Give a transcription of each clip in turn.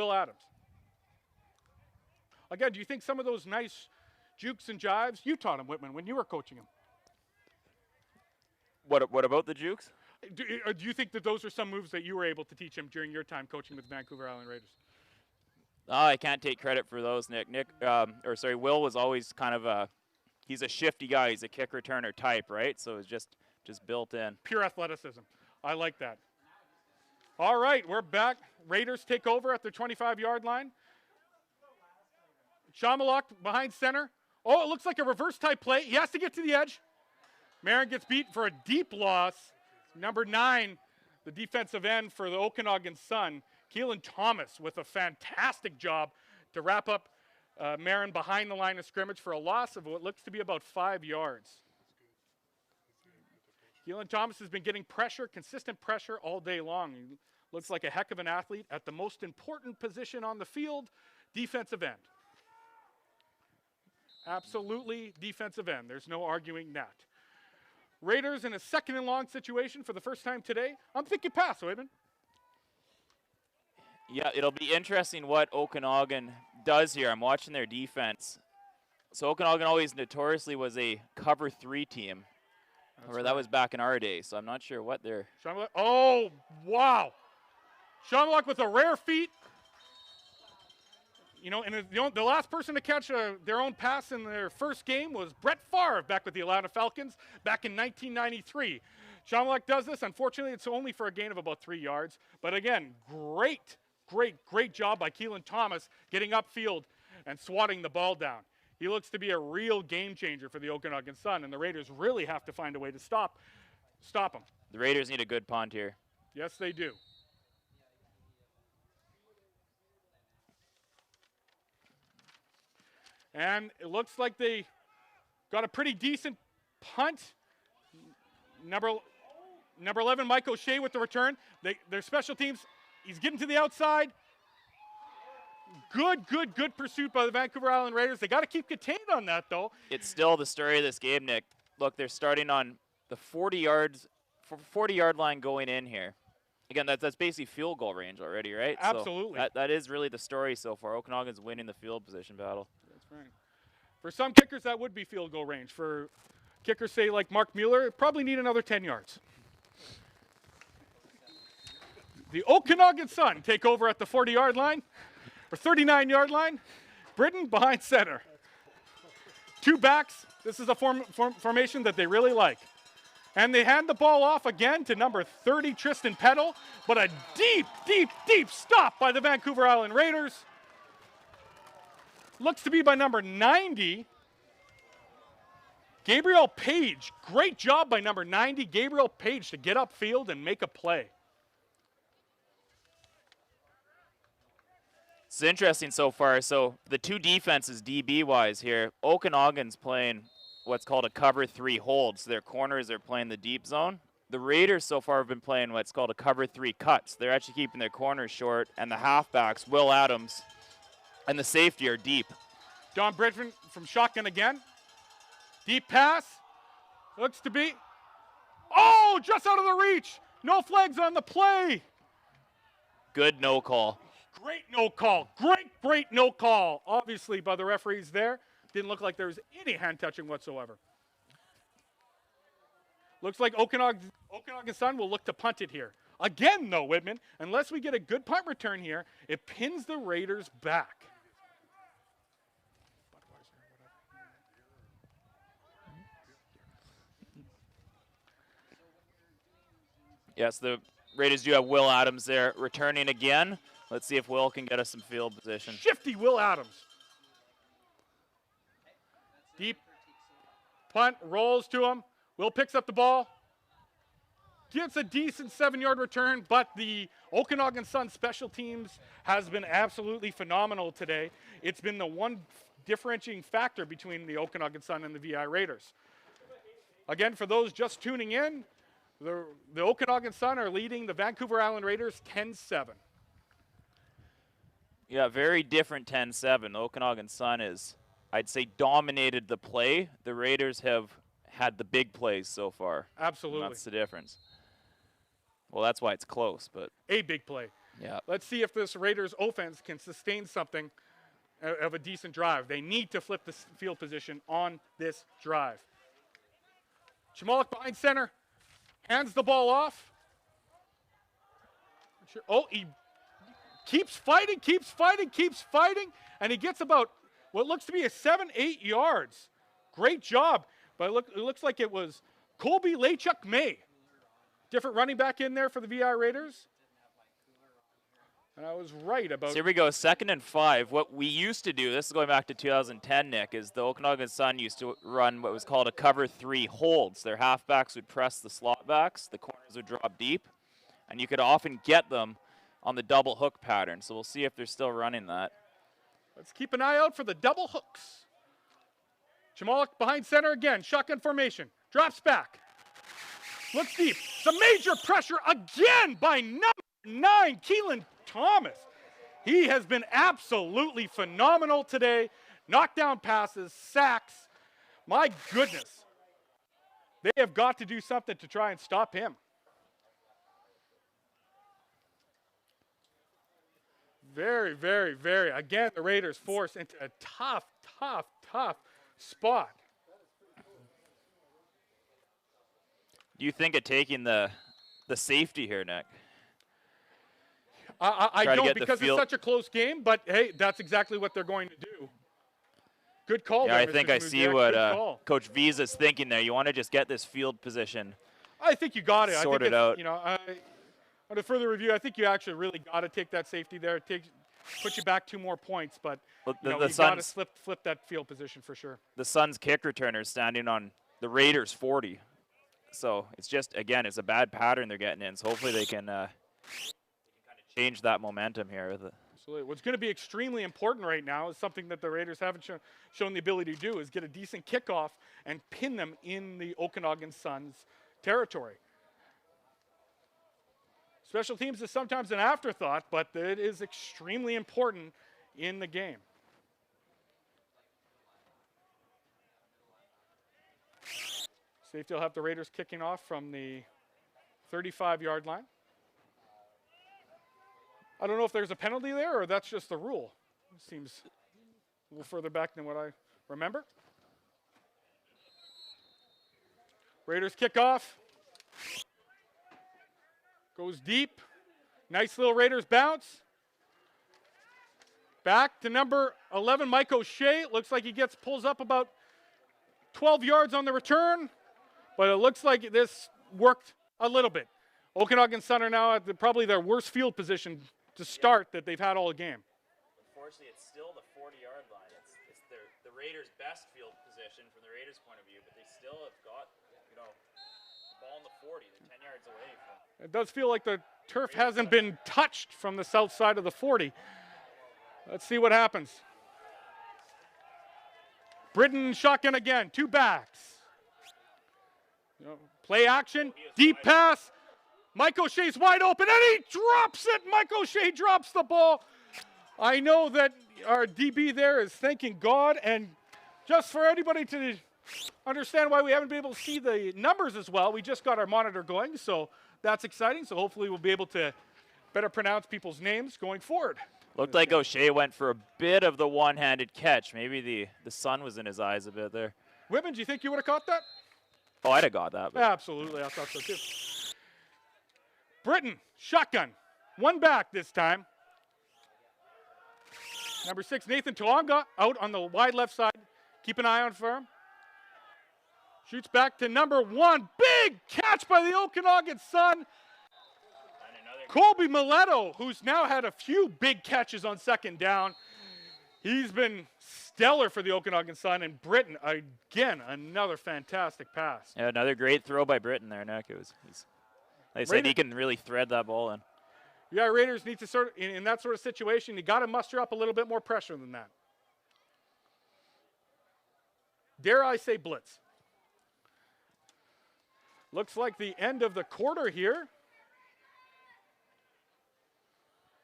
Will Adams. Again, do you think some of those nice jukes and jives, you taught him, Whitman, when you were coaching him? What about the jukes? Do you think that those are some moves that you were able to teach him during your time coaching with the Vancouver Island Raiders? I can't take credit for those, Nick. Will was always kind of he's a shifty guy. He's a kick returner type, right? So it's just built in. Pure athleticism. I like that. All right, we're back. Raiders take over at their 25-yard line. Chamalak behind center. Oh, it looks like a reverse type play. He has to get to the edge. Marin gets beat for a deep loss. Number 9, the defensive end for the Okanagan Sun, Keelan Thomas, with a fantastic job to wrap up Marin behind the line of scrimmage for a loss of what looks to be about 5 yards. Keelan Thomas has been getting pressure, consistent pressure all day long. He looks like a heck of an athlete at the most important position on the field, defensive end. Absolutely defensive end. There's no arguing that. Raiders in a second and long situation for the first time today. I'm thinking pass, Whitman. Yeah, it'll be interesting what Okanagan does here. I'm watching their defense. So Okanagan always notoriously was a cover 3 team. That was back in our day, so I'm not sure what they're... Oh, wow. Chamalak with a rare feat. You know, and the last person to catch their own pass in their first game was Brett Favre back with the Atlanta Falcons back in 1993. Chamalak does this. Unfortunately, it's only for a gain of about 3 yards. But again, great job by Keelan Thomas getting upfield and swatting the ball down. He looks to be a real game changer for the Okanagan Sun, and the Raiders really have to find a way to stop him. The Raiders need a good punt here. Yes, they do. And it looks like they got a pretty decent punt. Number 11, Mike O'Shea with the return. Their special teams, he's getting to the outside. Good pursuit by the Vancouver Island Raiders. They got to keep contained on that, though. It's still the story of this game, Nick. Look, they're starting on the 40-yard line going in here. Again, that's basically field goal range already, right? Absolutely. So that is really the story so far. Okanagan's winning the field position battle. That's right. For some kickers, that would be field goal range. For kickers, say, like Mark Mueller, probably need another 10 yards. The Okanagan Sun take over at the 40-yard line, or 39-yard line. Britton behind center. 2 backs. This is a formation that they really like. And they hand the ball off again to number 30, Tristan Peddle, but a deep stop by the Vancouver Island Raiders. Looks to be by number 90, Gabriel Page. Great job by number 90, Gabriel Page, to get upfield and make a play. It's interesting so far. So the 2 defenses DB-wise here, Okanagan's playing what's called a cover 3 hold. So their corners are playing the deep zone. The Raiders so far have been playing what's called a cover 3 cuts. They're actually keeping their corners short, and the halfbacks, Will Adams, and the safety are deep. Don Bridgman from shotgun again. Deep pass. Looks to be. Oh, just out of the reach. No flags on the play. Good no call. Great no call. Great no call. Obviously by the referees there. Didn't look like there was any hand touching whatsoever. Looks like Okanagan Sun will look to punt it here. Again, though, Whitman, unless we get a good punt return here, it pins the Raiders back. Yes, the Raiders do have Will Adams there returning again. Let's see if Will can get us some field position. Shifty Will Adams. Deep punt, rolls to him. Will picks up the ball. Gets a decent 7-yard return, but the Okanagan Sun special teams has been absolutely phenomenal today. It's been the one differentiating factor between the Okanagan Sun and the VI Raiders. Again, for those just tuning in, the Okanagan Sun are leading the Vancouver Island Raiders 10-7. Yeah, very different 10-7. The Okanagan Sun is, I'd say, dominated the play. The Raiders have had the big plays so far. Absolutely. And that's the difference. Well, that's why it's close, but a big play. Yeah. Let's see if this Raiders offense can sustain something of a decent drive. They need to flip the field position on this drive. Chmalik behind center, hands the ball off. Oh, he keeps fighting, and he gets about what looks to be a 7-8 yards. Great job. But it looks like it was Colby Lachuk-May. Different running back in there for the VI Raiders. And I was right about. So here we go, 2nd and 5. What we used to do, this is going back to 2010, Nick, is the Okanagan Sun used to run what was called a cover 3 holds. Their halfbacks would press the slot backs, the corners would drop deep, and you could often get them on the double hook pattern. So we'll see if they're still running that. Let's keep an eye out for the double hooks. Chmalik behind center again, shotgun formation, drops back, looks deep. Some major pressure again by number 9, Keelan Thomas. He has been absolutely phenomenal today. Knockdown passes, sacks. My goodness. They have got to do something to try and stop him. Very, very, very. Again, the Raiders forced into a tough spot. Do you think of taking the safety here, Nick? I don't, because it's such a close game, but hey, that's exactly what they're going to do. Good call. Yeah, there, I think Mr. I see Kmuziak. what Coach Visa's thinking there. You want to just get this field position I think you got it. sorted out. You know, on a further review, I think you actually really got to take that safety there. Put you back 2 more points, but Well, you got to flip that field position for sure. The Suns' kick returner is standing on the Raiders' 40. So it's just, again, it's a bad pattern they're getting in. So hopefully they can kind of change that momentum here. Absolutely. What's going to be extremely important right now is something that the Raiders haven't shown the ability to do, is get a decent kickoff and pin them in the Okanagan Suns territory. Special teams is sometimes an afterthought, but it is extremely important in the game. Safety will have the Raiders kicking off from the 35-yard line. I don't know if there's a penalty there or that's just the rule. It seems a little further back than what I remember. Raiders kick off. Goes deep. Nice little Raiders bounce. Back to number 11, Mike O'Shea. Looks like he pulls up about 12 yards on the return, but it looks like this worked a little bit. Okanagan Sun are now at probably their worst field position to start that they've had all game. Unfortunately, it's still the 40-yard line. It's the Raiders' best field position from the Raiders' point of view, but they still have got, the ball in the 40. They're 10 yards away from. It does feel like the turf hasn't been touched from the south side of the 40. Let's see what happens. Britton shotgun again, 2 backs. Play action, deep pass. Mike O'Shea's wide open, and he drops it. Mike O'Shea drops the ball. I know that our DB there is thanking God, and just for anybody to understand why we haven't been able to see the numbers as well, we just got our monitor going, so that's exciting. So hopefully we'll be able to better pronounce people's names going forward. Looked like O'Shea went for a bit of the one-handed catch. Maybe the sun was in his eyes a bit there. Whitman, do you think you would have caught that? Oh, I'd have got that. But. Absolutely, I thought so too. Britton, shotgun. 1 back this time. Number 6, Nathan Tuanga, out on the wide left side. Keep an eye on for him. Shoots back to number 1. Big catch by the Okanagan Sun. Colby Miletto, who's now had a few big catches on 2nd down. He's been stellar for the Okanagan Sun. And Britton, again, another fantastic pass. Yeah, another great throw by Britton there, Nick. Like I said, he can really thread that ball in. Yeah, Raiders need to in that sort of situation, you got to muster up a little bit more pressure than that. Dare I say blitz. Looks like the end of the quarter here.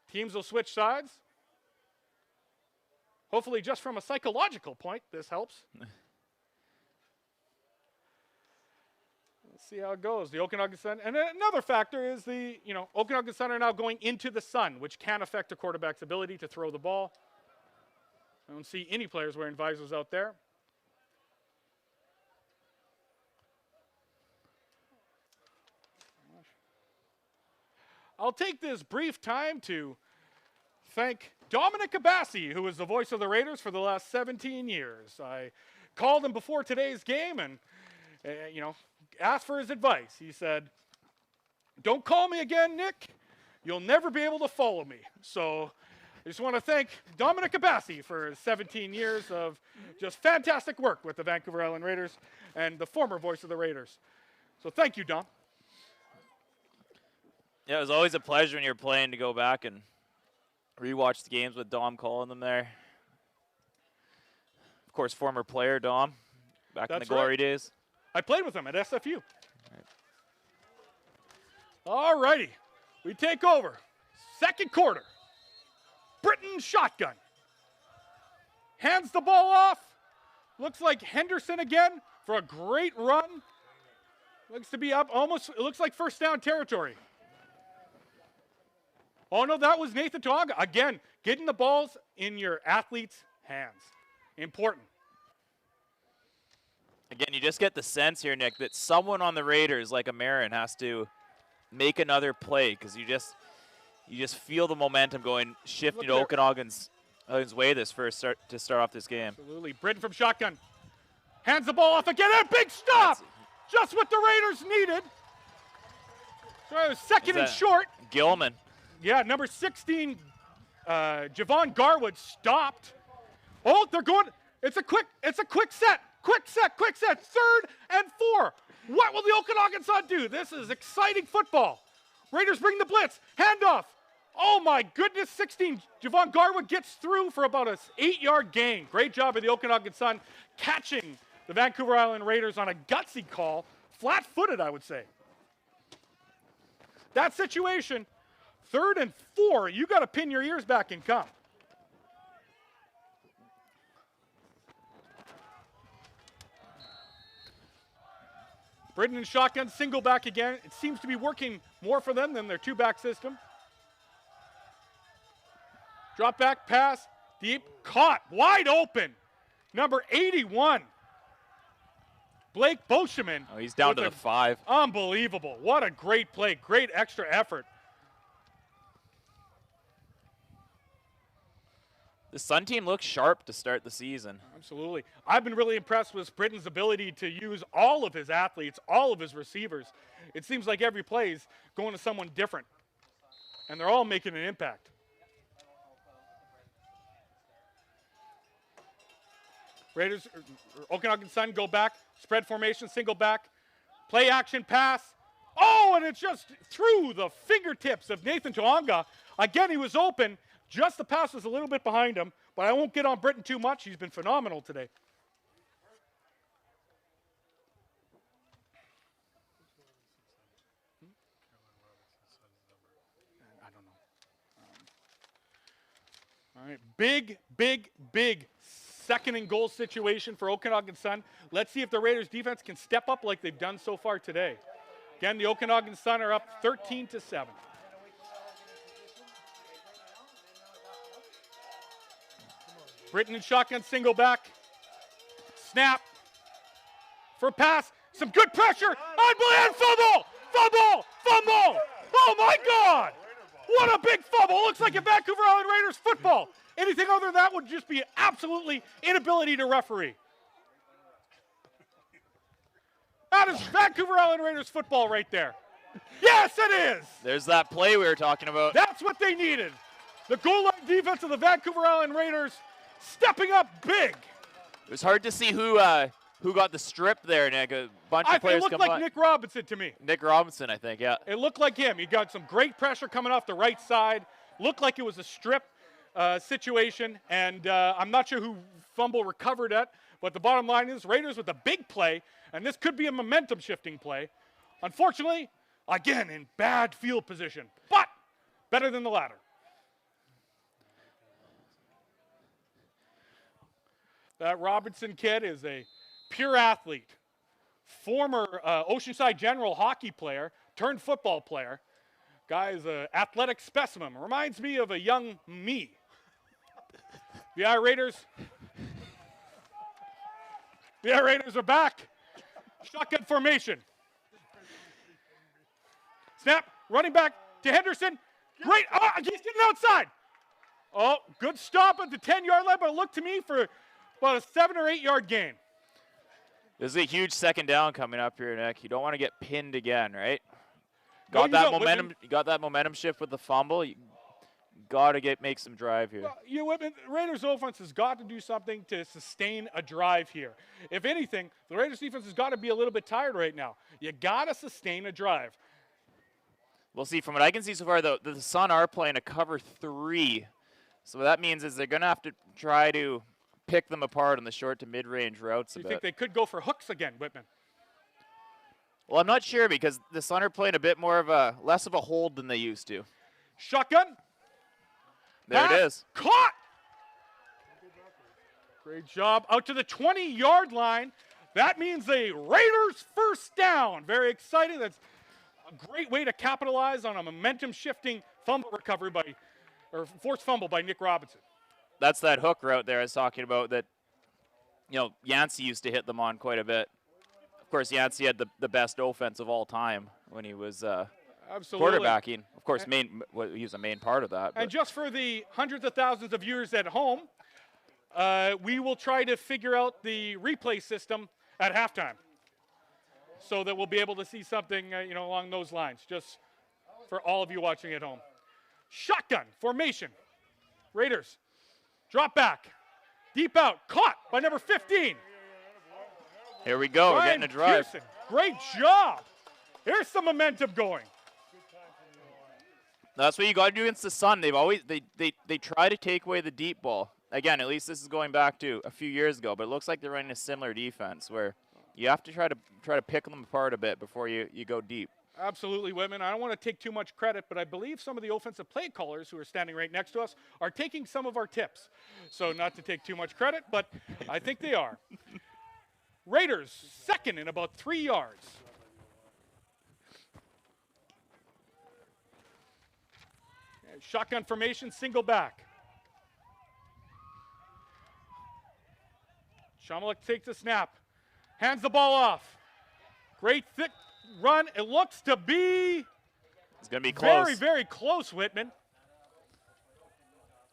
Teams will switch sides. Hopefully just from a psychological point, this helps. Let's see how it goes. The Okanagan Sun, and another factor is the, Okanagan Sun are now going into the sun, which can affect a quarterback's ability to throw the ball. I don't see any players wearing visors out there. I'll take this brief time to thank Dominic Abassi, who was the voice of the Raiders for the last 17 years. I called him before today's game and, asked for his advice. He said, "Don't call me again, Nick. You'll never be able to follow me." So I just want to thank Dominic Abassi for 17 years of just fantastic work with the Vancouver Island Raiders and the former voice of the Raiders. So thank you, Dom. Yeah, it was always a pleasure when you're playing to go back and rewatch the games with Dom calling them there. Of course, former player Dom, back in the glory days. I played with him at SFU. All righty, we take over. Second quarter. Britton shotgun. Hands the ball off. Looks like Henderson again for a great run. Looks to be up almost, it looks like first down territory. Oh no, that was Nathan Tonga. Again, getting the balls in your athlete's hands. Important. Again, you just get the sense here, Nick, that someone on the Raiders, like a Marin, has to make another play because you just feel the momentum going, shifting to Okanagan's way to start off this game. Absolutely. Britton from shotgun. Hands the ball off again. And big stop! Just what the Raiders needed. So it was second and short. Gilman. Yeah, number 16, Javon Garwood stopped. Oh, they're going. It's a quick set. Quick set. 3rd and 4. What will the Okanagan Sun do? This is exciting football. Raiders bring the blitz. Handoff. Oh my goodness, 16. Javon Garwood gets through for about an 8-yard gain. Great job of the Okanagan Sun catching the Vancouver Island Raiders on a gutsy call. Flat-footed, I would say. That situation, 3rd and 4, you got to pin your ears back and come. Britton and shotgun, single back again. It seems to be working more for them than their 2-back system. Drop back pass, deep, caught, wide open. Number 81, Blake Boscheman. Oh, he's down to the 5. Unbelievable. What a great play, great extra effort. The Sun team looks sharp to start the season. Absolutely. I've been really impressed with Britton's ability to use all of his athletes, all of his receivers. It seems like every play is going to someone different, and they're all making an impact. Raiders, Okanagan Sun go back, spread formation, single back, play action pass. Oh, and it's just through the fingertips of Nathan Toonga. Again, he was open. Just the pass was a little bit behind him, but I won't get on Britton too much. He's been phenomenal today. I don't know. All right, big 2nd and goal situation for Okanagan Sun. Let's see if the Raiders defense can step up like they've done so far today. Again, the Okanagan Sun are up 13-7. Britton and shotgun, single back. Snap. For a pass. Some good pressure. Unbelievable. Fumble. Oh, my God. What a big fumble. Looks like a Vancouver Island Raiders football. Anything other than that would just be absolutely inability to referee. That is Vancouver Island Raiders football right there. Yes, it is. There's that play we were talking about. That's what they needed. The goal line defense of the Vancouver Island Raiders stepping up big. It was hard to see who got the strip there, Nick. A bunch of players come by. It looked like Nick Robinson to me. Nick Robinson, I think, yeah. It looked like him. He got some great pressure coming off the right side. Looked like it was a strip situation, and I'm not sure who fumble recovered at, but the bottom line is Raiders with a big play, and this could be a momentum-shifting play. Unfortunately, again, in bad field position, but better than the latter. That Robinson kid is a pure athlete. former Oceanside General hockey player turned football player. Guy's an athletic specimen. Reminds me of a young me. The I Raiders. The I Raiders are back. Shotgun formation. Snap. Running back to Henderson. Great. Oh, he's getting outside. Oh, good stop at the 10-yard line, but it looked to me for about a 7 or 8 yard gain. This is a huge second down coming up here, Nick. You don't want to get pinned again, right? No, Got that momentum. You got that momentum shift with the fumble. You got to make some drive here. Well, the Raiders offense has got to do something to sustain a drive here. If anything, the Raiders defense has got to be a little bit tired right now. You got to sustain a drive. We'll see. From what I can see so far, the Sun are playing a cover 3. So what that means is they're going to have to try to pick them apart on the short to mid-range routes a bit. You think they could go for hooks again, Whitman? Well, I'm not sure because the Sun are playing a bit more of less of a hold than they used to. Shotgun. There Pass. it is. Caught. Great job. Out to the 20-yard line. That means a Raiders first down. Very exciting. That's a great way to capitalize on a momentum-shifting fumble recovery or forced fumble by Nick Robinson. That's that hook route there I was talking about that, Yancey used to hit them on quite a bit. Of course, Yancey had the best offense of all time when he was quarterbacking. Of course, he was a main part of that. And just for the hundreds of thousands of viewers at home, we will try to figure out the replay system at halftime so that we'll be able to see something, along those lines, just for all of you watching at home. Shotgun formation. Raiders drop back. Deep out. Caught by number 15. Here we go. Brian We're getting a drive. Pearson. Great job. Here's some momentum going. That's what you got to do against the Sun. They've always they try to take away the deep ball. Again, at least this is going back to a few years ago, but it looks like they're running a similar defense where you have to try to pick them apart a bit before you go deep. Absolutely, Whitman. I don't want to take too much credit, but I believe some of the offensive play callers who are standing right next to us are taking some of our tips. So not to take too much credit, but I think they are. Raiders, second and about 3 yards. Shotgun formation, single back. Shumalik takes a snap, hands the ball off. Great thick run. It looks to be it's going to be close. Very, very close, Whitman.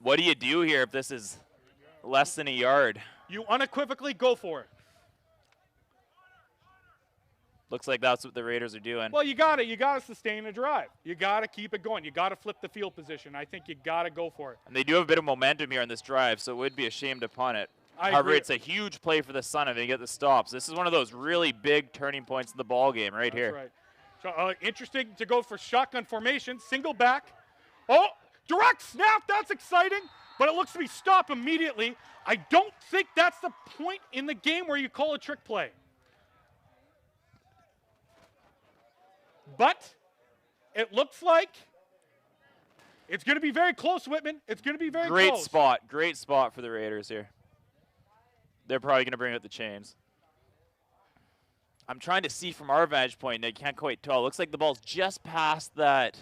What do you do here if this is less than a yard? You unequivocally go for it. Looks like that's what the Raiders are doing. Well, you got to sustain a drive. You got to keep it going. You got to flip the field position. I think you got to go for it. And they do have a bit of momentum here on this drive, so it would be a shame to punt it. However, it's a huge play for the Sun if they get the stops. This is one of those really big turning points in the ball game right here. That's right. So, interesting to go for shotgun formation, single back. Oh, direct snap. That's exciting, but it looks to be stopped immediately. I don't think that's the point in the game where you call a trick play. But it looks like it's going to be very close, Whitman. It's going to be very close. Great spot for the Raiders here. They're probably going to bring out the chains. I'm trying to see from our vantage point, and I can't quite tell. It looks like the ball's just past that,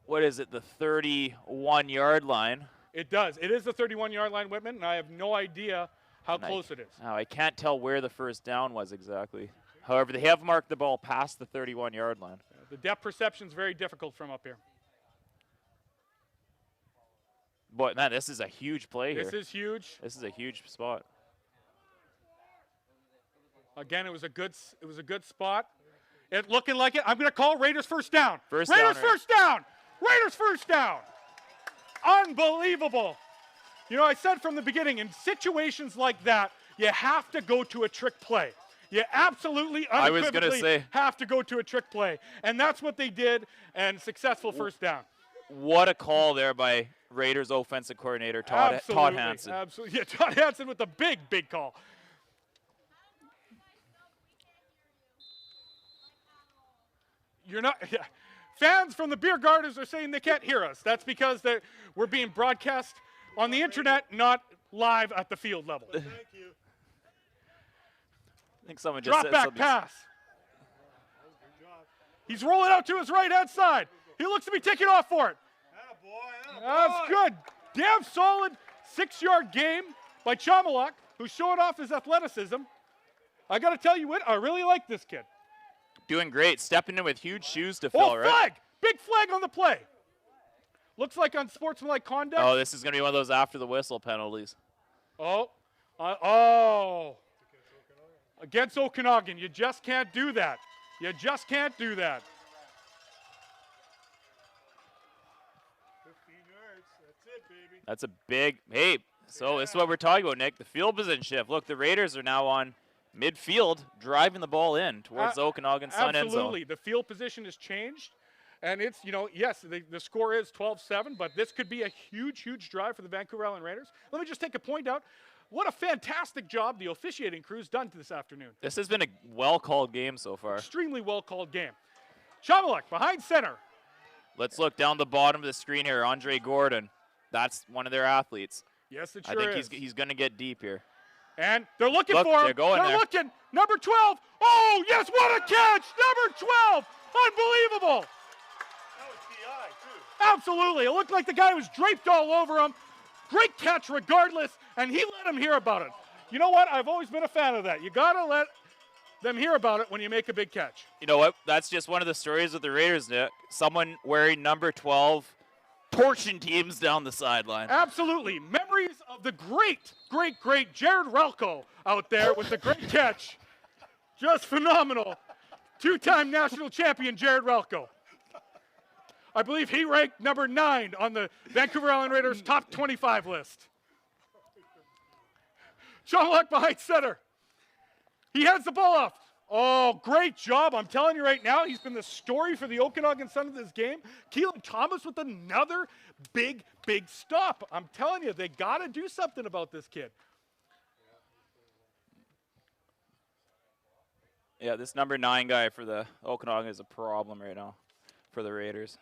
what is it, the 31-yard line. It does. It is the 31-yard line, Whitman, and I have no idea how close it is. I can't tell where the first down was exactly. However, they have marked the ball past the 31-yard line. The depth perception is very difficult from up here. Boy, man, this is a huge play here. This is huge. This is a huge spot. Again, it was a good spot. It looking like it. I'm going to call Raiders first down. Raiders first down. Raiders first down. Unbelievable. I said from the beginning, in situations like that, you have to go to a trick play. You absolutely unequivocally have to go to a trick play. And that's what they did, and successful first down. What a call there by Raiders offensive coordinator Todd Hansen. Absolutely. Yeah, Todd Hansen with the big call. Fans from the beer gardens are saying they can't hear us. That's because we're being broadcast on the internet, not live at the field level. Thank you. I think someone just Drop said back something. pass. He's rolling out to his right-hand side. He looks to be taking off for it. That's good. Damn solid 6-yard game by Chamalak, who's showing off his athleticism. I got to tell you what, I really like this kid. Doing great. Stepping in with huge shoes to fill, right? Flag! Big flag on the play. Looks like unsportsmanlike conduct. Oh, this is going to be one of those after the whistle penalties. Against Okanagan. You just can't do that. You just can't do that. 15 yards. That's it, baby. That's a big, hey, so this is what we're talking about, Nick. The field position shift. Look, the Raiders are now on midfield, driving the ball in towards the Okanagan Sun end zone. Absolutely. The field position has changed. And it's, yes, the score is 12-7, but this could be a huge, huge drive for the Vancouver Island Raiders. Let me just take a point out. What a fantastic job the officiating crew's done this afternoon. This has been a well-called game so far. Extremely well-called game. Chamalak behind center. Let's look down the bottom of the screen here. Andre Gordon. That's one of their athletes. Yes, it sure I think is. he's going to get deep here. And they're looking Look, for him. they're going there. Looking. Number 12. Oh, yes, what a catch. Number 12. Unbelievable. That was PI, too. Absolutely. It looked like the guy was draped all over him. Great catch regardless, and he let him hear about it. You know what? I've always been a fan of that. You got to let them hear about it when you make a big catch. You know what? That's just one of the stories with the Raiders, Nick. Someone wearing number 12 torching teams down the sideline. Absolutely. Memories of the great, great, great Jared Relko out there with the great catch. Just phenomenal. 2-time national champion Jared Relko. I believe he ranked number 9 on the Vancouver Island Raiders top 25 list. Chamalak behind center. He heads the ball off. Oh, great job. I'm telling you right now, he's been the story for the Okanagan Sun of this game. Keelan Thomas with another big, big stop. I'm telling you, they got to do something about this kid. Yeah, this number 9 guy for the Okanagan is a problem right now for the Raiders.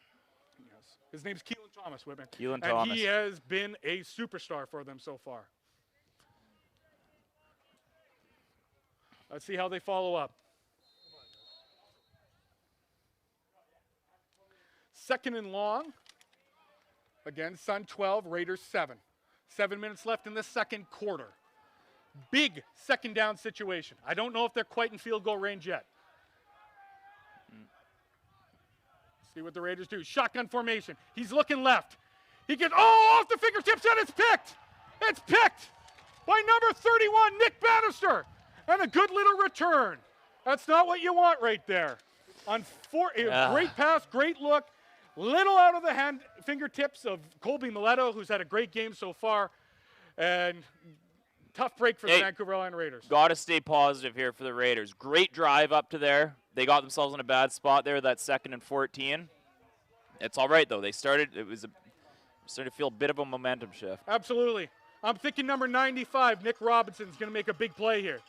Yes. His name's Keelan Thomas, Whitman. Keelan and Thomas. he has been a superstar for them so far. Let's see how they follow up. Second and long. Again, Sun 12, Raiders 7. 7 minutes left in the second quarter. Big second down situation. I don't know if they're quite in field goal range yet. See what the Raiders do. Shotgun formation. He's looking left. He gets, off the fingertips, and it's picked. It's picked by number 31, Nick Bannister. And a good little return. That's not what you want right there. Great pass, great look. Little out of the hand fingertips of Colby Mileto, who's had a great game so far. And tough break for the Vancouver Island Raiders. Got to stay positive here for the Raiders. Great drive up to there. They got themselves in a bad spot there, that 2nd and 14. It's all right, though. Started to feel a bit of a momentum shift. Absolutely. I'm thinking number 95, Nick Robinson, is going to make a big play here.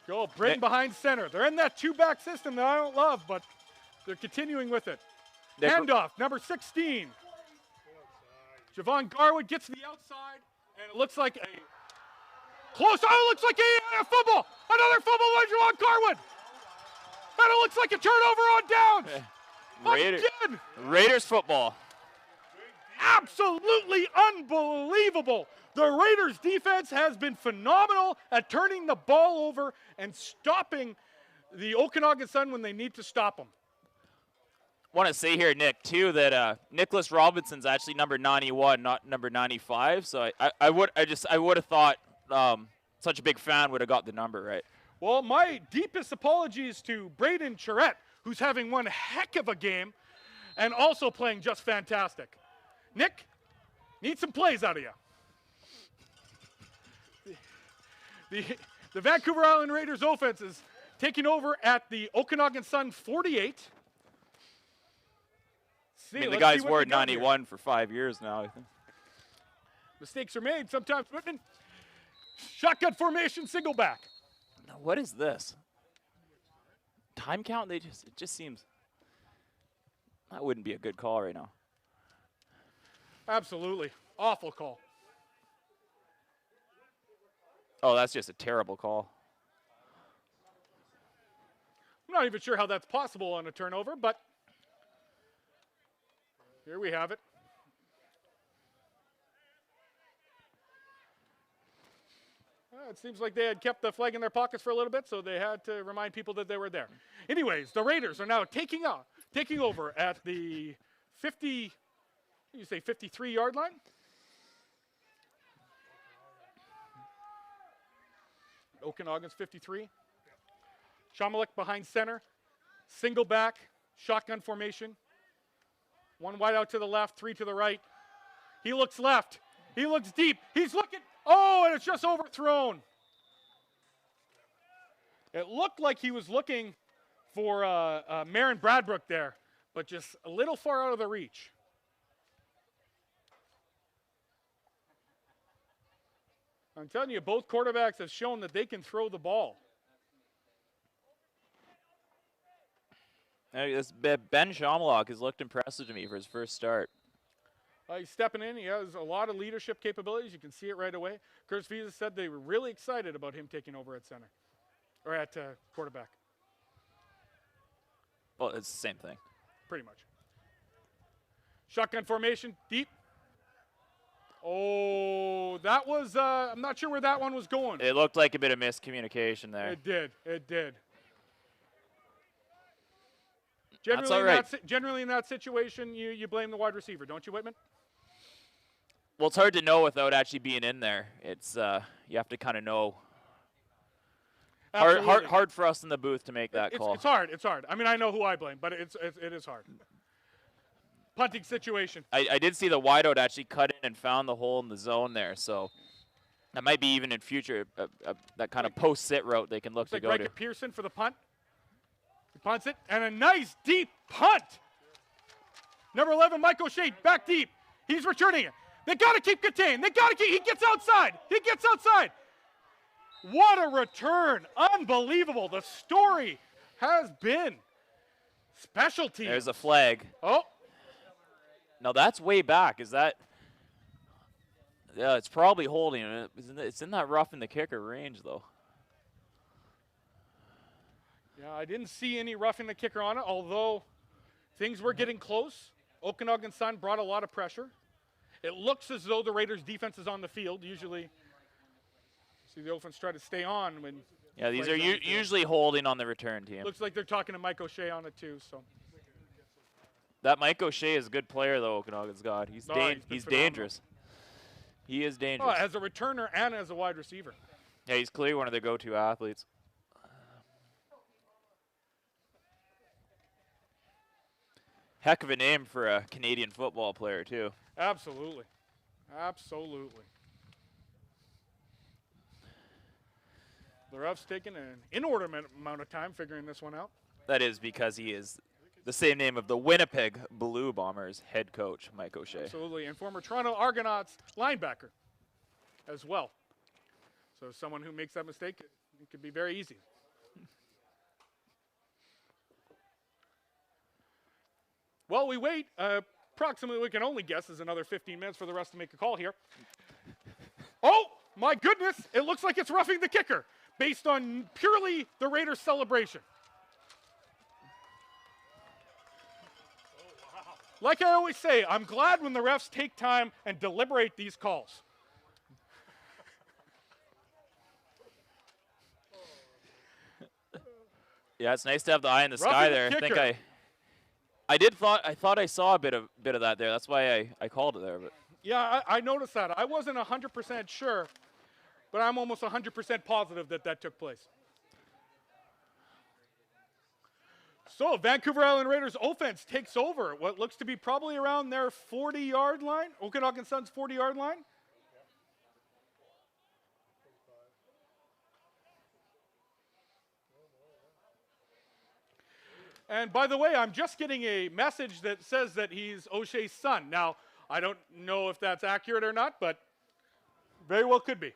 Go, Britton behind center. They're in that 2-back system that I don't love, but they're continuing with it. Handoff, number 16. Javon Garwood gets to the outside, and it looks like a close. Oh, it looks like a fumble. Another fumble by Javon Garwood. And it looks like a turnover on downs. Again. Raiders football. Absolutely unbelievable. The Raiders defense has been phenomenal at turning the ball over and stopping the Okanagan Sun when they need to stop them. Want to say here, Nick, too, that Nicholas Robinson's actually number 91, not number 95. So I would have thought such a big fan would have got the number right. Well, my deepest apologies to Braden Charette, who's having one heck of a game and also playing just fantastic. Nick, need some plays out of you. The Vancouver Island Raiders offense is taking over at the Okanagan Sun 48. The guy's worn 91 for 5 years now, I think. Mistakes are made sometimes, Whitman. Shotgun formation, single back. Now, what is this? Time count? It just seems that wouldn't be a good call right now. Absolutely. Awful call. Oh, that's just a terrible call. I'm not even sure how that's possible on a turnover, but here we have it. It seems like they had kept the flag in their pockets for a little bit, so they had to remind people that they were there. Anyways, the Raiders are now taking over at the 53-yard line. Okanagan's 53. Shamalik behind center. Single back, shotgun formation. One wide out to the left, three to the right. He looks left. He looks deep. He's looking. Oh, and it's just overthrown. It looked like he was looking for Marin Bradbrook there, but just a little far out of the reach. I'm telling you, both quarterbacks have shown that they can throw the ball. Ben Shamlock has looked impressive to me for his first start. He's stepping in. He has a lot of leadership capabilities. You can see it right away. Curtis Visa said they were really excited about him taking over at center, or at quarterback. Well, it's the same thing. Pretty much. Shotgun formation, deep. Oh, that was, I'm not sure where that one was going. It looked like a bit of miscommunication there. It did. That's all right. Generally in that situation, you blame the wide receiver, don't you, Whitman? Well, it's hard to know without actually being in there. It's you have to kind of know. Hard for us in the booth to make that call. It's hard. I mean, I know who I blame, but it is hard. Punting situation. I did see the wideout actually cut in and found the hole in the zone there, so that might be even in future that kind of post-sit route they can look to go to. Pearson for the punt. He punts it, and a nice deep punt. Number 11, Mike O'Shea, back deep. He's returning it. They got to keep contained. He gets outside. What a return. Unbelievable. The story has been special teams. There's a flag. Oh. No, that's way back. Is that? Yeah, it's probably holding. It's in that roughing the kicker range, though. Yeah, I didn't see any roughing the kicker on it, although things were getting close. Okanagan Sun brought a lot of pressure. It looks as though the Raiders' defense is on the field. Usually, see the offense try to stay on when. Yeah, these are usually holding on the return team. Looks like they're talking to Mike O'Shea on it too. So. That Mike O'Shea is a good player, though. Okanagan's got. He's dangerous. He is dangerous. Oh, as a returner and as a wide receiver. Yeah, he's clearly one of their go-to athletes. Heck of a name for a Canadian football player, too. Absolutely. The ref's taking an inordinate amount of time figuring this one out. That is because he is the same name of the Winnipeg Blue Bombers head coach, Mike O'Shea. Absolutely, and former Toronto Argonauts linebacker as well. So someone who makes that mistake, it could be very easy. Well, we wait. Approximately, we can only guess, is another 15 minutes for the rest to make a call here. Oh, my goodness. It looks like it's roughing the kicker based on purely the Raiders' celebration. Like I always say, I'm glad when the refs take time and deliberate these calls. Yeah, it's nice to have the eye in the sky there. I thought I saw a bit of that there. That's why I called it there. But yeah, I noticed that. I wasn't 100% sure, but I'm almost 100% positive that took place. So Vancouver Island Raiders offense takes over what looks to be probably around their 40-yard line, Okanagan Sun's 40-yard line. And by the way, I'm just getting a message that says that he's O'Shea's son. Now, I don't know if that's accurate or not, but very well could be.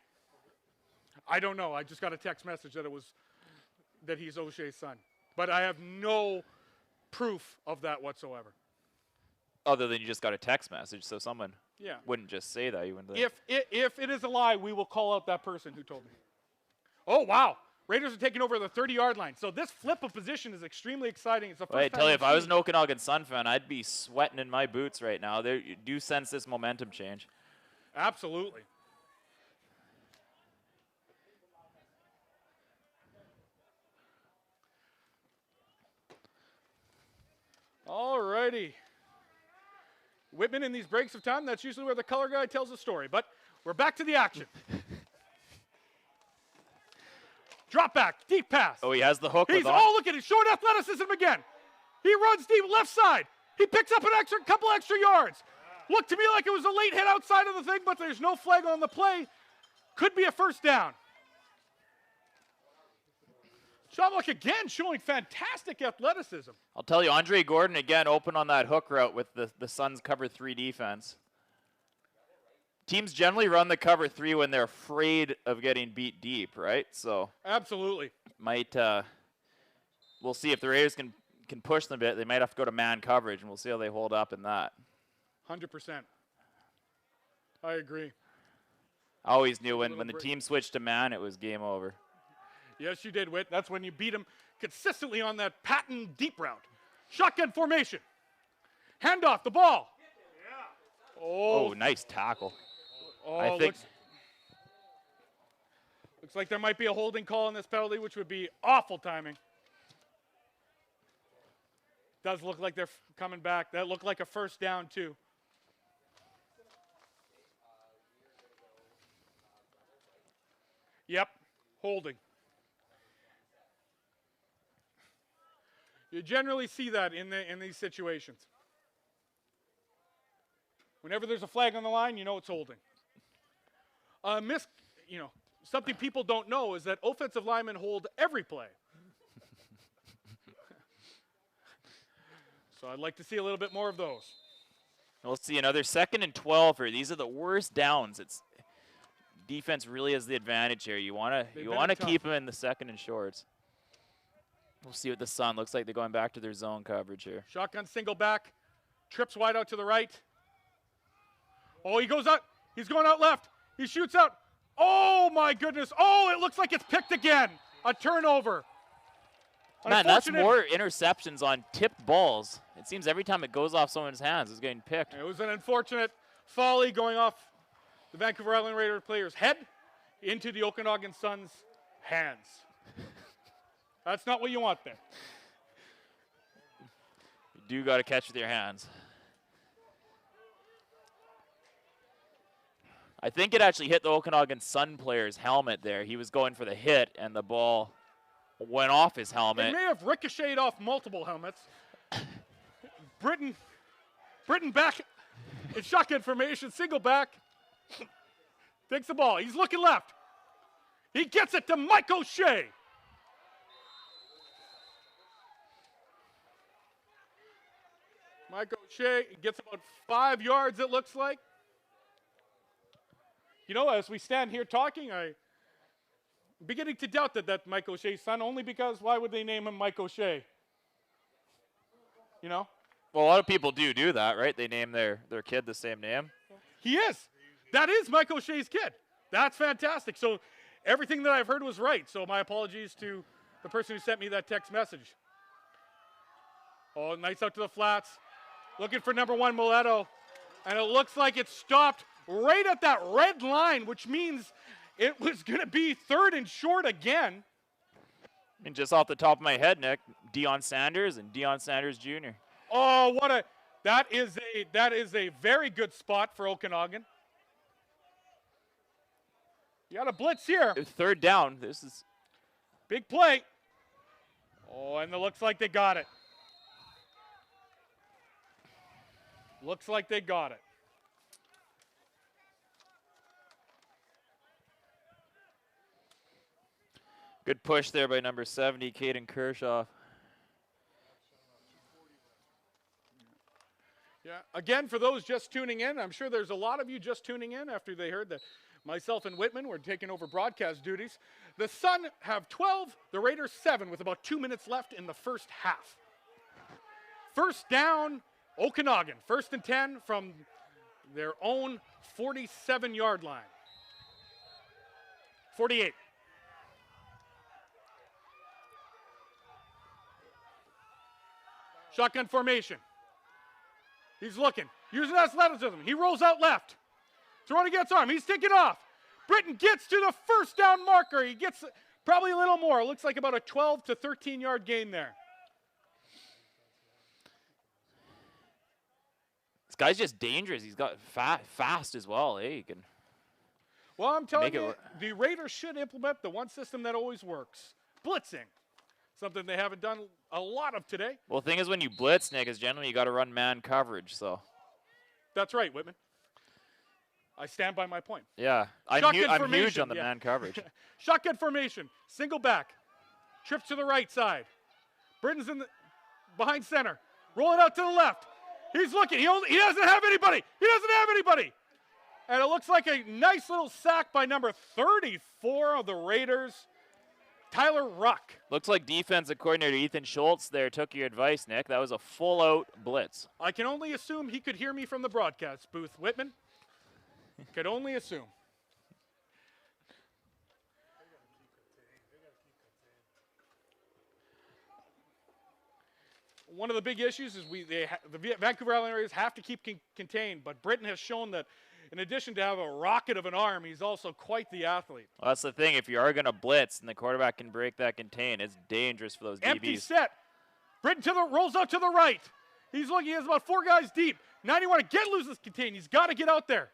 I don't know. I just got a text message that he's O'Shea's son. But I have no proof of that whatsoever. Other than you just got a text message, so someone wouldn't just say that. You wouldn't. If it is a lie, we will call out that person who told me. Oh, wow. Raiders are taking over the 30-yard line. So this flip of position is extremely exciting. It's the first Well, I time tell you, we've if I was seen- an Okanagan Sun fan, I'd be sweating in my boots right now. There, you do sense this momentum change. Absolutely. All righty. Whitman in these breaks of time, that's usually where the color guy tells a story. But we're back to the action. Drop back, deep pass. Oh, he has the hook. He's, with oh, look at it, showing athleticism again. He runs deep left side. He picks up an couple extra yards. Looked to me like it was a late hit outside of the thing, but there's no flag on the play. Could be a first down. Shamrock again showing fantastic athleticism. I'll tell you, Andre Gordon again open on that hook route with the Suns cover 3 defense. Teams generally run the cover 3 when they're afraid of getting beat deep, right? So Absolutely. might we'll see if the Raiders can push them a bit. They might have to go to man coverage, and we'll see how they hold up in that. 100%. I agree. I always knew when the break. team switched to man, it was game over. Yes, you did, Whit. That's when you beat him consistently on that patent deep route. Shotgun formation. Hand off the ball. Oh, nice tackle. Oh, I think looks like there might be a holding call on this penalty, which would be awful timing. Does look like they're coming back. That looked like a first down, too. Yep, holding. You generally see that in these situations. Whenever there's a flag on the line, you know it's holding. Something people don't know is that offensive linemen hold every play. So I'd like to see a little bit more of those. we'll see another 2nd and 12 here. These are the worst downs. It's defense really has the advantage here. You want to keep them in the 2nd and shorts. We'll see what the Sun looks like. They're going back to their zone coverage here. Shotgun single back. Trips wide out to the right. Oh, he goes out. He's going out left. He shoots out. Oh, my goodness. Oh, it looks like it's picked again. A turnover. Man, that's more interceptions on tipped balls. It seems every time it goes off someone's hands, it's getting picked. It was an unfortunate folly going off the Vancouver Island Raiders player's head into the Okanagan Suns' hands. That's not what you want there. You do got to catch with your hands. I think it actually hit the Okanagan Sun player's helmet there. He was going for the hit, and the ball went off his helmet. It may have ricocheted off multiple helmets. Britain back in shotgun formation, single back. Takes the ball. He's looking left. He gets it to Mike O'Shea. Mike O'Shea gets about 5 yards, it looks like. You know, as we stand here talking, I'm beginning to doubt that Mike O'Shea's son, only because why would they name him Mike O'Shea? You know? Well, a lot of people do that, right? They name their kid the same name. He is. That is Mike O'Shea's kid. That's fantastic. So everything that I've heard was right. So my apologies to the person who sent me that text message. Oh, nice out to the flats. Looking for number 1, Mileto. And it looks like it stopped right at that red line, which means it was going to be 3rd and short again. And just off the top of my head, Nick, Deion Sanders and Deion Sanders Jr. Oh, that is a very good spot for Okanagan. You got a blitz here. 3rd down. This is Big play. Oh, and it looks like they got it. Looks like they got it. good push there by number 70, Caden Kershaw. Yeah, again, for those just tuning in, I'm sure there's a lot of you just tuning in after they heard that myself and Whitman were taking over broadcast duties. The Sun have 12, the Raiders 7 with about 2 minutes left in the first half. First down, Okanagan. 1st and 10 from their own 47-yard line. 48. Shotgun formation. He's looking, using athleticism. He rolls out left. Throwing against arm. He's taking off. Britton gets to the first down marker. He gets probably a little more. It looks like about a 12 to 13-yard gain there. This guy's just dangerous. He's got fast as well. Hey, he can. Well, I'm telling you, the Raiders should implement the one system that always works. Blitzing. Something they haven't done a lot of today. Well, the thing is, when you blitz, Nick, is generally you got to run man coverage. So. That's right, Whitman. I stand by my point. Yeah, I'm huge on the man coverage. Shotgun formation, single back, trips to the right side. Britton's behind center, rolling out to the left. He's looking. He doesn't have anybody. He doesn't have anybody. And it looks like a nice little sack by number 34 of the Raiders, Tyler Ruck. Looks like defensive coordinator Ethan Schultz there took your advice, Nick. That was a full-out blitz. I can only assume he could hear me from the broadcast booth, Whitman. Could only assume. One of the big issues is the Vancouver Island Raiders have to keep contained, but Britton has shown that in addition to have a rocket of an arm, he's also quite the athlete. Well, that's the thing. If you are going to blitz and the quarterback can break that contain, it's dangerous for those DBs. Empty set. Britton rolls out to the right. He's looking. He has about 4 guys deep. Now you want to lose this contain. He's got to get out there.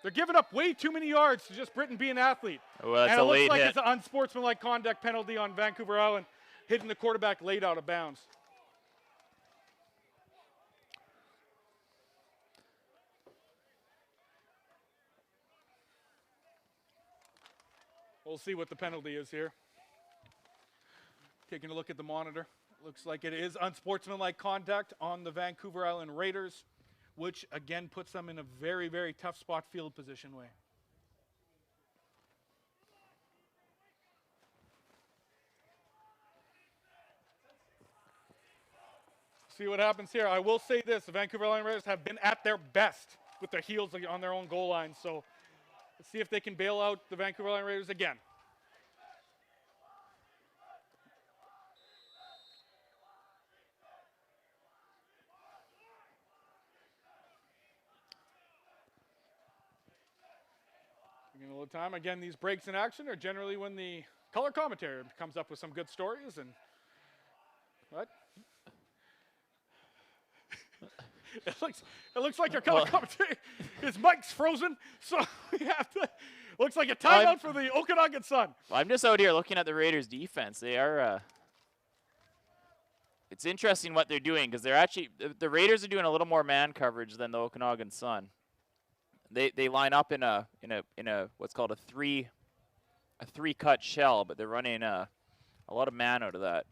They're giving up way too many yards to just Britton be an athlete. Well, that's and a it looks late like hit. It's an unsportsmanlike conduct penalty on Vancouver Island, hitting the quarterback late out of bounds. We'll see what the penalty is here. Taking a look at the monitor. Looks like it is unsportsmanlike conduct on the Vancouver Island Raiders, which again puts them in a very, very tough spot field position way. See what happens here. I will say this, the Vancouver Island Raiders have been at their best with their heels on their own goal line, so let's see if they can bail out the Vancouver Island Raiders again. A little time. Again, these breaks in action are generally when the color commentator comes up with some good stories. And what? It looks like your color commentator, his mic's frozen, so we have to. Looks like a timeout for the Okanagan Sun. I'm just out here looking at the Raiders' defense. They are. It's interesting what they're doing because they're actually the Raiders are doing a little more man coverage than the Okanagan Sun. They line up in a what's called a three cut shell, but they're running a lot of man out of that.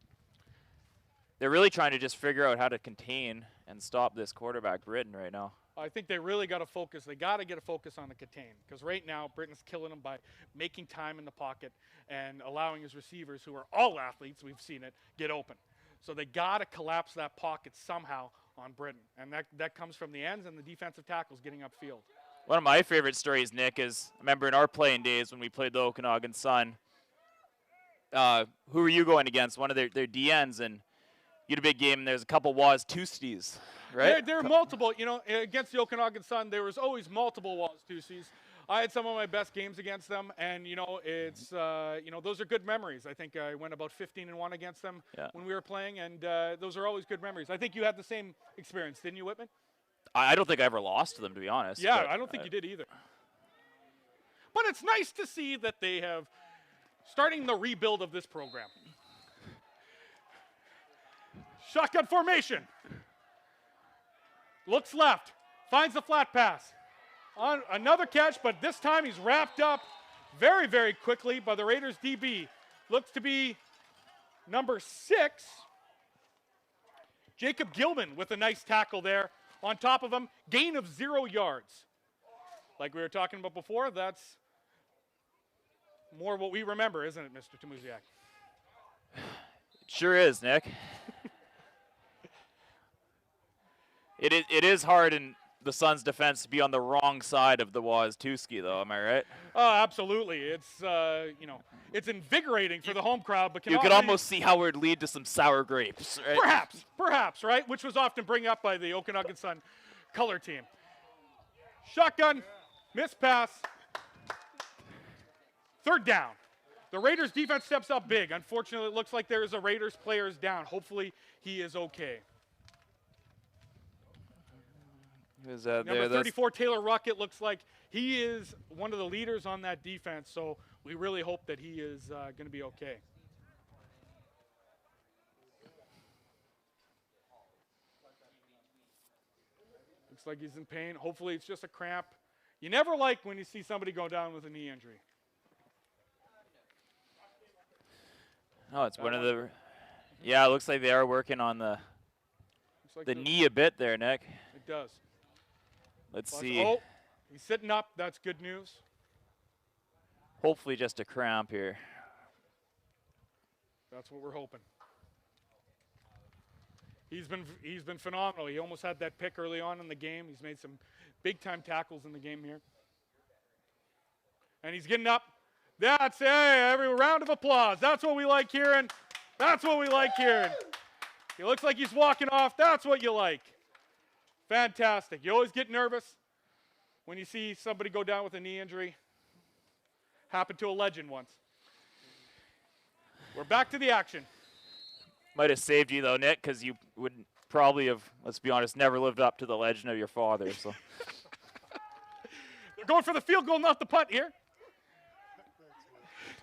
They're really trying to just figure out how to contain and stop this quarterback Britton right now. I think they really got to focus. They got to get a focus on the contain because right now Britton's killing them by making time in the pocket and allowing his receivers, who are all athletes, we've seen it, get open. So they got to collapse that pocket somehow on Britton, and that comes from the ends and the defensive tackles getting upfield. One of my favorite stories, Nick, is I remember in our playing days when we played the Okanagan Sun. Who were you going against? One of their DNs, and you had a big game, and there's a couple Waz-Tusies, right? There were multiple. You know, against the Okanagan Sun, there was always multiple Waz-Tusies. I had some of my best games against them, and it's those are good memories. I think I went about 15-1 against them when we were playing, and those are always good memories. I think you had the same experience, didn't you, Whitman? I don't think I ever lost to them, to be honest. Yeah, but, I don't think you did either. But it's nice to see that they have starting the rebuild of this program. Shotgun formation. Looks left. Finds the flat pass. On another catch, but this time he's wrapped up very, very quickly by the Raiders DB. Looks to be number 6. Jacob Gilman with a nice tackle there. On top of him, gain of 0 yards. Like we were talking about before, that's more what we remember, isn't it, Mr. Tamuziak? It sure is, Nick. It is hard, and the Suns' defense to be on the wrong side of the Waztuski, though. Am I right? Oh, absolutely. It's it's invigorating for the home crowd, but You could almost see how it would lead to some sour grapes, right? perhaps, right? Which was often bring up by the Okanagan Sun color team. Shotgun, miss pass, third down. The Raiders defense steps up big. Unfortunately, it looks like there's a Raiders players down. Hopefully, he is okay. Number 34, Taylor Ruckett, looks like he is one of the leaders on that defense, so we really hope that he is going to be okay. Looks like he's in pain. Hopefully it's just a cramp. You never like when you see somebody go down with a knee injury. Oh, it's one of the... Yeah, it looks like they are working on the knee a bit there, Nick. It does. Let's see. Oh, he's sitting up. That's good news. Hopefully just a cramp here. That's what we're hoping. He's been phenomenal. He almost had that pick early on in the game. He's made some big-time tackles in the game here. And he's getting up. That's every round of applause. That's what we like hearing. That's what we like hearing. He looks like he's walking off. That's what you like. Fantastic. You always get nervous when you see somebody go down with a knee injury. Happened to a legend once. We're back to the action. Might have saved you, though, Nick, because you would probably have, let's be honest, never lived up to the legend of your father. So They're going for the field goal, not the punt here.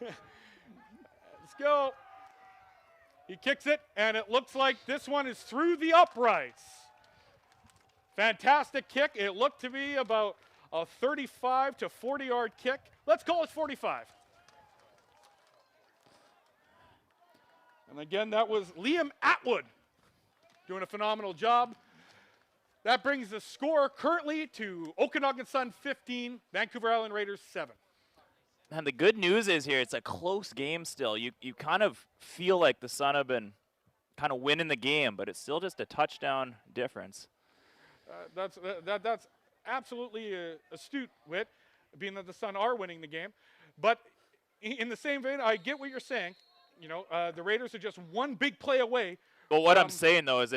Let's go. He kicks it, and it looks like this one is through the uprights. Fantastic kick. It looked to be about a 35 to 40-yard kick. Let's call it 45. And again, that was Liam Atwood doing a phenomenal job. That brings the score currently to Okanagan Sun 15, Vancouver Island Raiders 7. And the good news is here, it's a close game still. You kind of feel like the Sun have been kind of winning the game, but it's still just a touchdown difference. That's absolutely astute, Whit, being that the Sun are winning the game. But in the same vein, I get what you're saying. You know, the Raiders are just one big play away. But what I'm saying, though, is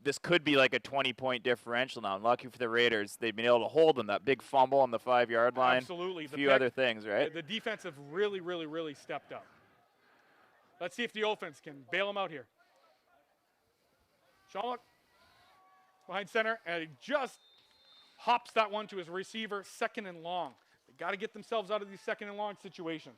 this could be like a 20-point differential now. And lucky for the Raiders, they've been able to hold them. That big fumble on the 5-yard line. Absolutely. A few other things, right? The defense have really, really, really stepped up. Let's see if the offense can bail them out here. Sean behind center, and he just hops that one to his receiver, second and long. They got to get themselves out of these second and long situations.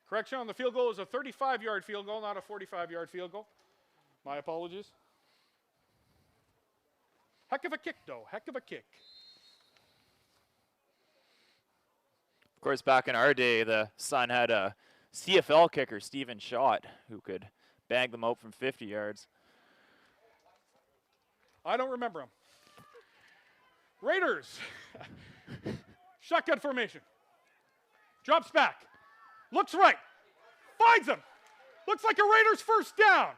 Correction on the field goal is a 35-yard field goal, not a 45-yard field goal. My apologies. Heck of a kick, though. Heck of a kick. Of course, back in our day, the Sun had a CFL kicker, Steven Schott, who could bang them out from 50 yards. I don't remember him. Raiders. Shotgun formation. Drops back. Looks right. Finds him. Looks like a Raiders first down.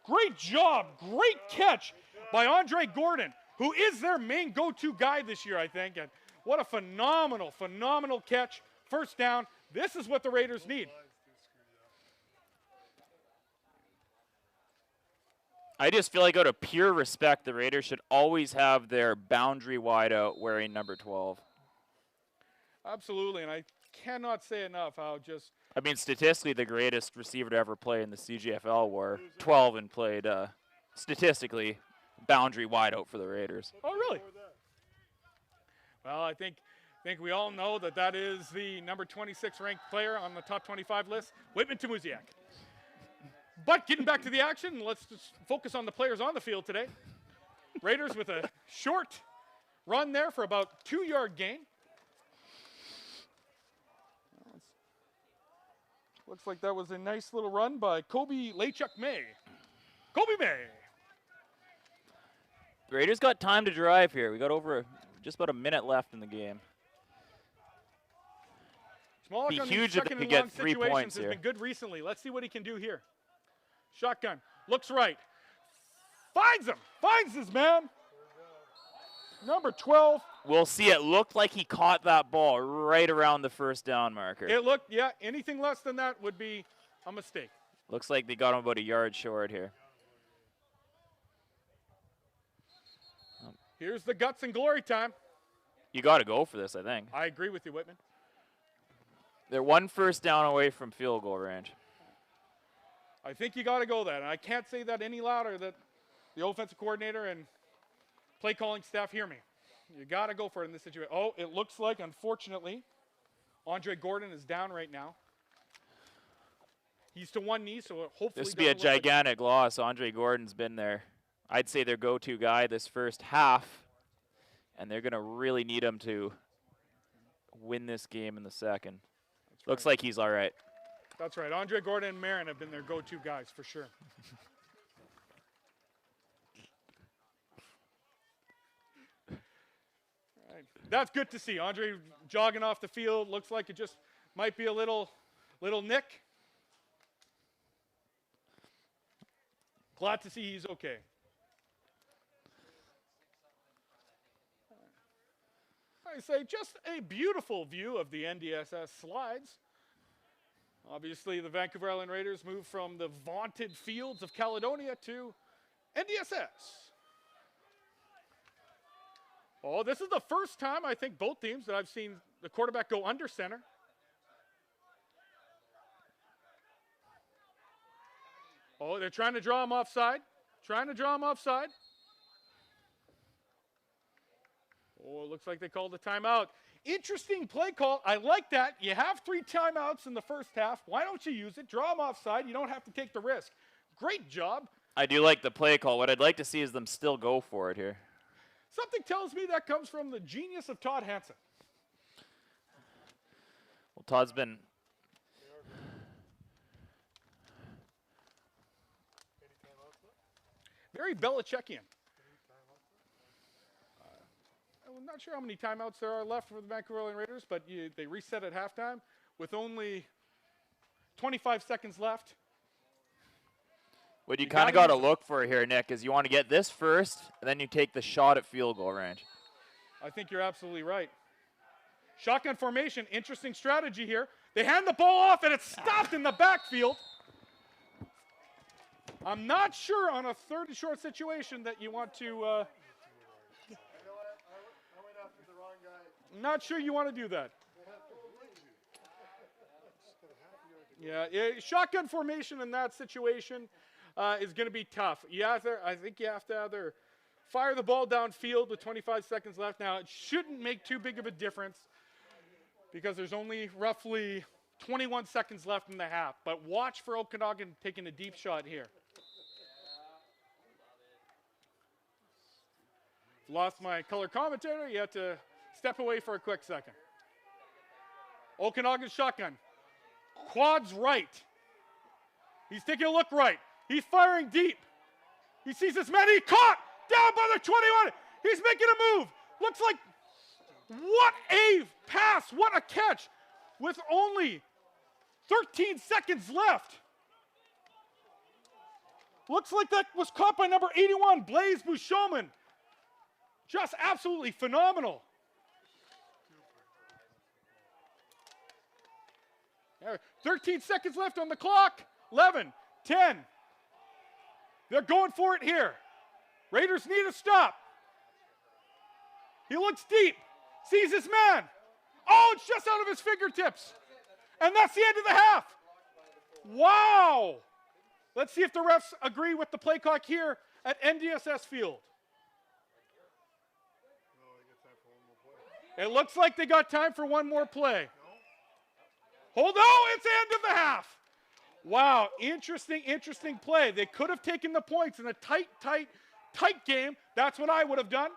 Great job. Great catch by Andre Gordon, who is their main go-to guy this year, I think. And what a phenomenal, phenomenal catch. First down. This is what the Raiders need. I just feel like out of pure respect, the Raiders should always have their boundary wideout wearing number 12. Absolutely, and I cannot say enough how just... I mean, statistically, the greatest receiver to ever play in the CGFL wore 12 and played, statistically, boundary wideout for the Raiders. Oh, really? Well, I think we all know that is the number 26 ranked player on the top 25 list, Whitman Tamuziak. But getting back to the action, let's just focus on the players on the field today. Raiders with a short run there for about 2-yard gain. Looks like that was a nice little run by Kobe Lachuk-May. Kobe May. The Raiders got time to drive here. We got over just about a minute left in the game. Smolak Be on huge these if they second could and get long 3 situations points has here. been good recently. Let's see what he can do here. Shotgun. Looks right. Finds him. Finds his man. Number 12. We'll see. It looked like he caught that ball right around the first down marker. It looked, yeah, anything less than that would be a mistake. Looks like they got him about a yard short here. Here's the guts and glory time. You got to go for this, I think. I agree with you, Whitman. They're 1 first down away from field goal range. I think you got to go that. And I can't say that any louder that the offensive coordinator and play calling staff hear me. You got to go for it in this situation. Oh, it looks like, unfortunately, Andre Gordon is down right now. He's to one knee, so hopefully This would be a doesn't look like gigantic loss. Andre Gordon's been there. I'd say their go-to guy this first half, and they're going to really need him to win this game in the second. Looks like he's all right. That's right. Andre Gordon and Marin have been their go-to guys for sure. All right. That's good to see. Andre jogging off the field. Looks like it just might be a little nick. Glad to see he's okay. I say just a beautiful view of the NDSS slides. Obviously, the Vancouver Island Raiders moved from the vaunted fields of Caledonia to NDSS. Oh, this is the first time, I think, both teams that I've seen the quarterback go under center. Oh, they're trying to draw him offside. Trying to draw him offside. Oh, it looks like they called a timeout. Interesting play call. I like that. You have 3 timeouts in the first half. Why don't you use it? Draw them offside. You don't have to take the risk. Great job. I do like the play call. What I'd like to see is them still go for it here. Something tells me that comes from the genius of Todd Hansen. Well, Todd's been very Belichickian. I'm not sure how many timeouts there are left for the Vancouver Island Raiders, but they reset at halftime with only 25 seconds left. What you kind of got to look for here, Nick, is you want to get this first, and then you take the shot at field goal range. I think you're absolutely right. Shotgun formation, interesting strategy here. They hand the ball off, and it's stopped in the backfield. I'm not sure on a third and short situation that you want to... I'm not sure you want to do that. Yeah, shotgun formation in that situation is going to be tough. I think you have to either fire the ball downfield with 25 seconds left. Now, it shouldn't make too big of a difference because there's only roughly 21 seconds left in the half. But watch for Okanagan taking a deep shot here. Lost my color commentator. You have to step away for a quick second. Okanagan shotgun. Quads right. He's taking a look right. He's firing deep. He sees his man. He caught down by the 21. He's making a move. Looks like what a pass. What a catch with only 13 seconds left. Looks like that was caught by number 81, Blaise Bouchoman. Just absolutely phenomenal. 13 seconds left on the clock. 11, 10. They're going for it here. Raiders need a stop. He looks deep, sees his man. Oh, it's just out of his fingertips. And that's the end of the half. Wow. Let's see if the refs agree with the play clock here at NDSS Field. It looks like they got time for one more play. Hold on, it's the end of the half. Wow, interesting play. They could have taken the points in a tight game. That's what I would have done.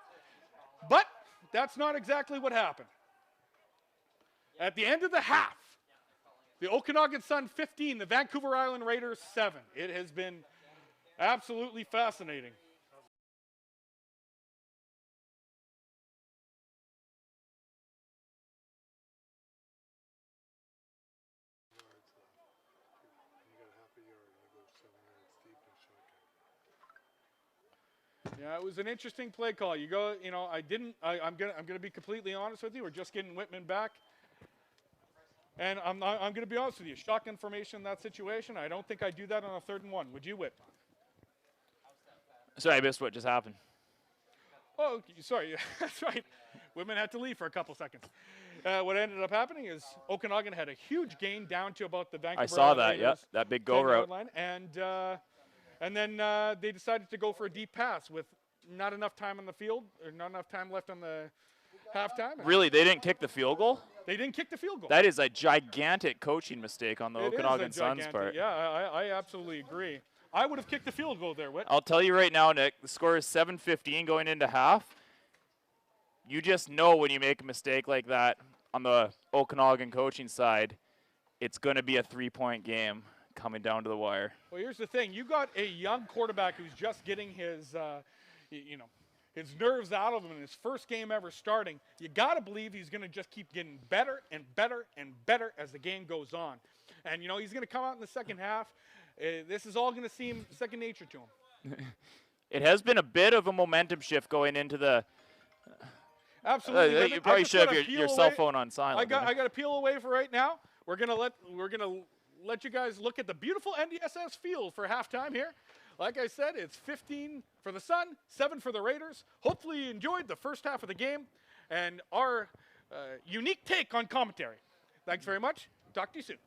But that's not exactly what happened. At the end of the half, the Okanagan Sun 15, the Vancouver Island Raiders 7. It has been absolutely fascinating. Yeah, it was an interesting play call. You go, you know, I'm gonna be completely honest with you. We're just getting Whitman back, and I'm gonna be honest with you. Shotgun formation in that situation. I don't think I'd do that on a 3rd and 1. Would you, Whit? Sorry, I missed what just happened. Oh, sorry. That's right. Whitman had to leave for a couple seconds. What ended up happening is Okanagan had a huge gain down to about the Vancouver. I saw that. Raiders Yep, that big go 10-yard route. line, and then they decided to go for a deep pass with not enough time on the field, or not enough time left on the halftime. Really, they didn't kick the field goal? They didn't kick the field goal. That is a gigantic coaching mistake on the It is a Okanagan Suns gigantic- part. Yeah, I absolutely agree. I would have kicked the field goal there, Whit. I'll tell you right now, Nick, the score is 7-15 going into half. You just know when you make a mistake like that on the Okanagan coaching side, it's going to be a 3-point game coming down to the wire. Well, here's the thing. You got a young quarterback who's just getting his, his nerves out of him in his first game ever starting. You got to believe he's going to just keep getting better and better and better as the game goes on. And, you know, he's going to come out in the second half. This is all going to seem second nature to him. It has been a bit of a momentum shift going into the. Absolutely. You probably should have your cell phone on silent. I got to peel away for right now. We're gonna let you guys look at the beautiful NDSS field for halftime here. Like I said, it's 15 for the Sun, 7 for the Raiders. Hopefully you enjoyed the first half of the game and our unique take on commentary. Thanks very much. Talk to you soon.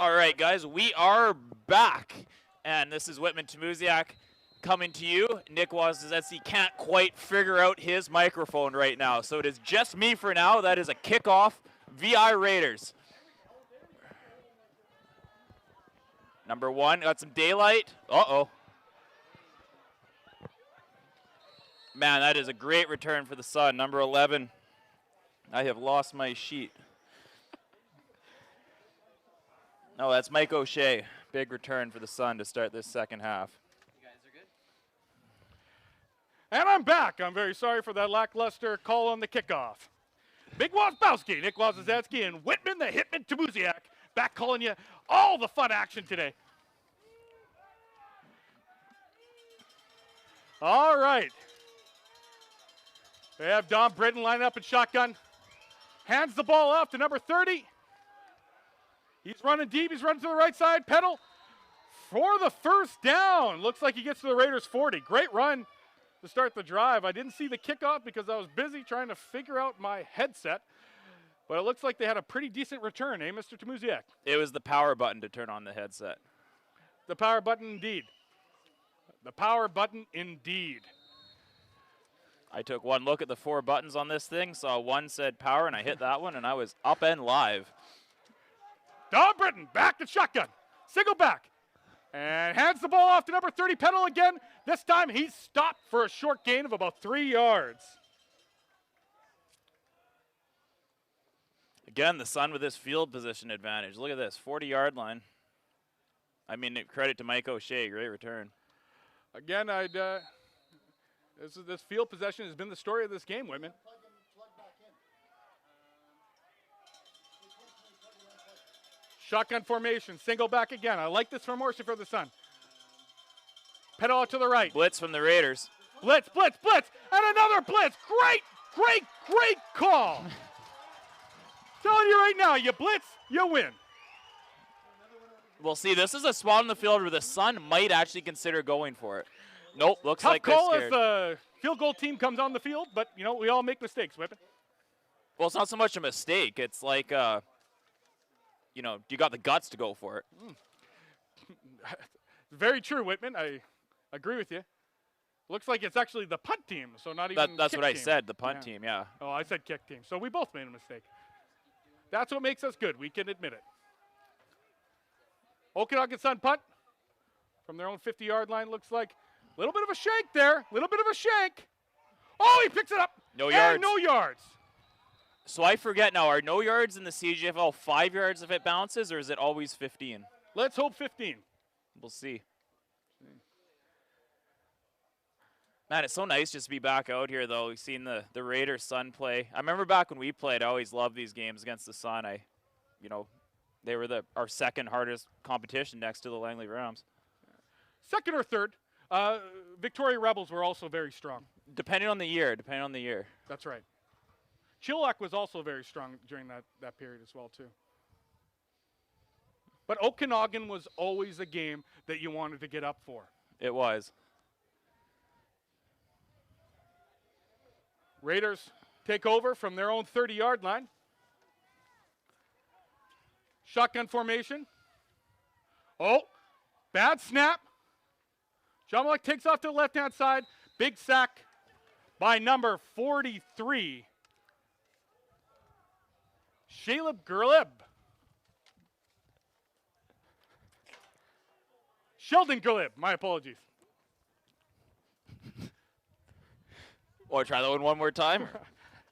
All right, guys, we are back. And this is Whitman Tamuziak coming to you. Nick Wazazetsky can't quite figure out his microphone right now, so it is just me for now. That is a kickoff, VI Raiders. Number 1, got some daylight. Uh-oh. Man, that is a great return for the Sun. Number 11, I have lost my sheet. No, that's Mike O'Shea. Big return for the Sun to start this second half. You guys are good? And I'm back. I'm very sorry for that lackluster call on the kickoff. Big Wazbowski, Nick Wazazetsky, and Whitman the Hitman Tamuziak back calling you all the fun action today. All right. We have Don Britton lining up in shotgun. Hands the ball off to number 30. He's running deep. He's running to the right side. Pedal for the first down. Looks like he gets to the Raiders 40. Great run to start the drive. I didn't see the kickoff because I was busy trying to figure out my headset. But it looks like they had a pretty decent return, eh, Mr. Tamuziak? It was the power button to turn on the headset. The power button indeed. The power button indeed. I took one look at the 4 buttons on this thing, saw one said power, and I hit that one, and I was up and live. Don Britton back to shotgun. Single back. And hands the ball off to number 30, Pedal again. This time he's stopped for a short gain of about 3 yards. Again, the Sun with this field position advantage. Look at this, 40-yard line. I mean, credit to Mike O'Shea, great return. Again, this field possession has been the story of this game, Whitman. Shotgun formation, single back again. I like this formation for the Sun. Pedal out to the right. Blitz from the Raiders. Blitz, blitz, blitz, and another blitz. Great, great, great call. Telling you right now, you blitz, you win. We'll see, this is a spot on the field where the Sun might actually consider going for it. Nope, looks Tough like they're call as scared. the field goal team comes on the field, but, you know, we all make mistakes, Whitman. Well, it's not so much a mistake. It's like, you know, you got the guts to go for it. Very true, Whitman. I agree with you. Looks like it's actually the punt team, so not even That's kick what I team. said, the punt team, yeah. Oh, I said kick team. So we both made a mistake. That's what makes us good. We can admit it. Okanagan Sun punt from their own 50-yard line. Looks like a little bit of a shake there. Little bit of a shake. Oh, he picks it up. No and yards. no yards. So I forget now, are no yards in the CGFL 5 yards if it bounces, or is it always 15? Let's hope 15. We'll see. Man, it's so nice just to be back out here, though. We've seen the Raiders Sun play. I remember back when we played, I always loved these games against the Sun. You know, they were our second hardest competition next to the Langley Rams. Second or third. Victoria Rebels were also very strong. Depending on the year, That's right. Chilliwack was also very strong during that period as well, too. But Okanagan was always a game that you wanted to get up for. It was. Raiders take over from their own 30-yard line. Shotgun formation. Oh, bad snap. John Malek takes off to the left-hand side. Big sack by number 43. Shalib Gurlib. Sheldon Gurlib, my apologies. Oh, try that one more time?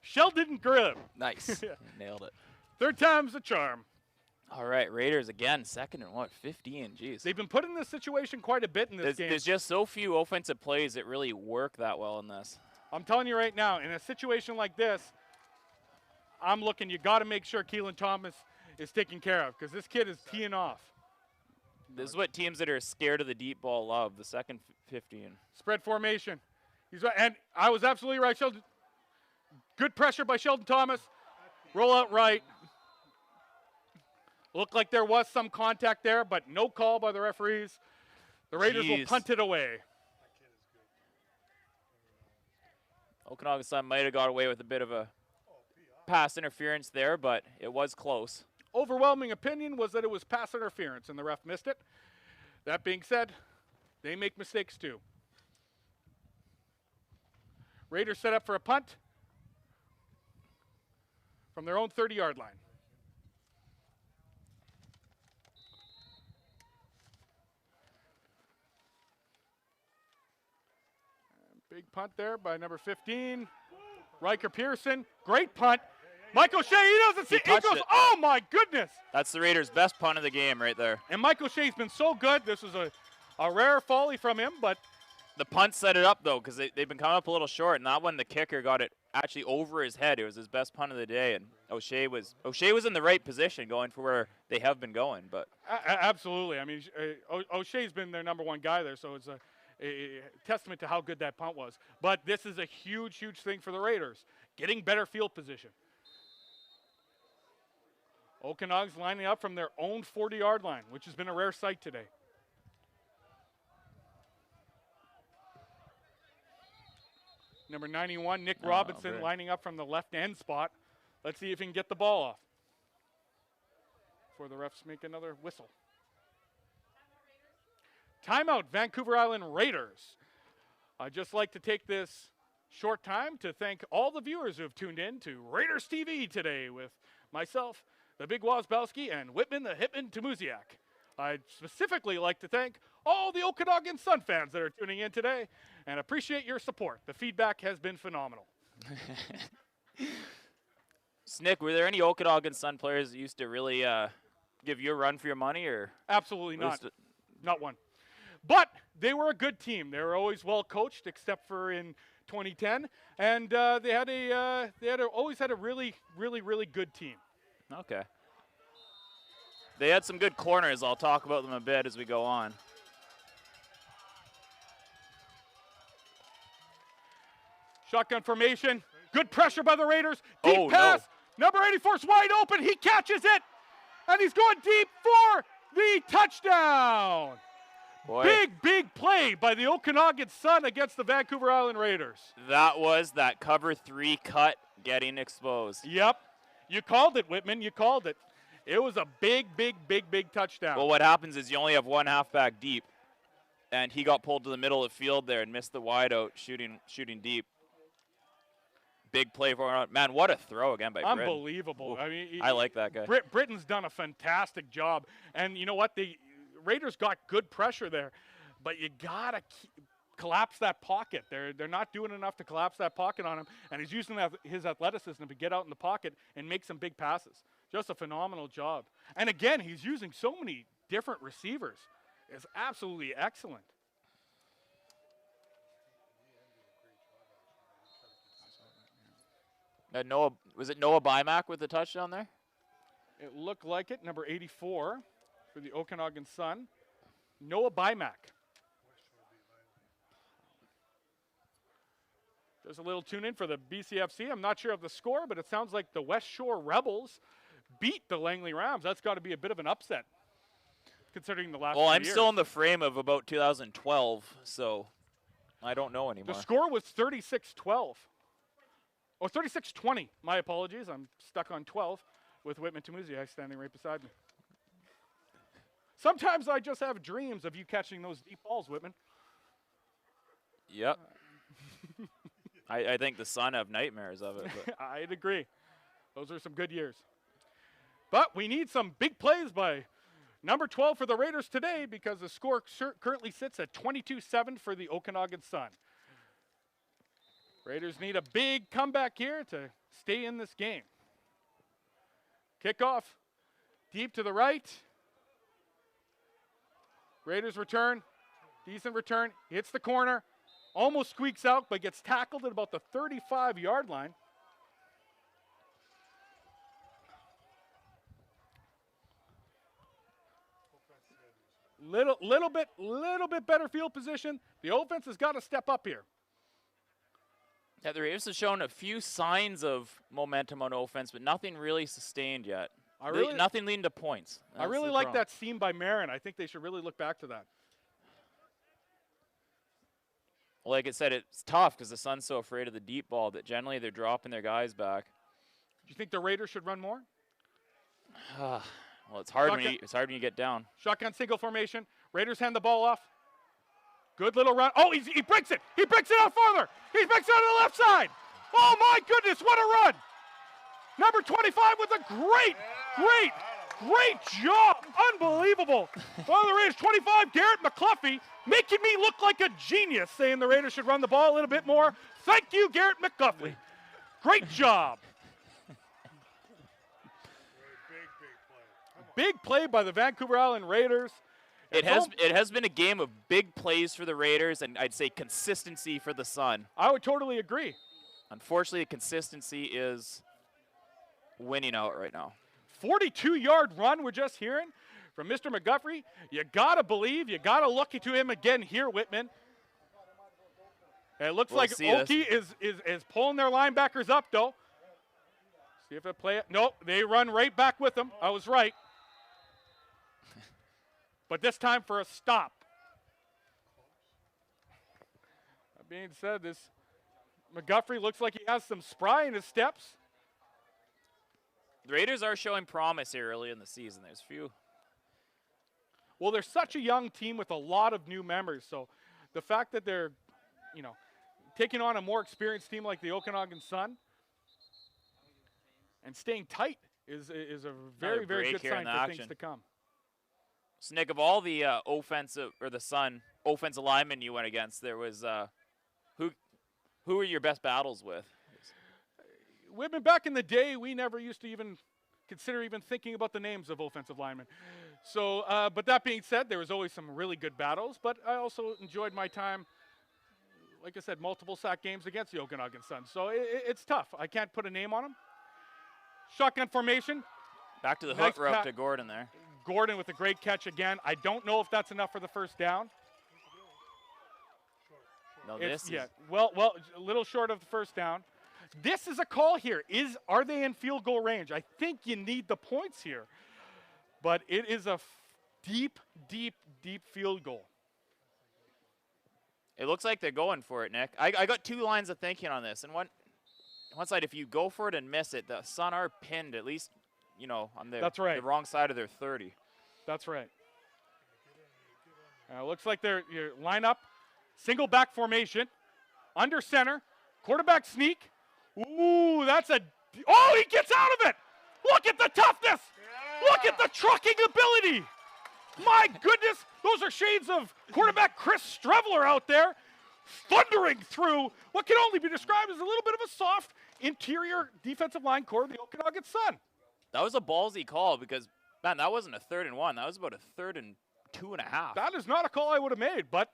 Sheldon Gurlib. Nice. Nailed it. Third time's the charm. All right, Raiders again, second and 15, jeez. They've been put in this situation quite a bit in this game. There's just so few offensive plays that really work that well in this. I'm telling you right now, in a situation like this, I'm looking, you got to make sure Keelan Thomas is taken care of because this kid is teeing off. This is what teams that are scared of the deep ball love, the second 15. Spread formation. He's right, and I was absolutely right. Sheldon, good pressure by Sheldon Thomas. Roll out right. Looked like there was some contact there, but no call by the referees. The Raiders will punt it away. Okanagan Sun might have got away with a bit of a pass interference there, but it was close. overwhelming opinion was that it was pass interference, and the ref missed it. That being said, they make mistakes too. Raiders set up for a punt from their own 30-yard line. Big punt there by number 15, Riker Pearson. Great punt. Mike O'Shea, he doesn't see it. He goes, it. oh my goodness. That's the Raiders' best punt of the game right there. And Mike O'Shea's been so good. This was a rare folly from him, but The punt set it up, though, because they've been coming up a little short, and that one, the kicker got it actually over his head. It was his best punt of the day, and O'Shea was in the right position going for where they have been going. But absolutely. I mean, O'Shea's been their number one guy there, so it's a testament to how good that punt was. But this is a huge, huge thing for the Raiders, getting better field position. Okanagan's lining up from their own 40-yard line, which has been a rare sight today. Number 91, Nick Robinson, lining up from the left end spot. Let's see if he can get the ball off before the refs make another whistle. Timeout, Vancouver Island Raiders. I'd just like to take this short time to thank all the viewers who have tuned in to Raiders TV today with myself, the Big Wazbowski, and Whitman the Hitman Tamuziak. I'd specifically like to thank all the Okanagan Sun fans that are tuning in today and appreciate your support. The feedback has been phenomenal. Snick, were there any Okanagan Sun players that used to really give you a run for your money? Or Absolutely not. Not one. But they were a good team. They were always well coached, except for in 2010, and they always had a really, really, really good team. Okay. They had some good corners. I'll talk about them a bit as we go on. Shotgun formation. Good pressure by the Raiders. Deep pass. No. Number 84 is wide open. He catches it, and he's going deep for the touchdown. Boy. Big play by the Okanagan Sun against the Vancouver Island Raiders. That was that cover 3 cut getting exposed. Yep. You called it, Whitman. You called it. It was a big touchdown. Well, what happens is you only have one halfback deep, and he got pulled to the middle of the field there and missed the wide out shooting deep. Big play for him. Man, what a throw again by Britton. Unbelievable. Ooh, I mean, I like that guy. Britton's done a fantastic job. And you know what? The Raiders got good pressure there, but you got to collapse that pocket. They're not doing enough to collapse that pocket on him, and he's using his athleticism to get out in the pocket and make some big passes. Just a phenomenal job. And again, he's using so many different receivers. It's absolutely excellent. Was it Noah Bymack with the touchdown there? It looked like it. Number 84 for the Okanagan Sun, Noah Bymack. There's a little tune in for the BCFC. I'm not sure of the score, but it sounds like the West Shore Rebels beat the Langley Rams. That's got to be a bit of an upset, considering the last few Well, I'm years. still in the frame of about 2012, so I don't know anymore. The score was 36-12. Or 36-20. My apologies. I'm stuck on 12 with Whitman Tamuziak standing right beside me. Sometimes I just have dreams of you catching those deep balls, Whitman. Yep. I think the Sun have nightmares of it. But. I'd agree. Those are some good years. But we need some big plays by number 12 for the Raiders today, because the score currently sits at 22-7 for the Okanagan Sun. Raiders need a big comeback here to stay in this game. Kickoff deep to the right. Raiders return. Decent return. Hits the corner. Almost squeaks out, but gets tackled at about the 35-yard line. Little bit better field position. The offense has got to step up here. Yeah, the Raiders have shown a few signs of momentum on offense, but nothing really sustained yet. Nothing leading to points. I really like that seam by Marin. I think they should really look back to that. Like I said, it's tough because the Sun's so afraid of the deep ball that generally they're dropping their guys back. Do you think the Raiders should run more? Well, it's hard when Shotgun. you get down. Shotgun single formation. Raiders hand the ball off. Good little run. Oh, he breaks it. He breaks it out farther. He breaks it out to the left side. Oh, my goodness, what a run. Number 25 with a great job. Unbelievable. Well, the Raiders 25, Garrett McCluffy, making me look like a genius, saying the Raiders should run the ball a little bit more. Thank you, Garrett McCluffy. Great job. Big play by the Vancouver Island Raiders. It has been a game of big plays for the Raiders, and I'd say consistency for the Sun. I would totally agree. Unfortunately, consistency is winning out right now. 42-yard run we're just hearing from Mr. McGuffrey. You got to believe, you got to look to him again here, Whitman. And it looks like Okie is pulling their linebackers up, though. See if they play it. Nope, they run right back with them. I was right. But this time for a stop. That being said, this McGuffrey looks like he has some spry in his steps. The Raiders are showing promise here early in the season. There's few. Well, they're such a young team with a lot of new members. So the fact that they're, taking on a more experienced team like the Okanagan Sun and staying tight is a very, very good sign for things to come. So, Nick, of all the the Sun offensive linemen you went against, there was who were your best battles with? Women back in the day, we never used to even consider thinking about the names of offensive linemen. So, but that being said, there was always some really good battles. But I also enjoyed my time, like I said, multiple sack games against the Okanagan Sun. So it's tough. I can't put a name on them. Shotgun formation. Back to the hook route to Gordon there. Gordon with a great catch again. I don't know if that's enough for the first down. No, well, a little short of the first down. This is a call here. Are they in field goal range? I think you need the points here. But it is a deep field goal. It looks like they're going for it, Nick. I got two lines of thinking on this. And one side, if you go for it and miss it, the Sun are pinned at least, on the wrong side of their 30. That's right. Looks like they're line up, single back formation, under center, quarterback sneak. Ooh, he gets out of it. Look at the toughness. Yeah. Look at the trucking ability. My goodness, those are shades of quarterback Chris Streveler out there, thundering through what can only be described as a little bit of a soft interior defensive line core of the Okanagan Sun. That was a ballsy call because, man, that wasn't a 3rd and 1. That was about a 3rd and 2.5. That is not a call I would have made, but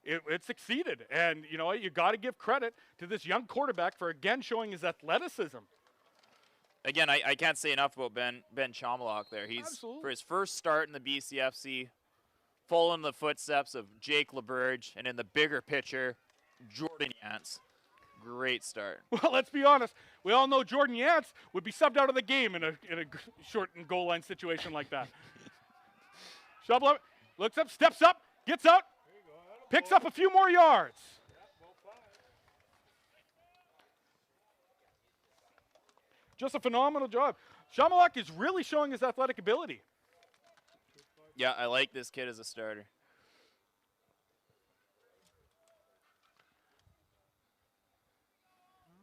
it succeeded. And you know what? You got to give credit to this young quarterback for again showing his athleticism. Again, I can't say enough about Ben Chomalock there. He's Absolutely. For his first start in the BCFC, following the footsteps of Jake LeBurge, and in the bigger picture, Jordan Yance. Great start. Well, let's be honest. We all know Jordan Yance would be subbed out of the game in a short and goal line situation like that. Shovel looks up, steps up, gets out, picks up a few more yards. Just a phenomenal job. Shamalak is really showing his athletic ability. Yeah, I like this kid as a starter.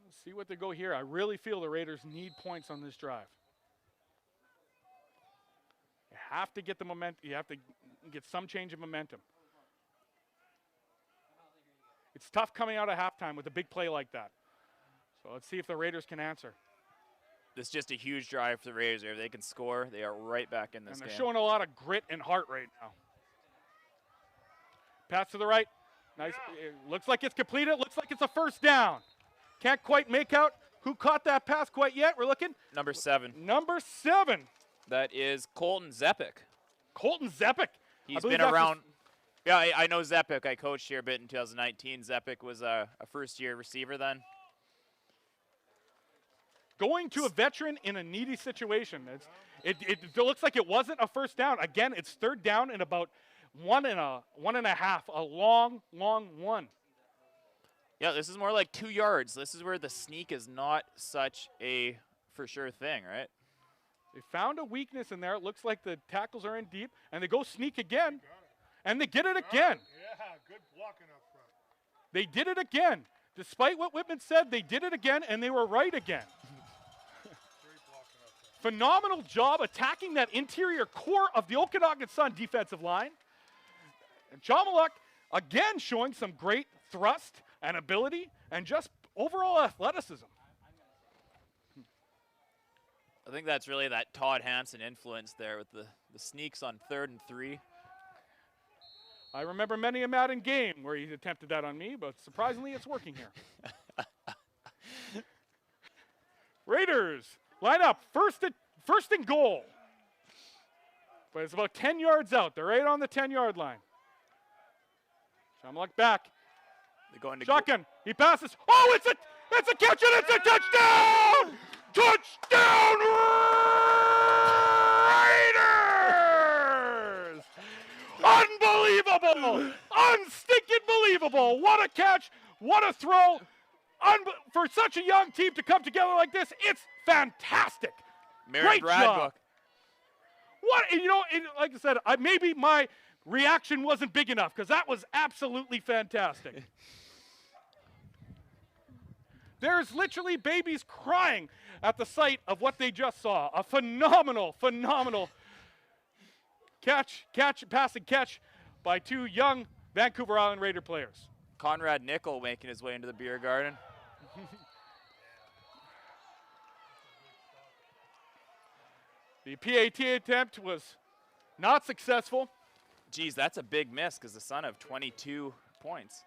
Let's see what they go here. I really feel the Raiders need points on this drive. You have to get the momentum. You have to get some change of momentum. It's tough coming out of halftime with a big play like that. So let's see if the Raiders can answer. This is just a huge drive for the Raiders. If they can score, they are right back in this game. And they're showing a lot of grit and heart right now. Pass to the right. Nice. It looks like it's completed. Looks like it's a first down. Can't quite make out who caught that pass quite yet. We're looking. Number 7. Number 7. That is Colton Zepik. Colton Zepik. He's been around. Yeah, I know Zepik. I coached here a bit in 2019. Zepik was a first-year receiver then. Going to a veteran in a needy situation. It looks like it wasn't a first down. Again, it's third down and about one and a half. A long, long one. Yeah, this is more like 2 yards. This is where the sneak is not such a for sure thing, right? They found a weakness in there. It looks like the tackles are in deep, and they go sneak again, and they get it again. Yeah, good blocking up front. They did it again. Despite what Whitman said, they did it again, and they were right again. Great blocking up front. Phenomenal job attacking that interior core of the Okanagan Sun defensive line. And Chamaluk, again, showing some great thrust and ability and just overall athleticism. I think that's really that Todd Hansen influence there with the sneaks on 3rd and 3. I remember many a Madden game where he attempted that on me, but surprisingly, it's working here. Raiders line up, first and goal. But it's about 10 yards out. They're right on the 10-yard line. Chamaluk back. They're going to Shotgun. He passes. Oh, it's a catch and it's a touchdown! Touchdown Raiders! Unbelievable! Unstinking believable! What a catch! What a throw! For such a young team to come together like this, it's fantastic. Great job. What, like I said, maybe my reaction wasn't big enough because that was absolutely fantastic. There's literally babies crying at the sight of what they just saw. A phenomenal pass and catch by 2 young Vancouver Island Raider players. Conrad Nickel making his way into the beer garden. The PAT attempt was not successful. Geez, that's a big miss because the Sun have 22 points.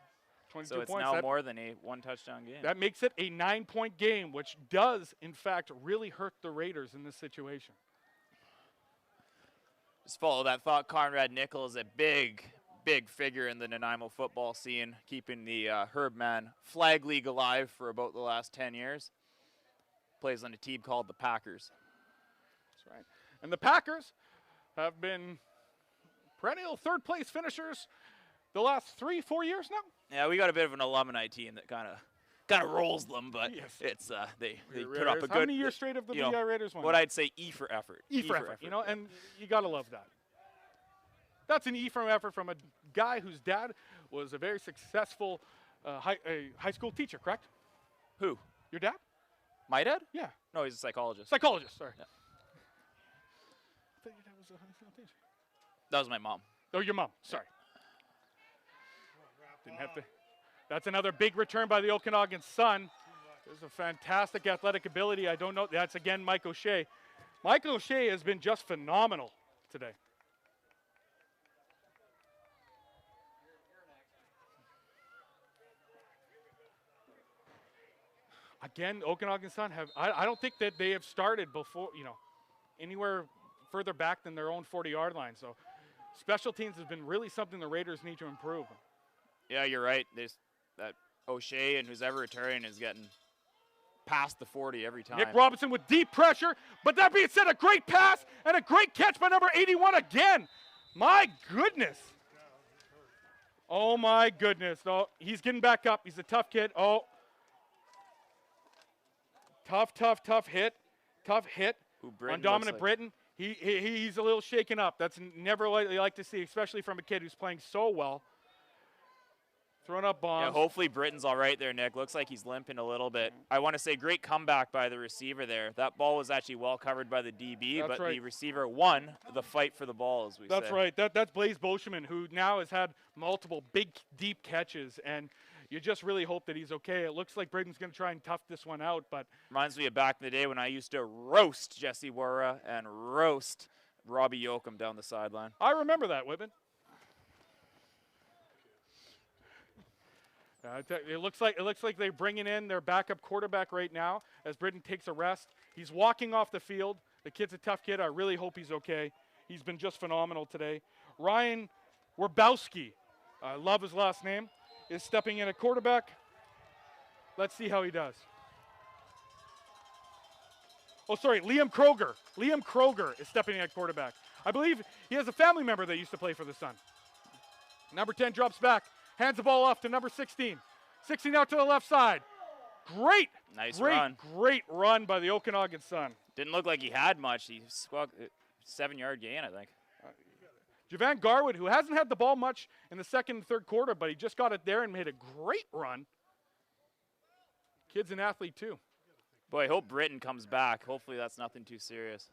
22 so it's points. now more than a 1-touchdown game. That makes it a 9-point game, which does, in fact, really hurt the Raiders in this situation. Just follow that thought. Conrad Nickel is a big figure in the Nanaimo football scene, keeping the Herbman Flag League alive for about the last 10 years. Plays on a team called the Packers. That's right. And the Packers have been perennial third-place finishers the last 3-4 years now. Yeah, we got a bit of an alumni team that kind of rolls them, but yes. It's they put up a good. How many years straight have the BI Raiders won? What I'd say E for effort. E for effort, and you gotta love that. That's an E for effort from a guy whose dad was a very successful high school teacher, correct? Who? Your dad? My dad? Yeah. No, he's a psychologist. Psychologist, sorry. Yeah. I thought your dad was a high school teacher. That was my mom. Oh, your mom. Sorry. Didn't have to. That's another big return by the Okanagan Sun. There's a fantastic athletic ability. I don't know. That's again Mike O'Shea. Mike O'Shea has been just phenomenal today. Again, Okanagan Sun have. I don't think that they have started before. Anywhere further back than their own 40-yard line. So, special teams has been really something the Raiders need to improve. Yeah, you're right. There's that O'Shea and who's ever returning is getting past the 40 every time. Nick Robinson with deep pressure, but that being said, a great pass and a great catch by number 81 again. My goodness. Oh, my goodness. No, he's getting back up. He's a tough kid. Oh. Tough hit. Tough hit on Dominic Britton. He's a little shaken up. That's never what you like to see, especially from a kid who's playing so well. Throwing up bombs. Yeah, hopefully Britton's all right there, Nick. Looks like he's limping a little bit. I want to say great comeback by the receiver there. That ball was actually well covered by the DB, but the receiver won the fight for the ball, as we say. That's right. That's Blaze Boschman, who now has had multiple big, deep catches, and you just really hope that he's okay. It looks like Britton's going to try and tough this one out, but reminds me of back in the day when I used to roast Jesse Wara and roast Robbie Yoakum down the sideline. I remember that, Whitman. It looks like they're bringing in their backup quarterback right now as Britton takes a rest. He's walking off the field. The kid's a tough kid. I really hope he's okay. He's been just phenomenal today. Ryan Werbowski, I love his last name, is stepping in at quarterback. Let's see how he does. Oh, sorry, Liam Kroger. Liam Kroger is stepping in at quarterback. I believe he has a family member that used to play for the Sun. Number 10 drops back. Hands the ball off to number 16. 16 out to the left side. Great run by the Okanagan Sun. Didn't look like he had much. He squawked 7-yard gain, I think. Javan Garwood, who hasn't had the ball much in the second and third quarter, but he just got it there and made a great run. Kid's an athlete, too. Boy, I hope Britton comes back. Hopefully that's nothing too serious.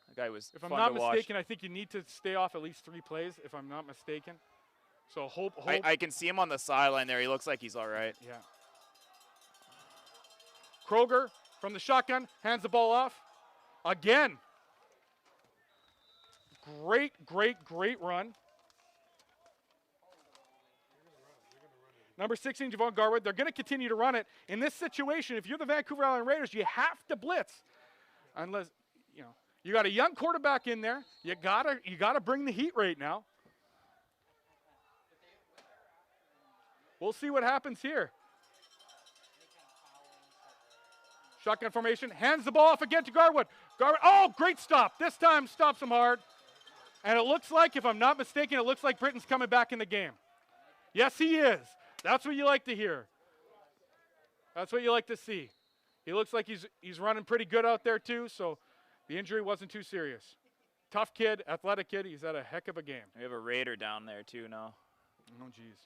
That guy was If I'm fun not to watch. mistaken, I think you need to stay off at least 3 plays, if I'm not mistaken. So hope. I can see him on the sideline there. He looks like he's all right. Yeah. Kroger from the shotgun, hands the ball off. Again. Great, great, great run. Number 16, Javon Garwood. They're going to continue to run it. In this situation, if you're the Vancouver Island Raiders, you have to blitz. Unless, you got a young quarterback in there. You gotta bring the heat right now. We'll see what happens here. Shotgun formation, hands the ball off again to Garwood. Garwood, oh, great stop. This time stops him hard. And it looks like, if I'm not mistaken, it looks like Britton's coming back in the game. Yes, he is. That's what you like to hear. That's what you like to see. He looks like he's running pretty good out there too, so the injury wasn't too serious. Tough kid, athletic kid. He's had a heck of a game. We have a Raider down there too now. Oh, jeez.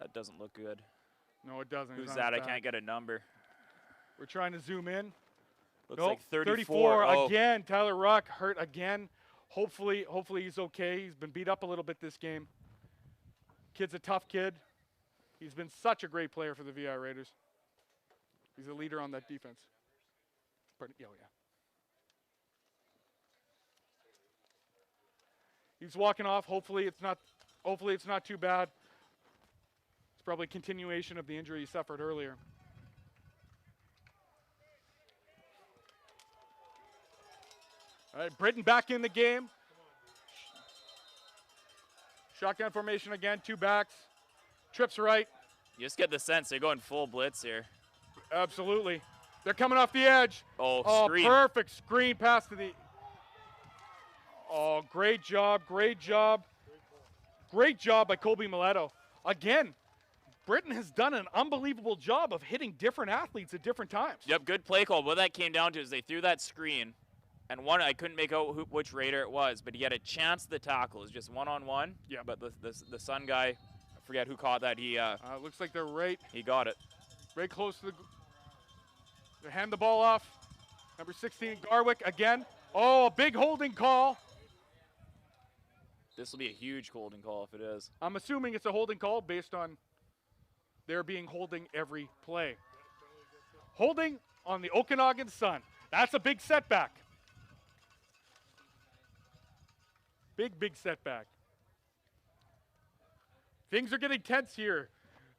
That doesn't look good. No, it doesn't. Who's that? I can't get a number. We're trying to zoom in. Looks Nope, like 34. Oh. Again. Tyler Ruck hurt again. Hopefully he's okay. He's been beat up a little bit this game. Kid's a tough kid. He's been such a great player for the VI Raiders. He's a leader on that defense. Oh, yeah. He's walking off. Hopefully it's not too bad. It's probably a continuation of the injury he suffered earlier. All right, Britton back in the game. Shotgun formation again, 2 backs. Trips right. You just get the sense they're going full blitz here. Absolutely. They're coming off the edge. Oh, screen. Perfect screen pass to the... Oh, great job, great job. Great job by Colby Mileto. Again, Britton has done an unbelievable job of hitting different athletes at different times. Yep, good play call. What that came down to is they threw that screen, and one, I couldn't make out which Raider it was, but he had a chance to tackle. It was just one-on-one. Yeah. But the Sun guy, I forget who caught that. He looks like they're right got it. close to they hand the ball off. Number 16, Garwick again. Oh, a big holding call. This will be a huge holding call if it is. I'm assuming it's a holding call based on there being holding every play. Holding on the Okanagan Sun. That's a big setback. Big setback. Things are getting tense here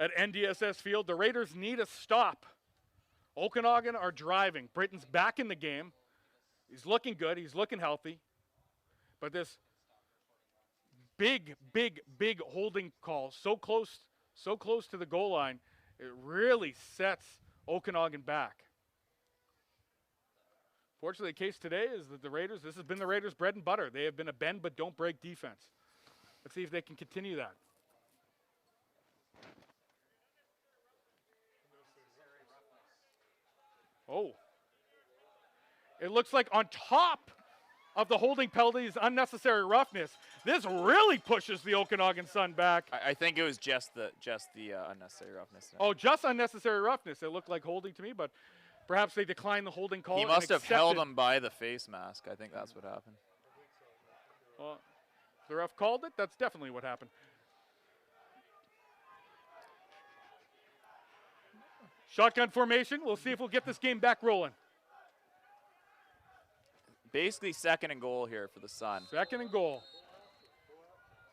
at NDSS Field. The Raiders need a stop. Okanagan are driving. Britton's back in the game. He's looking good. He's looking healthy. But this big holding call, so close to the goal line, it really sets Okanagan back. Fortunately, the case today is that the Raiders, this has been the Raiders' bread and butter. They have been a bend but don't break defense. Let's see if they can continue that. Oh. It looks like on top of the holding penalty is unnecessary roughness. This really pushes the Okanagan Sun back. I think it was just the unnecessary roughness. Oh, just unnecessary roughness. It looked like holding to me, but perhaps they declined the holding call. He must have held him by the face mask. I think that's what happened. Well, the ref called it. That's definitely what happened. Shotgun formation. We'll see if we'll get this game back rolling. Basically 2nd and goal here for the Sun. 2nd and goal.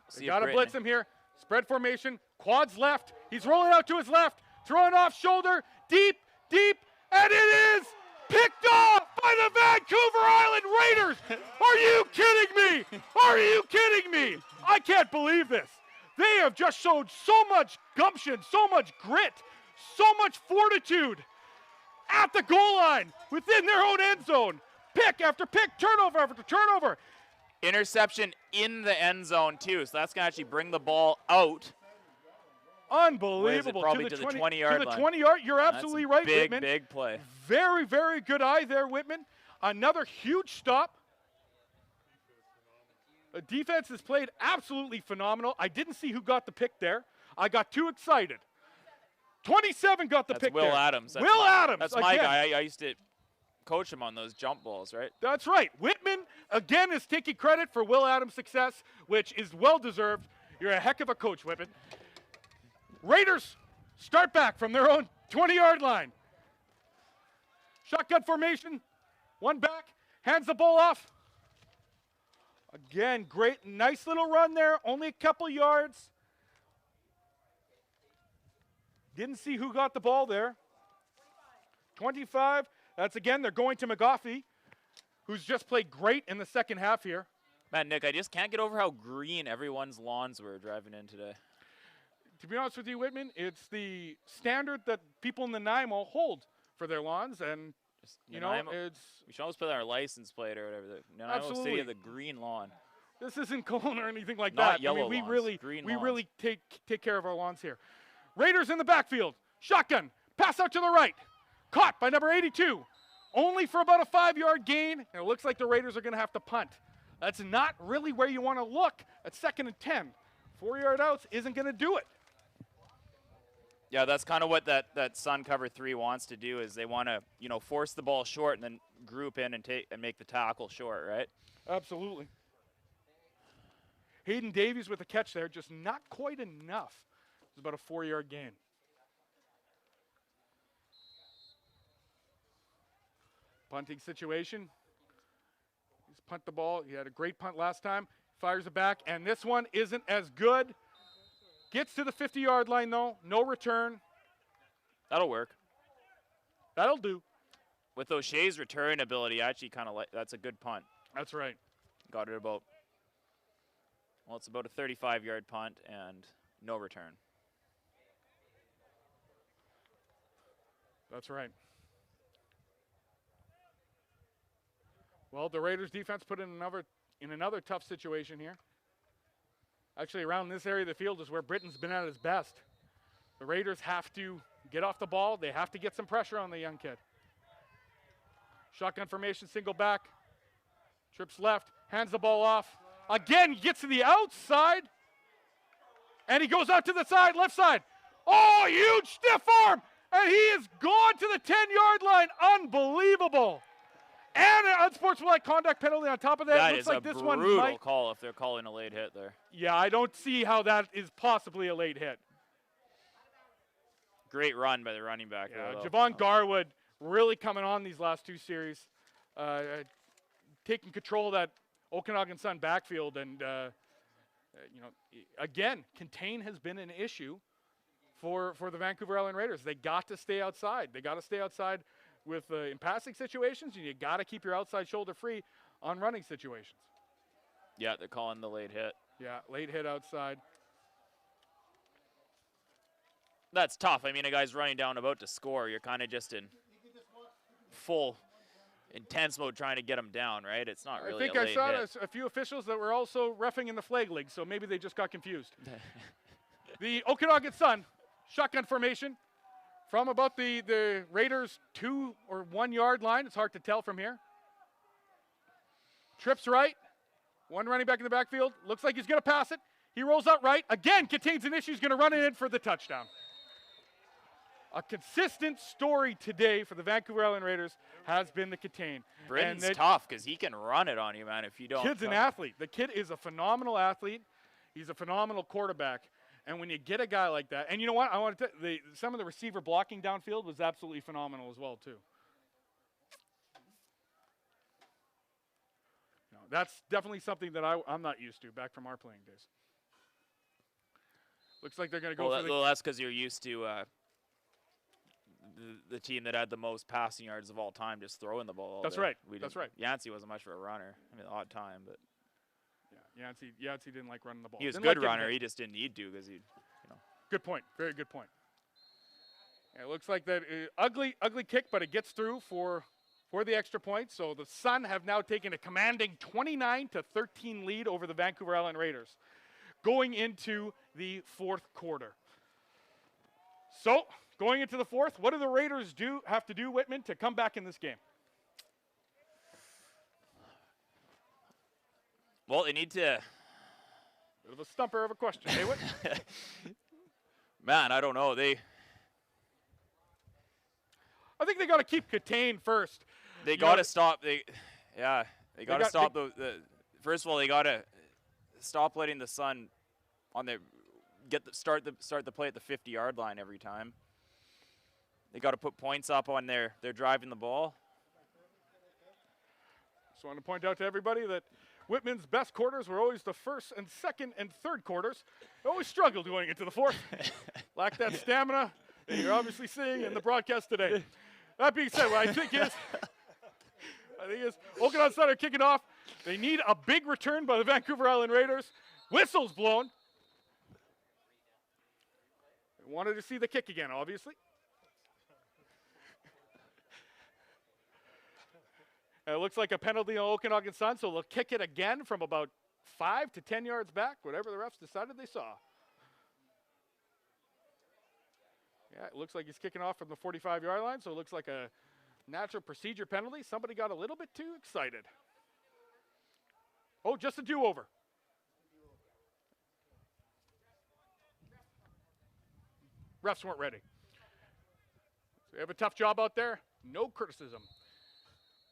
See They if got to Britton- blitz him here. Spread formation. Quads left. He's rolling out to his left. Throwing off shoulder. Deep. And it is picked off by the Vancouver Island Raiders. Are you kidding me? Are you kidding me? I can't believe this. They have just showed so much gumption, so much grit, so much fortitude at the goal line within their own end zone. Pick after pick, turnover after turnover. Interception in the end zone too, so that's going to actually bring the ball out. Unbelievable. Probably to the 20-yard line. To the 20-yard, you're absolutely right, Big, Whitman. big play. Very, very good eye there, Whitman. Another huge stop. The defense has played absolutely phenomenal. I didn't see who got the pick there. I got too excited. 27 got the That's pick Will there. Adams. That's Will Adams. That's my again. guy. I used to coach him on those jump balls, right? That's right. Whitman, again, is taking credit for Will Adams' success, which is well-deserved. You're a heck of a coach, Whitman. Raiders start back from their own 20-yard line. Shotgun formation. One back. Hands the ball off. Again, great, nice little run there. Only a couple yards. Didn't see who got the ball there. 25. That's again, they're going to McGoffey, who's just played great in the second half here. Man, Nick, I just can't get over how green everyone's lawns were driving in today. To be honest with you, Whitman, it's the standard that people in the Nanaimo hold for their lawns, and Just you know, Nanaimo- it's we should always put our license plate or whatever. The Nanaimo Absolutely. City of the green lawn. this isn't Cologne or anything like Not that. yellow I mean, lawns, we green really lawns. take care of our lawns here. Raiders in the backfield. Shotgun. Pass out to the right. Caught by number 82. Only for about a 5-yard gain. And it looks like the Raiders are going to have to punt. That's not really where you want to look at 2nd and 10. 4-yard outs isn't going to do it. Yeah, that's kind of what that Sun cover 3 wants to do is they want to, force the ball short and then group in and make the tackle short, right? Absolutely. Hayden Davies with a catch there, just not quite enough. It's about a 4-yard gain. Punting situation. He's punt the ball. He had a great punt last time. Fires it back, and this one isn't as good. Gets to the 50-yard line, though. No return. That'll work. That'll do. With O'Shea's return ability, I actually kind of like that's a good punt. That's right. Got it about, well, it's about a 35-yard punt and no return. That's right. Well, the Raiders defense put in another tough situation here. Actually, around this area of the field is where Britton's been at his best. The Raiders have to get off the ball. They have to get some pressure on the young kid. Shotgun formation, single back. Trips left, hands the ball off. Again, he gets to the outside. And he goes out to the side, left side. Oh, huge stiff arm. And he is gone to the 10-yard line. Unbelievable. And an unsportsmanlike conduct penalty on top of that. That Looks is like a this one brutal might. call if they're calling a late hit there. Yeah, I don't see how that is possibly a late hit. Great run by the running back. Yeah, there, though. Javon Garwood really coming on these last 2 series, taking control of that Okanagan Sun backfield, and again, contain has been an issue for the Vancouver Island Raiders. They got to stay outside. They got to stay outside with in passing situations, and you got to keep your outside shoulder free on running situations. Yeah, they're calling the late hit. Yeah, late hit outside. That's tough. I mean, a guy's running down about to score. You're kind of just in full intense mode trying to get him down, right? It's not really I think a I late saw hit. a few officials that were also reffing in the flag league, so maybe they just got confused. The Okanagan Sun, shotgun formation from about the Raiders' 2 or 1 yard line. It's hard to tell from here. Trips right. One running back in the backfield. Looks like he's going to pass it. He rolls out right. Again, contains an issue. He's going to run it in for the touchdown. A consistent story today for the Vancouver Island Raiders has been the contain. Britton's And that tough because he can run it on you, man, if you don't. kid's an athlete. The kid is a phenomenal athlete. He's a phenomenal quarterback. And when you get a guy like that, and you know what? I want to tell you, some of the receiver blocking downfield was absolutely phenomenal as well, too. No, that's definitely something that I'm not used to back from our playing days. Looks like they're going to go for the... Well, that's because you're used to the team that had the most passing yards of all time just throwing the ball all That's day. right. We That's didn't- right. Yancey wasn't much of a runner. I mean, odd time, but Yeah, Yancey didn't like running the ball. he was a Didn't like good getting runner. hit. He just didn't need to because he, Good point. Very good point. Yeah, it looks like that ugly kick, but it gets through for the extra point. So the Sun have now taken a commanding 29-13 lead over the Vancouver Island Raiders going into the 4th quarter. So going into the 4th, what do the Raiders have to do, Whitman, to come back in this game? Well, they need to. Bit of a stumper of a question, hey, what? Man, I don't know. I think they got to keep contained first. They You got know, to stop. They got to stop the. First of all, they got to stop letting the Sun on their start the play at the 50-yard line every time. They got to put points up on their driving the ball. Just want to point out to everybody that Whitman's best quarters were always the first and second and third quarters. They always struggled going into the fourth. Lack that stamina that you're obviously seeing in the broadcast today. That being said, what I think is Okanagan Sun are kicking off. They need a big return by the Vancouver Island Raiders. Whistle's blown. They wanted to see the kick again, obviously. It looks like a penalty on Okanagan Sun, so they'll kick it again from about 5 to 10 yards back, whatever the refs decided they saw. Yeah, it looks like he's kicking off from the 45-yard line, so it looks like a natural procedure penalty. Somebody got a little bit too excited. Oh, just a do-over. Refs weren't ready. So they have a tough job out there. No criticism.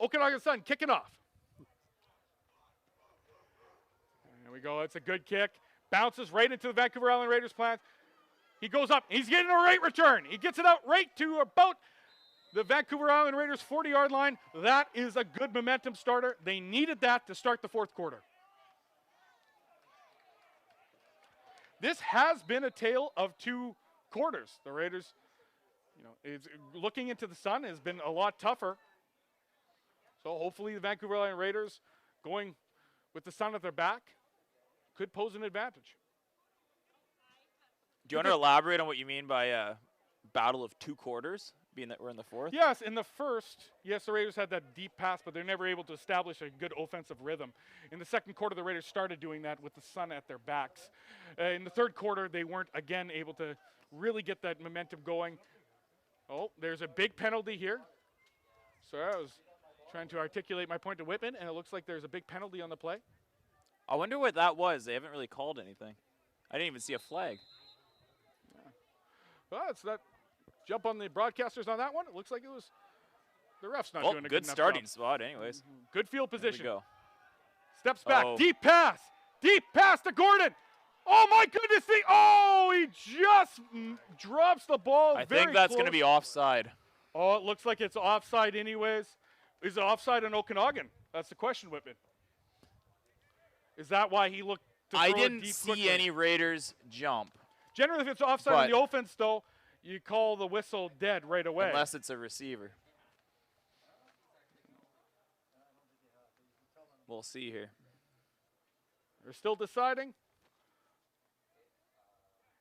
Okanagan Sun kicking off. There we go. It's a good kick. Bounces right into the Vancouver Island Raiders' plans. He goes up. He's getting a right return. He gets it out right to about the Vancouver Island Raiders' 40-yard line. That is a good momentum starter. They needed that to start the fourth quarter. This has been a tale of two quarters. The Raiders, looking into the Sun has been a lot tougher. So hopefully the Vancouver Island Raiders, going with the Sun at their back, could pose an advantage. Do you want to elaborate on what you mean by a battle of two quarters, being that we're in the fourth? Yes, in the first, the Raiders had that deep pass, but they're never able to establish a good offensive rhythm. In the second quarter, the Raiders started doing that with the Sun at their backs. In the third quarter, they weren't, again, able to really get that momentum going. Oh, there's a big penalty here. Sorry, I was trying to articulate my point to Whitman, and it looks like there's a big penalty on the play. I wonder what that was. They haven't really called anything. I didn't even see a flag. Well, it's not jump on the broadcasters on that one. It looks like it was the refs not doing a good good enough starting job. spot anyways. Good field position. There we go. Steps back. Oh. Deep pass to Gordon. Oh, my goodness. He just drops the ball. I think that's going to be offside. Oh, it looks like it's offside anyways. Is it offside in Okanagan? That's the question, Whitman. Is that why he looked to throw I it didn't deep see quickly? any Raiders jump. Generally, if it's offside on the offense, though, you call the whistle dead right away. Unless it's a receiver. We'll see here. They're still deciding.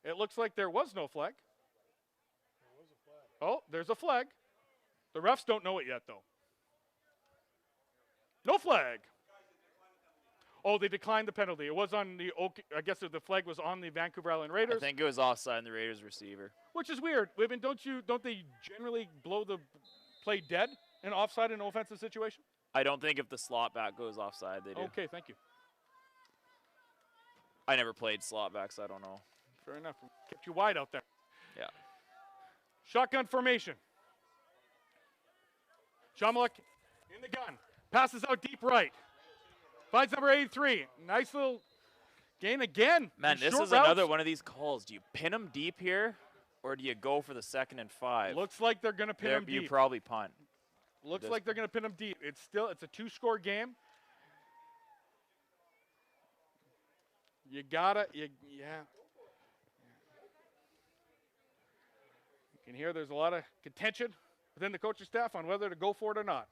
It looks like there was no flag. Oh, there's a flag. The refs don't know it yet, though. No flag. Oh, they declined the penalty. It was on the I guess the flag was on the Vancouver Island Raiders. I think it was offside on the Raiders receiver. Which is weird. Whitman, don't they generally blow the play dead in offside in an offensive situation? I don't think if the slot back goes offside, they do. Okay, thank you. I never played slot back, so I don't know. Fair enough. Kept you wide out there. Yeah. Shotgun formation. Shumlik in the gun. Passes out deep right. Finds number 83. Nice little gain again. Man, this is another one of these calls. Do you pin them deep here, or do you go for the 2nd and 5? Looks like they're going to pin them deep. You probably punt. Looks like they're going to pin them deep. It's a 2-score game. You gotta, yeah. You can hear there's a lot of contention within the coaching staff on whether to go for it or not.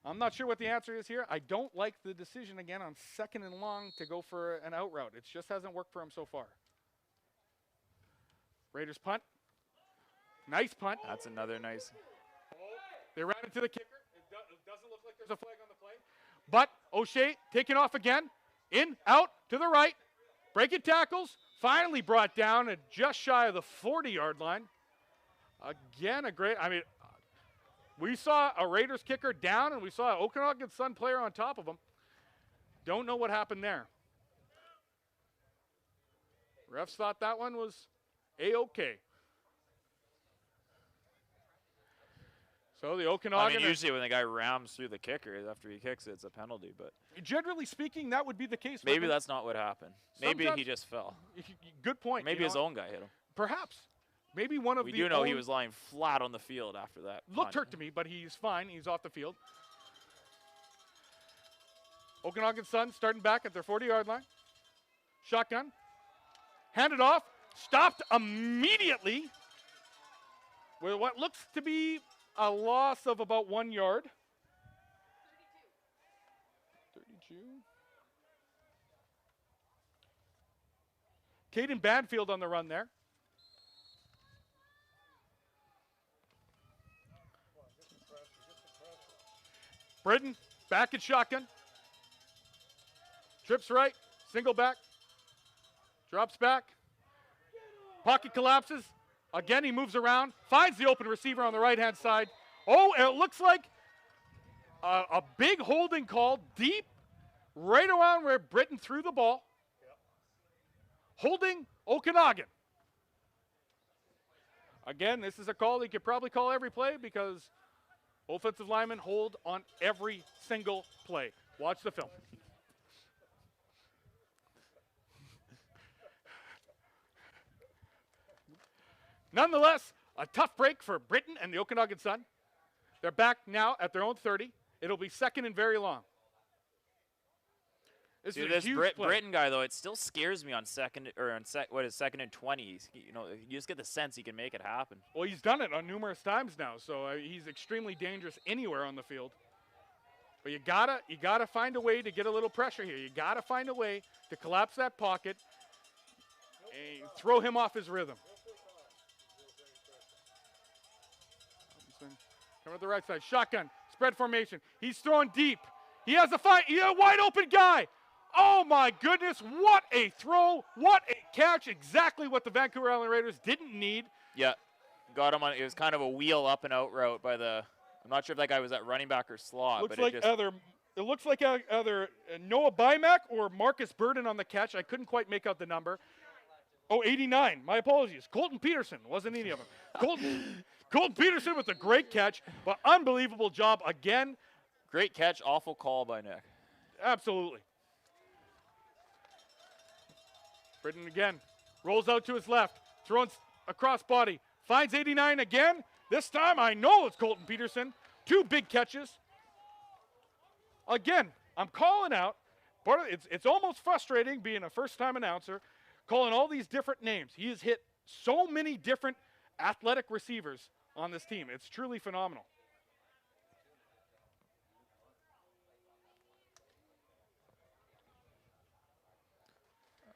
I'm not sure what the answer is here. I don't like the decision again on 2nd and long to go for an out route. It just hasn't worked for him so far. Raiders punt. Nice punt. That's another nice. They ran into the kicker. It doesn't look like there's a flag on the play. But O'Shea taking off again. In, out, to the right. Breaking tackles. Finally brought down at just shy of the 40-yard line. Again, We saw a Raiders kicker down, and we saw an Okanagan Sun player on top of him. Don't know what happened there. Refs thought that one was A-okay. So the Okanagan. I mean, usually when the guy rams through the kicker after he kicks it, it's a penalty. But generally speaking, that would be the case. Maybe that's not what happened. Maybe Sometimes, he just fell. Good point. Maybe his own guy hit him. Perhaps. Maybe one of we the. do know he was lying flat on the field after that. Looked hurt to me, but he's fine. He's off the field. Okanagan Sun starting back at their 40-yard line. Shotgun. Handed off. Stopped immediately with what looks to be a loss of about 1 yard. 32. Caden Banfield on the run there. Britton back at shotgun. Trips right, single back. Drops back. Pocket collapses. Again, he moves around, finds the open receiver on the right-hand side. Oh, it looks like a big holding call deep right around where Britton threw the ball. Yep. Holding Okanagan. Again, this is a call he could probably call every play because offensive linemen hold on every single play. Watch the film. Nonetheless, a tough break for Britton and the Okanagan Sun. They're back now at their own 30. It'll be second and very long. This Britton guy, though, it still scares me on second and 20. You just get the sense he can make it happen. Well, he's done it on numerous times now, so he's extremely dangerous anywhere on the field. But you gotta find a way to get a little pressure here. You gotta find a way to collapse that pocket and throw him off his rhythm. Coming to the right side, shotgun, spread formation. He's throwing deep. He has a fight. He has a wide open guy. Oh my goodness, what a throw, what a catch. Exactly what the Vancouver Island Raiders didn't need. Yeah, got him on, it was kind of a wheel up and out route by the, I'm not sure if that guy was at running back or slot. It looks like either Noah Bymack or Marcus Burden on the catch. I couldn't quite make out the number. Oh, 89, my apologies. Colton Peterson, wasn't any of them. Colton Peterson with a great catch, but unbelievable job again. Great catch, awful call by Nick. Absolutely. Britton again, rolls out to his left, throwing across body, finds 89 again. This time I know it's Colton Peterson. 2 big catches. Again, I'm calling out, it's almost frustrating being a first-time announcer, calling all these different names. He has hit so many different athletic receivers on this team. It's truly phenomenal.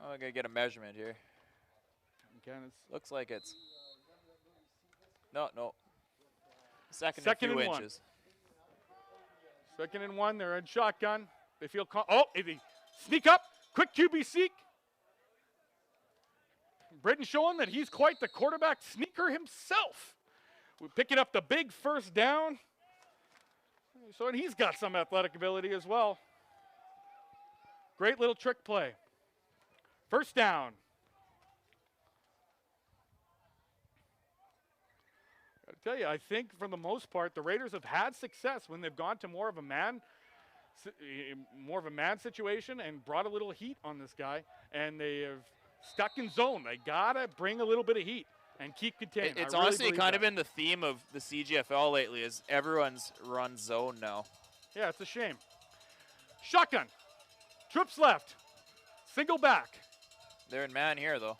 I'm going to get a measurement here. Again, looks like it's... No. Second and and 2 1. inches. 2nd and 1. They're in shotgun. They feel... they sneak up. Quick QB seek. Britton showing that he's quite the quarterback sneaker himself. We're picking up the big first down. So, and he's got some athletic ability as well. Great little trick play. First down. I tell you, I think for the most part, the Raiders have had success when they've gone to more of a man situation and brought a little heat on this guy, and they have stuck in zone. They gotta bring a little bit of heat and keep contained. It's honestly kind of been the theme of the CGFL lately, is everyone's run zone now. Yeah, it's a shame. Shotgun, trips left, single back. They're in man here, though.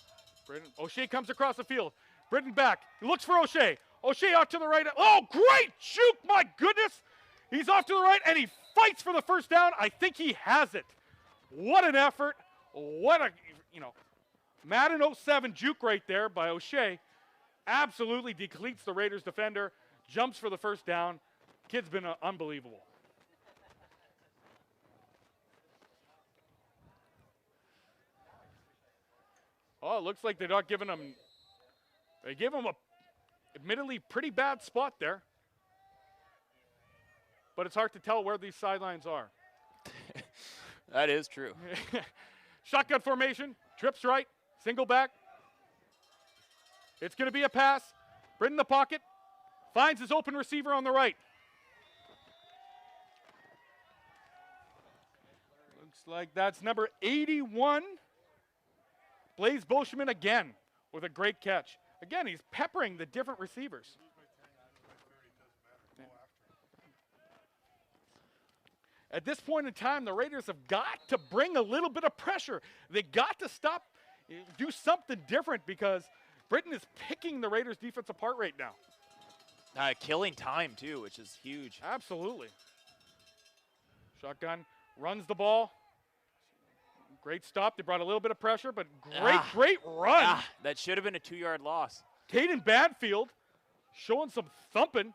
O'Shea comes across the field. Britton back. He looks for O'Shea. O'Shea out to the right. Oh, great juke. My goodness. He's off to the right, and he fights for the first down. I think he has it. What an effort. What a, Madden 07 juke right there by O'Shea. Absolutely depletes the Raiders defender. Jumps for the first down. Kid's been unbelievable. Oh, it looks like they're not giving him. They give him a, admittedly, pretty bad spot there. but it's hard to tell where these sidelines are. That is true. Shotgun formation, trips right, single back. It's going to be a pass. Britton in the pocket, finds his open receiver on the right. Looks like that's number 81. Blaze Bolshman again with a great catch. Again, he's peppering the different receivers. At this point in time, the Raiders have got to bring a little bit of pressure. They got to stop, do something different because Britton is picking the Raiders' defense apart right now. Killing time, too, which is huge. Absolutely. Shotgun runs the ball. Great stop. They brought a little bit of pressure, but great run. That should have been a 2-yard loss. Caden Badfield showing some thumping.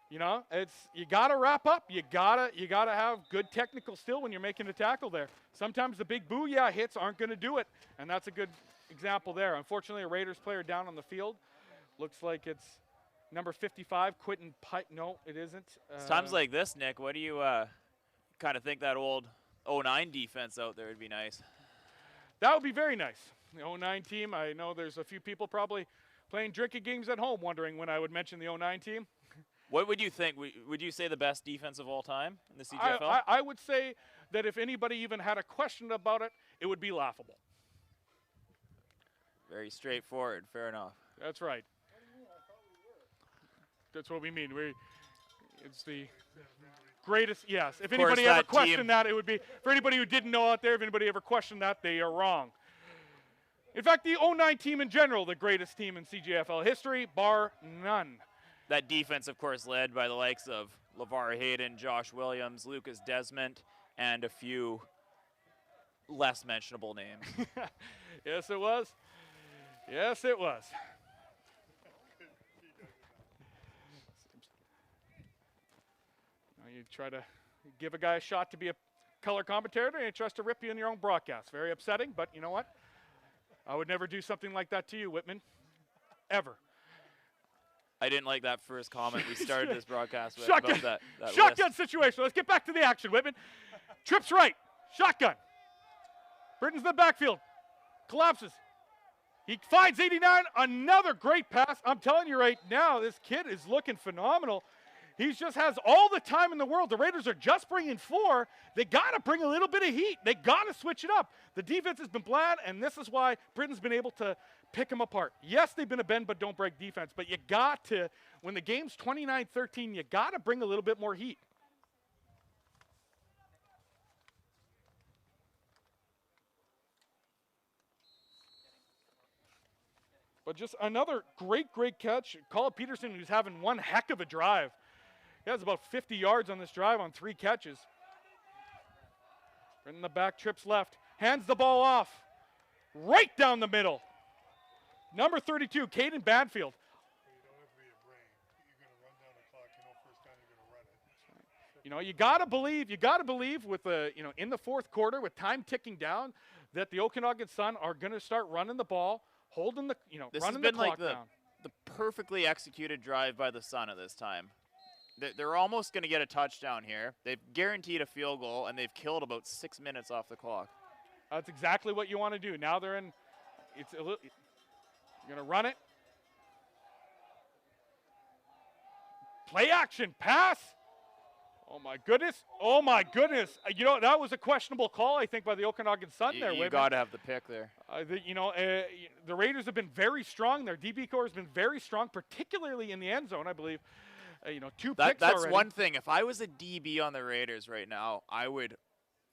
You know, you gotta wrap up. You gotta have good technical skill when you're making a tackle there. Sometimes the big booyah hits aren't gonna do it, and that's a good example there. Unfortunately, a Raiders player down on the field. Looks like it's number 55, Quentin Pike. No, it isn't. It's times like this, Nick, what do you kind of think that old 09 defense out there would be nice? That would be very nice. The 09 team, I know there's a few people probably playing drinking games at home wondering when I would mention the 09 team. What would you think? Would you say the best defense of all time in the CJFL? I would say that if anybody even had a question about it, it would be laughable. Very straightforward. Fair enough. That's right. That's what we mean. It's the greatest, yes. If anybody ever questioned that, it would be, for anybody who didn't know out there, if anybody ever questioned that, they are wrong. In fact, the 09 team in general, the greatest team in CJFL history, bar none. That defense, of course, led by the likes of LeVar Hayden, Josh Williams, Lucas Desmond, and a few less mentionable names. Yes, it was. Yes, it was. Now you try to give a guy a shot to be a color commentator, and he tries to rip you in your own broadcast. Very upsetting, but you know what? I would never do something like that to you, Whitman. Ever. I didn't like that first comment we started this broadcast with. Shotgun, about that shotgun list. situation. Let's get back to the action, Whitman. Trips right. Shotgun. Britton's in the backfield. Collapses. He finds 89. Another great pass. I'm telling you right now, this kid is looking phenomenal. He just has all the time in the world. The Raiders are just bringing 4. They got to bring a little bit of heat. They got to switch it up. The defense has been bland, and this is why Britton's been able to pick them apart. Yes, they've been a bend but don't break defense, but you got to, when the game's 29-13, you got to bring a little bit more heat. But just another great catch. Call it Peterson, who's having one heck of a drive. He has about 50 yards on this drive on 3 catches. Right in the back, trips left, hands the ball off, right down the middle. Number 32, Caden Badfield. You don't have to be a brain. You're going to run down the clock. You know, first down you're going to run it. You know, you got to believe with the, you know, in the fourth quarter with time ticking down that the Okanagan Sun are going to start running the ball, holding the, you know, running the clock down. The perfectly executed drive by the Sun at this time. They're almost going to get a touchdown here. They've guaranteed a field goal, and they've killed about 6 minutes off the clock. That's exactly what you want to do. Now they're in, it's a little, you're going to run it. Play action, pass. Oh, my goodness. Oh, my goodness. You know, that was a questionable call, I think, by the Okanagan Sun there. You got to have the pick there. The Raiders have been very strong. Their DB core has been very strong, particularly in the end zone, I believe. 2 picks That's already. one thing. If I was a DB on the Raiders right now, I would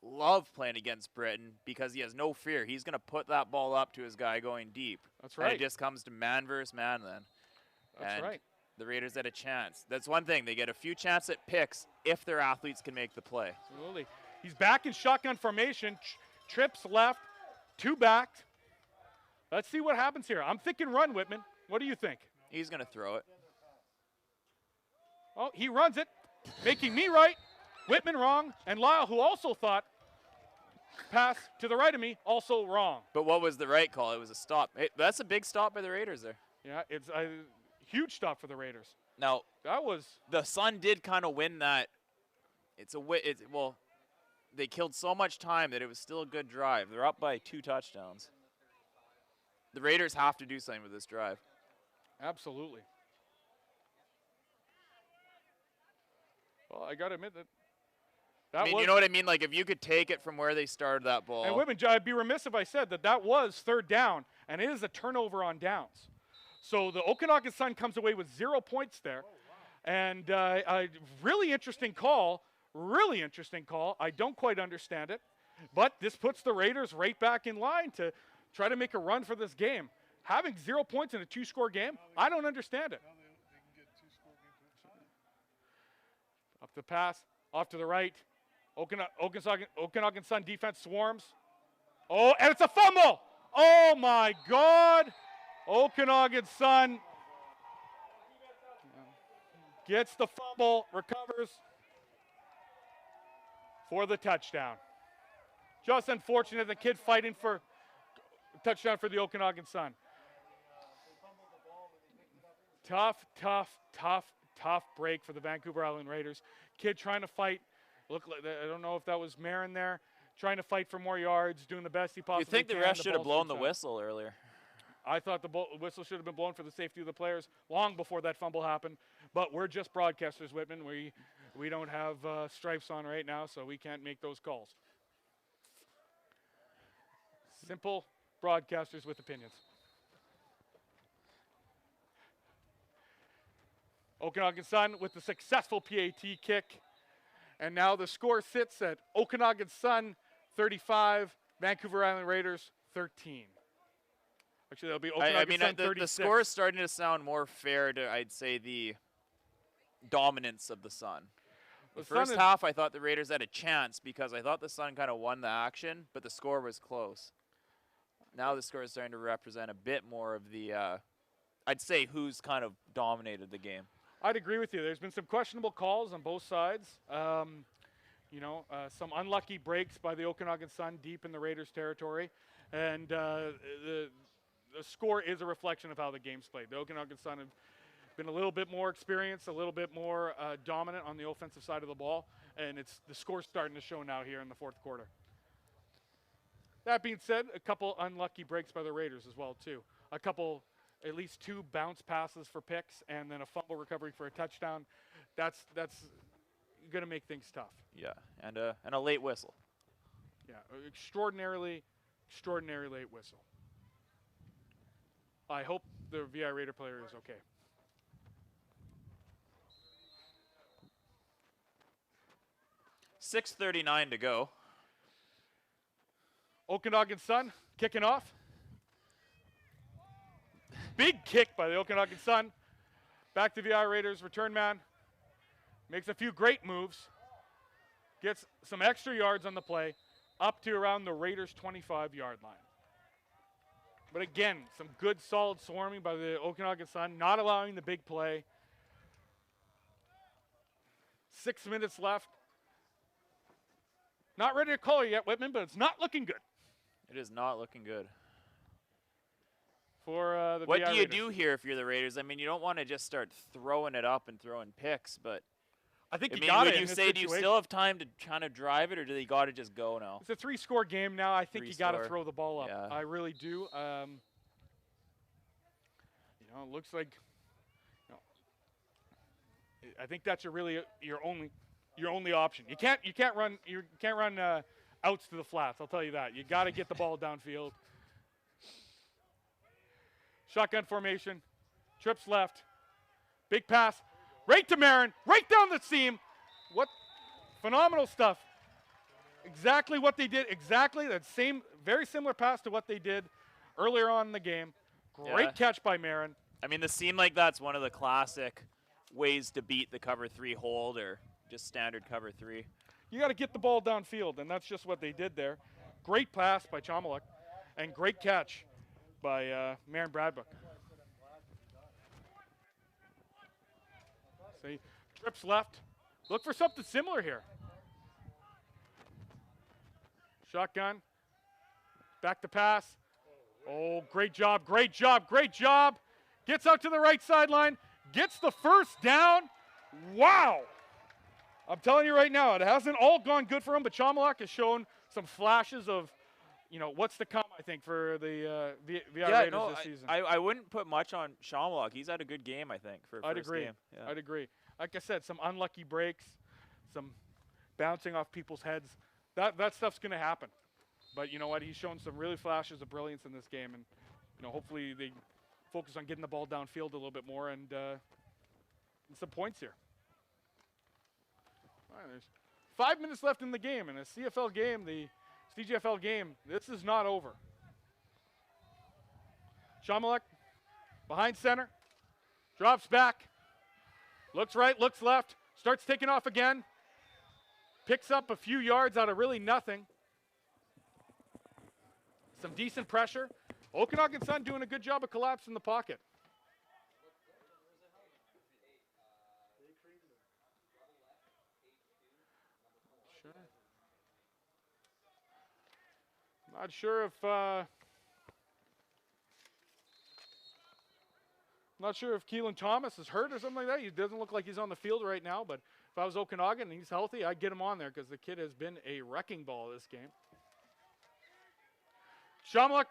love playing against Britton because he has no fear. He's going to put that ball up to his guy going deep. That's right. And it just comes to man versus man then. That's right. The Raiders had a chance. That's one thing. They get a few chances at picks if their athletes can make the play. Absolutely. He's back in shotgun formation. Trips left, 2 back. Let's see what happens here. I'm thinking run, Whitman. What do you think? He's going to throw it. Oh, he runs it, making me right, Whitman wrong, and Lyle, who also thought pass to the right of me, also wrong. But what was the right call? It was a stop. Hey, that's a big stop by the Raiders there. Yeah, it's a huge stop for the Raiders. Now, that was the Sun did kind of win that well, they killed so much time that it was still a good drive. They're up by 2 touchdowns. The Raiders have to do something with this drive. Absolutely. Well, I got to admit that. I mean, you know what I mean? Like, if you could take it from where they started that ball. And women, I'd be remiss if I said that was 3rd down, and it is a turnover on downs. So the Okanagan Sun comes away with 0 points there. And a really interesting call. Really interesting call. I don't quite understand it. But this puts the Raiders right back in line to try to make a run for this game. Having 0 points in a 2-score game, I don't understand it. Now they can get 2-score games. Up the pass, off to the right. Okanagan Sun defense swarms. Oh, and it's a fumble. Oh, my God. Okanagan Sun gets the fumble, recovers for the touchdown. Just unfortunate, the kid fighting for a touchdown for the Okanagan Sun. Tough break for the Vancouver Island Raiders. Kid trying to fight. Look, I don't know if that was Marin there, trying to fight for more yards, doing the best he possibly can. You think the ref should have blown the whistle earlier? I thought the whistle should have been blown for the safety of the players long before that fumble happened. But we're just broadcasters, Whitman. We don't have stripes on right now, so we can't make those calls. Simple broadcasters with opinions. Okanagan Sun with the successful PAT kick. And now the score sits at Okanagan Sun 35, Vancouver Island Raiders 13. Actually, that'll be Okanagan Sun 36. The score is starting to sound more fair to, I'd say, the dominance of the Sun. The first half, I thought the Raiders had a chance because I thought the Sun kind of won the action, but the score was close. Now the score is starting to represent a bit more of the, I'd say, who's kind of dominated the game. I'd agree with you. There's been some questionable calls on both sides. Some unlucky breaks by the Okanagan Sun deep in the Raiders' territory. And the score is a reflection of how the game's played. The Okanagan Sun have been a little bit more experienced, a little bit more dominant on the offensive side of the ball. And the score's starting to show now here in the 4th quarter. That being said, a couple unlucky breaks by the Raiders as well, too. At least 2 bounce passes for picks, and then a fumble recovery for a touchdown. That's going to make things tough. Yeah, and a late whistle. Yeah, extraordinarily late whistle. I hope the VI Raider player is okay. .6:39 to go. Okanagan Sun kicking off. Big kick by the Okanagan Sun. Back to VI Raiders, return man. Makes a few great moves. Gets some extra yards on the play, up to around the Raiders' 25-yard line. But again, some good solid swarming by the Okanagan Sun, not allowing the big play. 6 minutes left. Not ready to call it yet, Whitman, but it's not looking good. It is not looking good. For the what VI do you Raiders. do here if you're the Raiders? I mean, you don't want to just start throwing it up and throwing picks, but I think you mean, got would it. you say, do you still have time to kind of drive it, or do they got to just go now? It's a 3-score game now. I think you got to 3-score. throw the ball up. Yeah. I really do. It looks like. I think that's your only option. You can't run outs to the flats. I'll tell you that. You got to get the ball downfield. Shotgun formation, trips left, big pass, right to Marin, right down the seam. What phenomenal stuff. Exactly what they did, exactly that same, very similar pass to what they did earlier on in the game. Great catch by Marin. I mean, the seam like that's one of the classic ways to beat the cover 3 hold or just standard cover 3. You got to get the ball downfield, and that's just what they did there. Great pass by Chomaluk, and great catch by Marin Bradbuck. See, trips left. Look for something similar here. Shotgun. Back to pass. Oh, great job, great job, great job. Gets out to the right sideline. Gets the first down. Wow. I'm telling you right now, it hasn't all gone good for him, but Chomilak has shown some flashes of, what's to come, I think, for the VR Raiders this season. I wouldn't put much on Shawmlock. He's had a good game, I think, for I'd first agree. game. Yeah. I'd agree. Like I said, some unlucky breaks, some bouncing off people's heads. That stuff's going to happen. But you know what? He's shown some really flashes of brilliance in this game, and hopefully they focus on getting the ball downfield a little bit more and some points here. All right, there's 5 minutes left in the game, and a CFL game, the CGFL game, this is not over. Shomilek behind center, drops back, looks right, looks left, starts taking off again, picks up a few yards out of really nothing. Some decent pressure. Okanagan Sun doing a good job of collapsing the pocket. Not sure if Keelan Thomas is hurt or something like that. He doesn't look like he's on the field right now, but if I was Okanagan and he's healthy, I'd get him on there because the kid has been a wrecking ball this game. Shomilek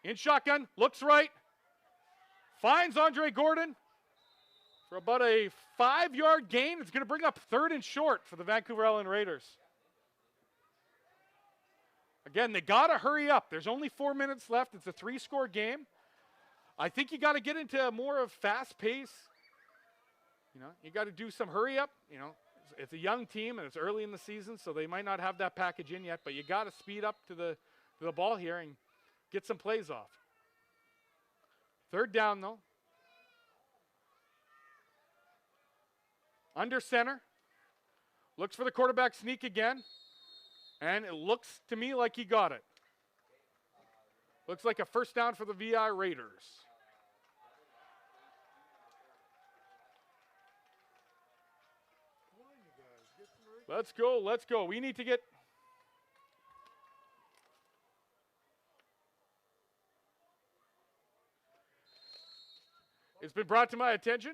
in shotgun, looks right, finds Andre Gordon for about a 5-yard gain. It's going to bring up 3rd and short for the Vancouver Island Raiders. Again, they got to hurry up. There's only 4 minutes left. It's a 3-score game. I think you got to get into more of fast pace. You got to do some hurry up. It's a young team and it's early in the season, so they might not have that package in yet, but you got to speed up to the ball here and get some plays off. 3rd down, though. Under center. Looks for the quarterback sneak again. And it looks to me like he got it. Looks like a 1st down for the VI Raiders. Come on, you guys. Get some Let's go, let's go. We need to get... It's been brought to my attention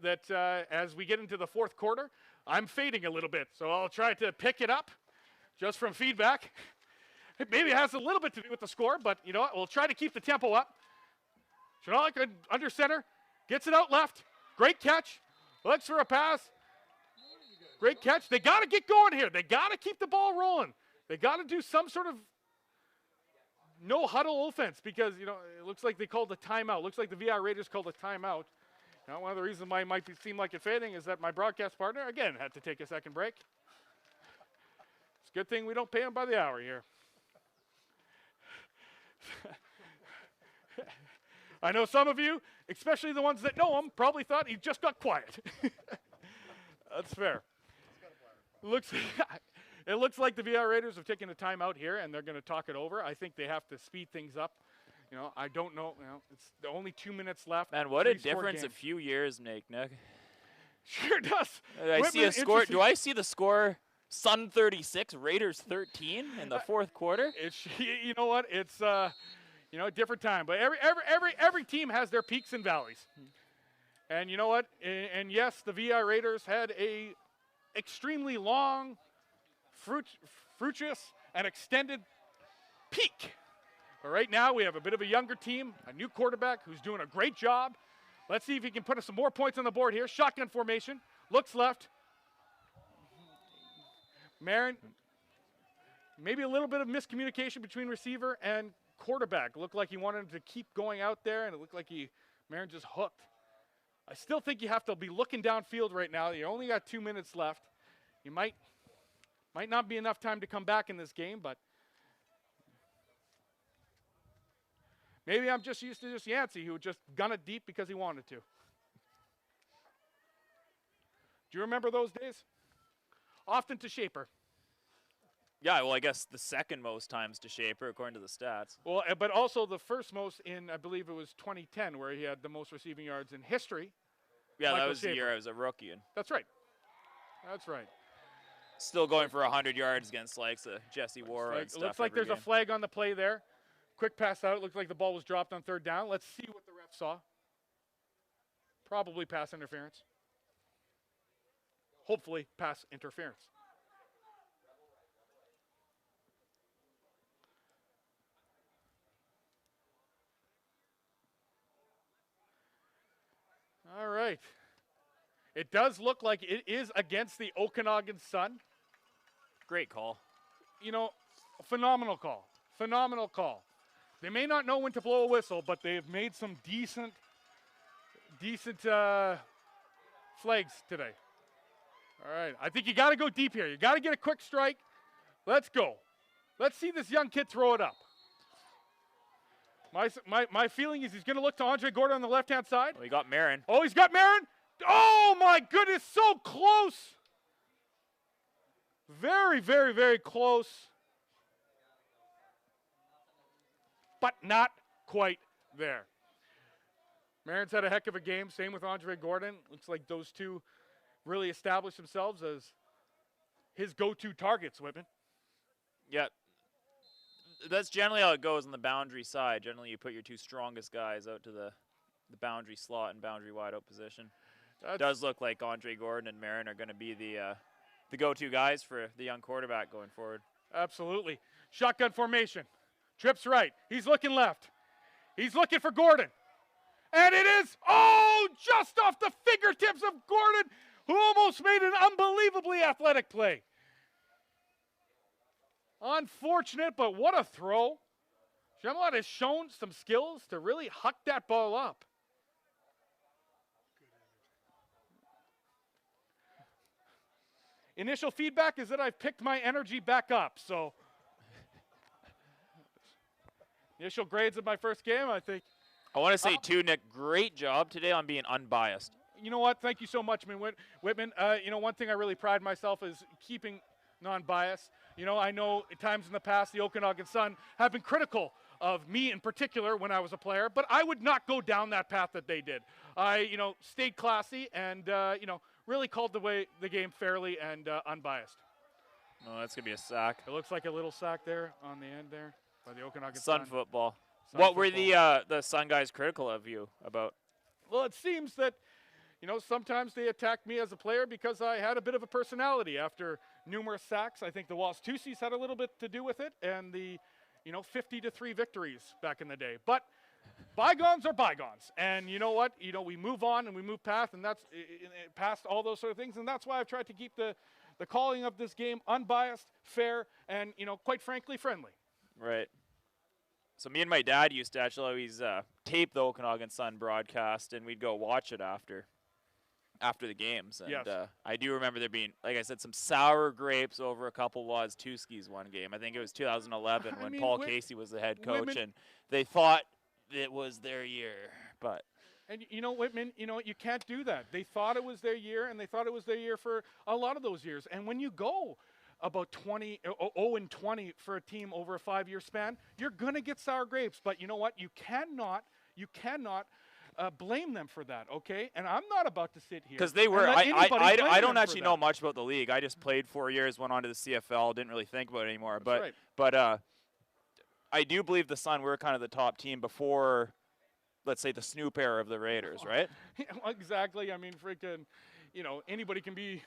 that as we get into the 4th quarter, I'm fading a little bit. So I'll try to pick it up just from feedback. It maybe has a little bit to do with the score, but you know what? We'll try to keep the tempo up. Chanalik under center, gets it out left. Great catch. Looks for a pass. Great catch. They got to get going here. They got to keep the ball rolling. They got to do some sort of no huddle offense because, it looks like they called a timeout. Looks like the VI Raiders called a timeout. One of the reasons why it might seem like it's fading is that my broadcast partner, again, had to take a second break. It's a good thing we don't pay him by the hour here. I know some of you, especially the ones that know him, probably thought he just got quiet. That's fair. It looks like the VR Raiders have taken a timeout here, and they're going to talk it over. I think they have to speed things up. I don't know. It's only 2 minutes left. Man, what a difference a few years make, Nick. Sure does. I see a score. Do I see the score? Sun 36, Raiders 13 in the 4th quarter. You know what? It's a different time. But every team has their peaks and valleys. And you know what? And yes, the VI Raiders had a extremely long, fruitious, and extended peak. But right now, we have a bit of a younger team, a new quarterback who's doing a great job. Let's see if he can put us some more points on the board here. Shotgun formation. Looks left. Marin, maybe a little bit of miscommunication between receiver and quarterback. Looked like he wanted him to keep going out there, and it looked like Marin just hooked. I still think you have to be looking downfield right now. You only got 2 minutes left. You might not be enough time to come back in this game, but maybe I'm just used to just Yancey, who would just gun it deep because he wanted to. Do you remember those days? Often to Shaper. Yeah, well, I guess the 2nd most times to Shaper, according to the stats. Well, but also the 1st most in, I believe it was 2010, where he had the most receiving yards in history. Yeah, Michael that was Shaper. the year I was a rookie. And That's right. That's right. still going for 100 yards against likes of Jesse Wara and stuff. Looks like there's a flag on the play there. Quick pass out. Looks like the ball was dropped on 3rd down. Let's see what the ref saw. Probably pass interference. hopefully pass interference. All right. It does look like it is against the Okanagan Sun. Great call. You know, phenomenal call. Phenomenal call. They may not know when to blow a whistle, but they've made some decent flags today. All right. I think you got to go deep here. You got to get a quick strike. Let's go. Let's see this young kid throw it up. My feeling is he's going to look to Andre Gordon on the left-hand side. Well, he got Marin. Oh, he's got Marin. Oh, my goodness, so close. Very, very, very close. But not quite there. Marin's had a heck of a game. Same with Andre Gordon. Looks like those two really established themselves as his go-to targets, Whitman. Yeah. That's generally how it goes on the boundary side. Generally, you put your two strongest guys out to the boundary slot and boundary wide-out position. It does look like Andre Gordon and Marin are going to be the go-to guys for the young quarterback going forward. Absolutely. Shotgun formation. Trips right. He's looking left. He's looking for Gordon. And it is, just off the fingertips of Gordon, who almost made an unbelievably athletic play. Unfortunate, but what a throw. Gemelot has shown some skills to really huck that ball up. Initial feedback is that I've picked my energy back up, so initial grades of my first game, I think. I want to say, too, Nick, great job today on being unbiased. You know what? Thank you so much, Whitman. One thing I really pride myself is keeping non-biased. I know at times in the past the Okanagan Sun have been critical of me in particular when I was a player, but I would not go down that path that they did. I, stayed classy and, really called the game fairly and unbiased. Oh, that's going to be a sack. It looks like a little sack there on the end there by the Okanagan Sun Sun. football. Sun what were football. the Sun guys critical of you about? Well, it seems that, sometimes they attacked me as a player because I had a bit of a personality after numerous sacks. I think the Wastusis had a little bit to do with it, and the, 50-3 victories back in the day. But bygones are bygones, and you know what? We move on and we move past, and that's past all those sort of things, and that's why I've tried to keep the calling of this game unbiased, fair, and quite frankly, friendly. Right. So me and my dad used to actually always tape the Okanagan Sun broadcast, and we'd go watch it after the games. And yes. I do remember there being, like I said, some sour grapes over a couple Wastuskis one game. I think it was 2011 when Paul Casey was the head coach, and they thought it was their year. But and Whitman, you can't do that. They thought it was their year, and they thought it was their year for a lot of those years. And when you go about 0-20 for a team over a 5-year span, you're going to get sour grapes. But you know what? You cannot blame them for that, okay? And I'm not about to sit here. Because they were. I don't actually know much about the league. I just played 4 years, went on to the CFL, didn't really think about it anymore. That's right. But I do believe the Sun were kind of the top team before, let's say, the Snoop era of the Raiders, right? Exactly. I mean, freaking, anybody can be,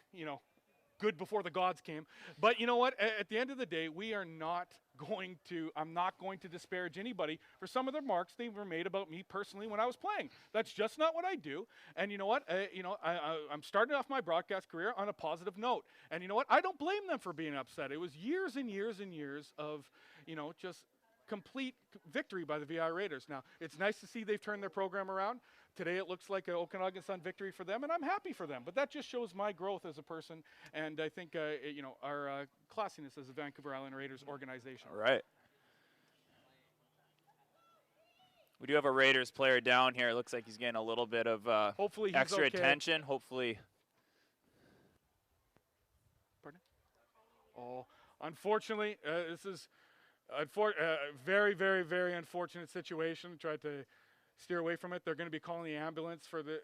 good before the gods came. But you know what? At the end of the day, I'm not going to disparage anybody for some of the remarks they were made about me personally when I was playing. That's just not what I do. And you know what? I'm starting off my broadcast career on a positive note. And you know what? I don't blame them for being upset. It was years and years and years of, just complete victory by the VI Raiders. Now, it's nice to see they've turned their program around. Today it looks like an Okanagan Sun victory for them, and I'm happy for them. But that just shows my growth as a person, and I think our classiness as a Vancouver Island Raiders organization. All right. We do have a Raiders player down here. It looks like he's getting a little bit of hopefully he's extra okay. attention. Hopefully. Pardon? Oh, unfortunately, this is a very, very, very unfortunate situation. Tried to steer away from it. They're going to be calling the ambulance for the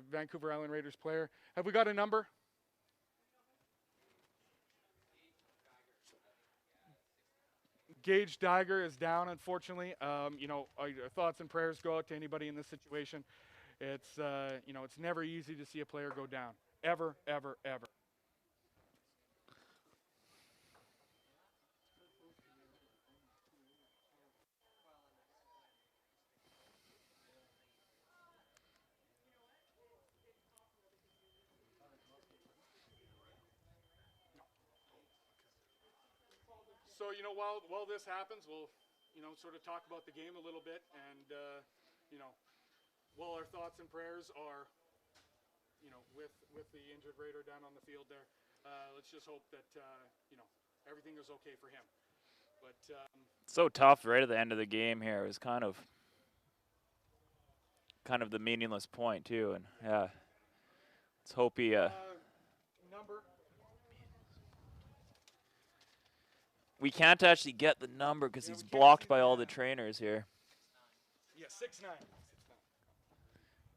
Vancouver Island Raiders player. Have we got a number? Gage Dagger is down, unfortunately. Our thoughts and prayers go out to anybody in this situation. It's it's never easy to see a player go down. Ever, ever, ever. So, you know, while this happens, we'll, you know, sort of talk about the game a little bit. And, you know, while our thoughts and prayers are, you know, with the injured Raider down on the field there, let's just hope that, you know, everything is okay for him. But so tough right at the end of the game here. It was kind of the meaningless point too, and yeah, let's hope he. Number. We can't actually get the number because Yeah, he's we can't blocked see by the, all the trainers here. Yeah, 6'9". 6'9".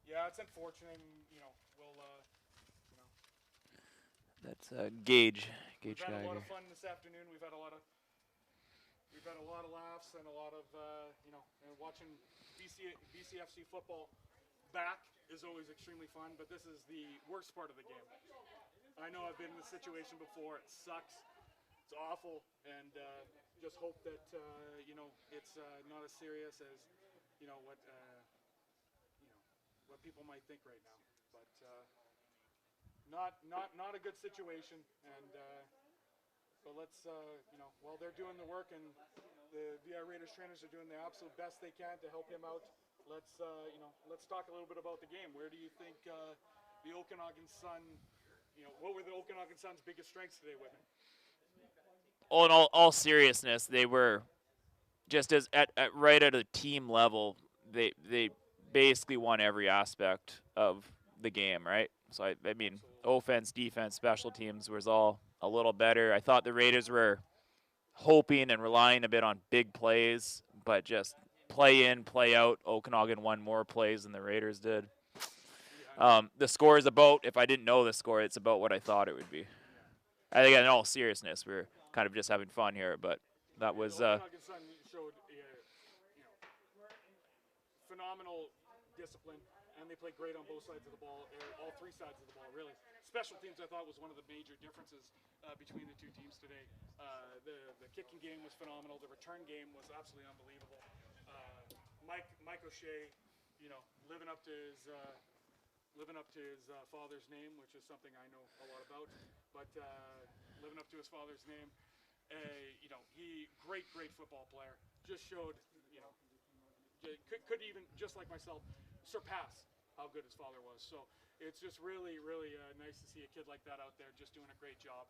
Yeah, it's unfortunate. And, you know, we'll, you know. That's Gage We've had guy a lot here. of fun this afternoon. We've had a lot of laughs and a lot of you know, and watching BCFC football back is always extremely fun. But this is the worst part of the game. I know I've been in this situation before. It sucks. It's awful, and just hope that you know, it's not as serious as you know what people might think right now. But not a good situation, and. But let's, you know, while they're doing the work and the VI Raiders trainers are doing the absolute best they can to help him out, let's, you know, let's talk a little bit about the game. Where do you think the Okanagan Sun, you know, what were the Okanagan Sun's biggest strengths today, Whitman? In all seriousness, they were just as right at a team level. They basically won every aspect of the game, right? So I mean, offense, defense, special teams was all a little better. I thought the Raiders were hoping and relying a bit on big plays, but just play in, play out. Okanagan won more plays than the Raiders did. The score is about, if I didn't know the score, it's about what I thought it would be. I think in all seriousness, we're kind of just having fun here, but that was Okanagan Sun showed you know, phenomenal discipline, and they played great on both sides of the ball, all three sides of the ball, really. Special teams, I thought, was one of the major differences between the two teams today. The kicking game was phenomenal. The return game was absolutely unbelievable. Mike O'Shea, you know, living up to his father's name, which is something I know a lot about. But living up to his father's name, you know, he great football player. Just showed, you know, could even, just like myself, surpass how good his father was. So it's just really nice to see a kid like that out there just doing a great job.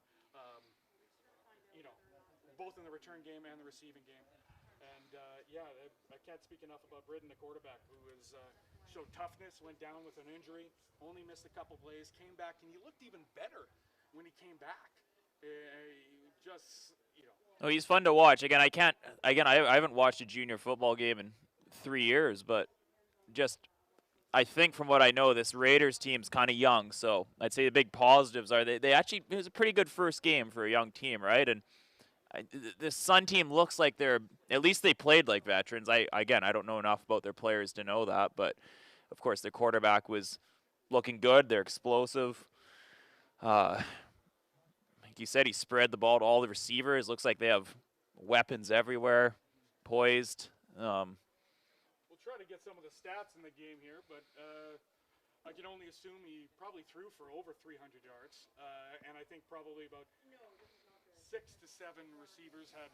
You know, both in the return game and the receiving game. And yeah, I can't speak enough about Britton, the quarterback, who is showed toughness, went down with an injury, only missed a couple plays, came back, and he looked even better when he came back. Just, you know. Oh, he's fun to watch. I haven't watched a junior football game in 3 years, but just I think from what I know, this Raiders team's kind of young, so I'd say the big positives are they actually, it was a pretty good first game for a young team, right? And this Sun team looks like they're, at least they played like veterans. I don't know enough about their players to know that, but of course their quarterback was looking good. They're explosive. Like you said, he spread the ball to all the receivers. Looks like they have weapons everywhere, poised. We'll try to get some of the stats in the game here, but I can only assume he probably threw for over 300 yards, and I think probably about 6 to 7 receivers had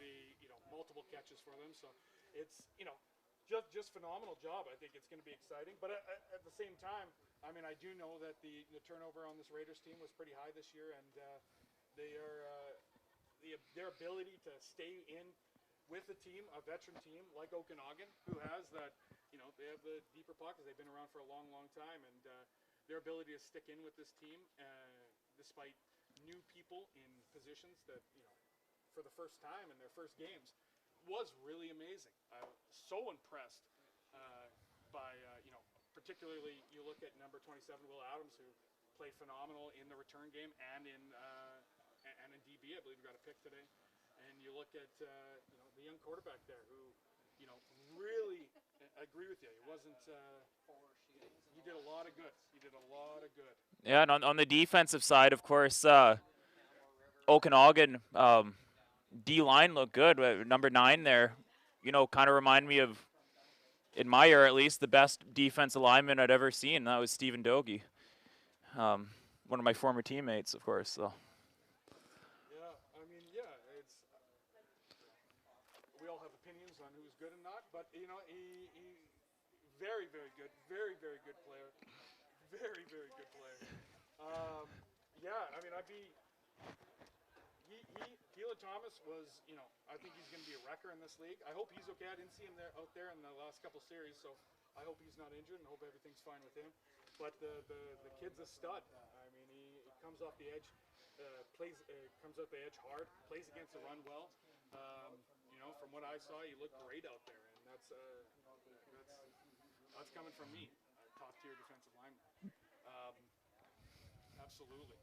multiple catches for them. So it's, you know, just phenomenal job. I think it's going to be exciting, but at the same time, I mean, I do know that the turnover on this Raiders team was pretty high this year, and they are their ability to stay in with a team, a veteran team like Okanagan, who has that, you know, they have the deeper pockets. They've been around for a long time, and their ability to stick in with this team, despite new people in positions that, you know, for the first time in their first games, was really amazing. I was so impressed by, you know, particularly you look at number 27, Will Adams, who played phenomenal in the return game and in DB. I believe he got a pick today. And you look at, you know, the young quarterback there who, you know, really, I agree with you. He wasn't, he did a lot of good. He did a lot of good. Yeah, and on the defensive side, of course, Okanagan D-line looked good. Number 9 there, you know, kind of remind me of, in my year at least, the best defensive lineman I'd ever seen. That was Stephen Dogie, one of my former teammates, of course. So. he very, very good. Very, very good player. Very, very good player. Yeah, I mean, Keelan Thomas was, I think he's going to be a wrecker in this league. I hope he's okay. I didn't see him out there in the last couple series, so I hope he's not injured and hope everything's fine with him. But the kid's a stud. I mean, he comes off the edge, comes off the edge hard, plays against the run well. From what I saw, he looked great out there, and that's coming from me, top tier defensive lineman. Absolutely.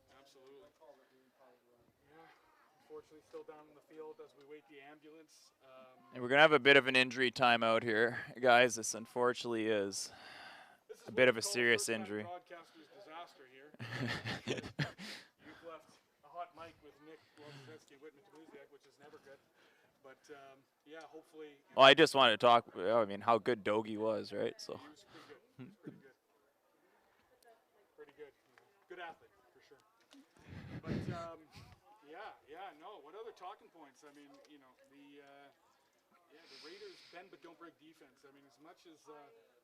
Yeah, unfortunately, still down in the field as we wait the ambulance. And we're going to have a bit of an injury timeout here, guys. This unfortunately is a bit of a serious injury. Broadcaster's disaster here. You've left a hot mic with Nick Wojcicki and Whitman Tamuziak, which is never good. But yeah, hopefully. Well, I just wanted to talk. I mean, how good Dogie was, right? So. He was pretty good. Pretty good. Good athlete for sure. But no. What other talking points? I mean, the Raiders bend but don't break defense. I mean, as much as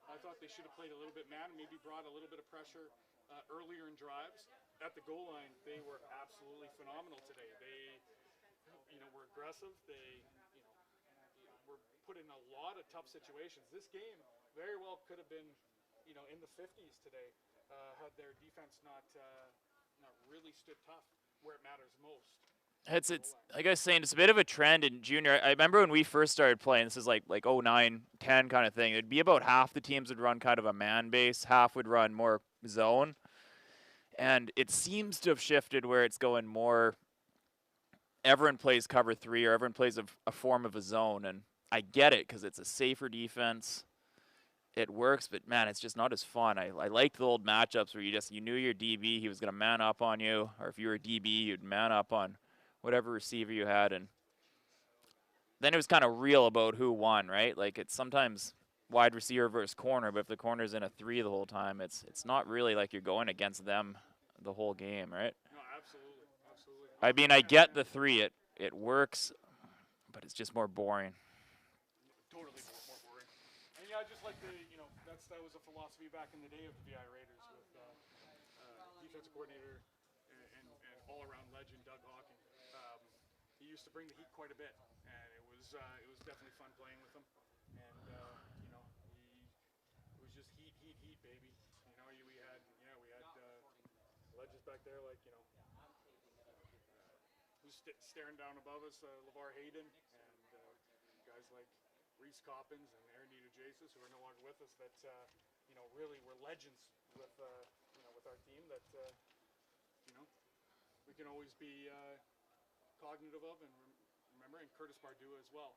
I thought they should have played a little bit man, maybe brought a little bit of pressure earlier in drives at the goal line, they were absolutely phenomenal today. They, were aggressive. They, were put in a lot of tough situations. This game very well could have been, in the 50s today, had their defense not really stood tough where it matters most. It's like I was saying, it's a bit of a trend in junior. I remember when we first started playing, this is like 09, 10 kind of thing. It'd be about half the teams would run kind of a man base, half would run more zone. And it seems to have shifted where it's going more, everyone plays cover 3 or everyone plays a form of a zone. And I get it because it's a safer defense. It works, but man, it's just not as fun. I liked the old matchups where you knew your DB, he was going to man up on you, or if you were a DB, you'd man up on whatever receiver you had, and then it was kind of real about who won, right? Like, it's sometimes wide receiver versus corner, but if the corner's in a 3 the whole time, it's not really like you're going against them the whole game, right? No, absolutely. I mean, I get the 3, it works, but it's just more boring. Totally more boring. And yeah, just like that was a philosophy back in the day of the VI Raiders with defensive coordinator and all-around legend Doug Hawking. He used to bring the heat quite a bit, and it was definitely fun playing with him. And it was just heat, baby. We had legends back there like who's staring down above us, LeVar Hayden, and guys like Reese Coppins and Aaron Nito-Jasis, who are no longer with us. That really were legends with our team. That we can always be cognitive of and remember, and Curtis Pardue as well,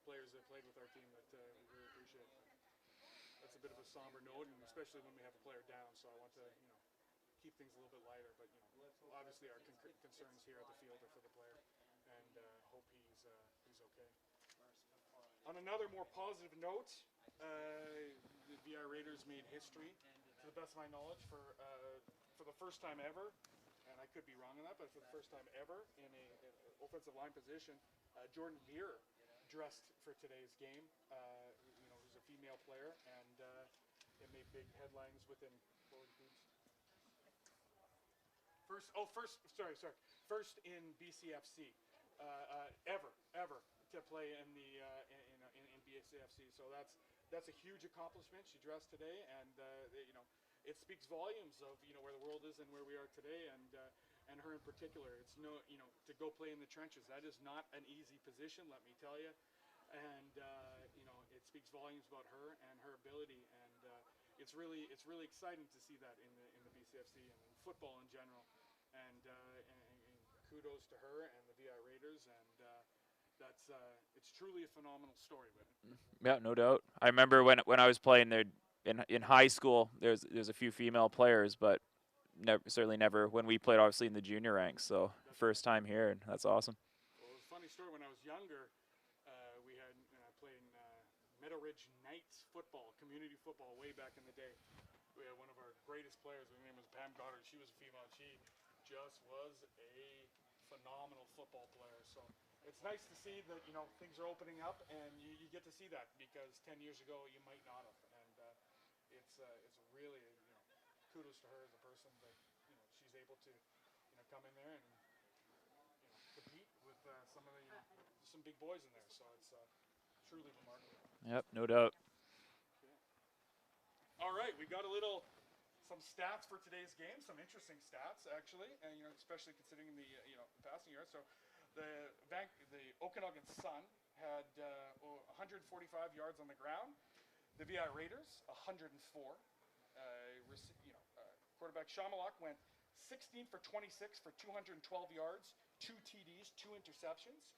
players that played with our team that we really appreciate. That's a bit of a somber note, and especially when we have a player down. So I want to keep things a little bit lighter, but obviously our concerns here at the field are for the player, and hope he's okay. On another more positive note, the VI Raiders made history, to the best of my knowledge, for the first time ever. And I could be wrong on that, but for the first time ever in an offensive line position, Jordan Veer dressed for today's game. Who's a female player, and it made big headlines within first in BCFC ever to play in BCFC. So that's a huge accomplishment. She dressed today, and it speaks volumes of where the world is and where we are today, and her in particular. It's to go play in the trenches. That is not an easy position, let me tell you. And it speaks volumes about her and her ability. And it's really exciting to see that in the BCFC and in football in general. And kudos to her and the VI Raiders. And it's truly a phenomenal story. But yeah, no doubt. I remember when I was playing there. In high school, there's a few female players, but certainly never when we played, obviously, in the junior ranks. So first time here, and that's awesome. Well, it was a funny story. When I was younger, I played in Meadow Ridge Knights football, community football, way back in the day. We had one of our greatest players. Her name was Pam Goddard. She was a female, and she just was a phenomenal football player. So it's nice to see that, you know, things are opening up, and you get to see that, because 10 years ago you might not have. And it's really, you know, kudos to her as a person that, you know, she's able to, you know, come in there and, you know, compete with some of the, you know, some big boys in there. So it's truly remarkable. Yep, no doubt. All right, we got some stats for today's game, some interesting stats actually, and you know, especially considering the you know, passing yards. So the Okanagan Sun had 145 yards on the ground. The VI Raiders 104. Quarterback Shamalak went 16 for 26 for 212 yards, 2 TDs, 2 interceptions.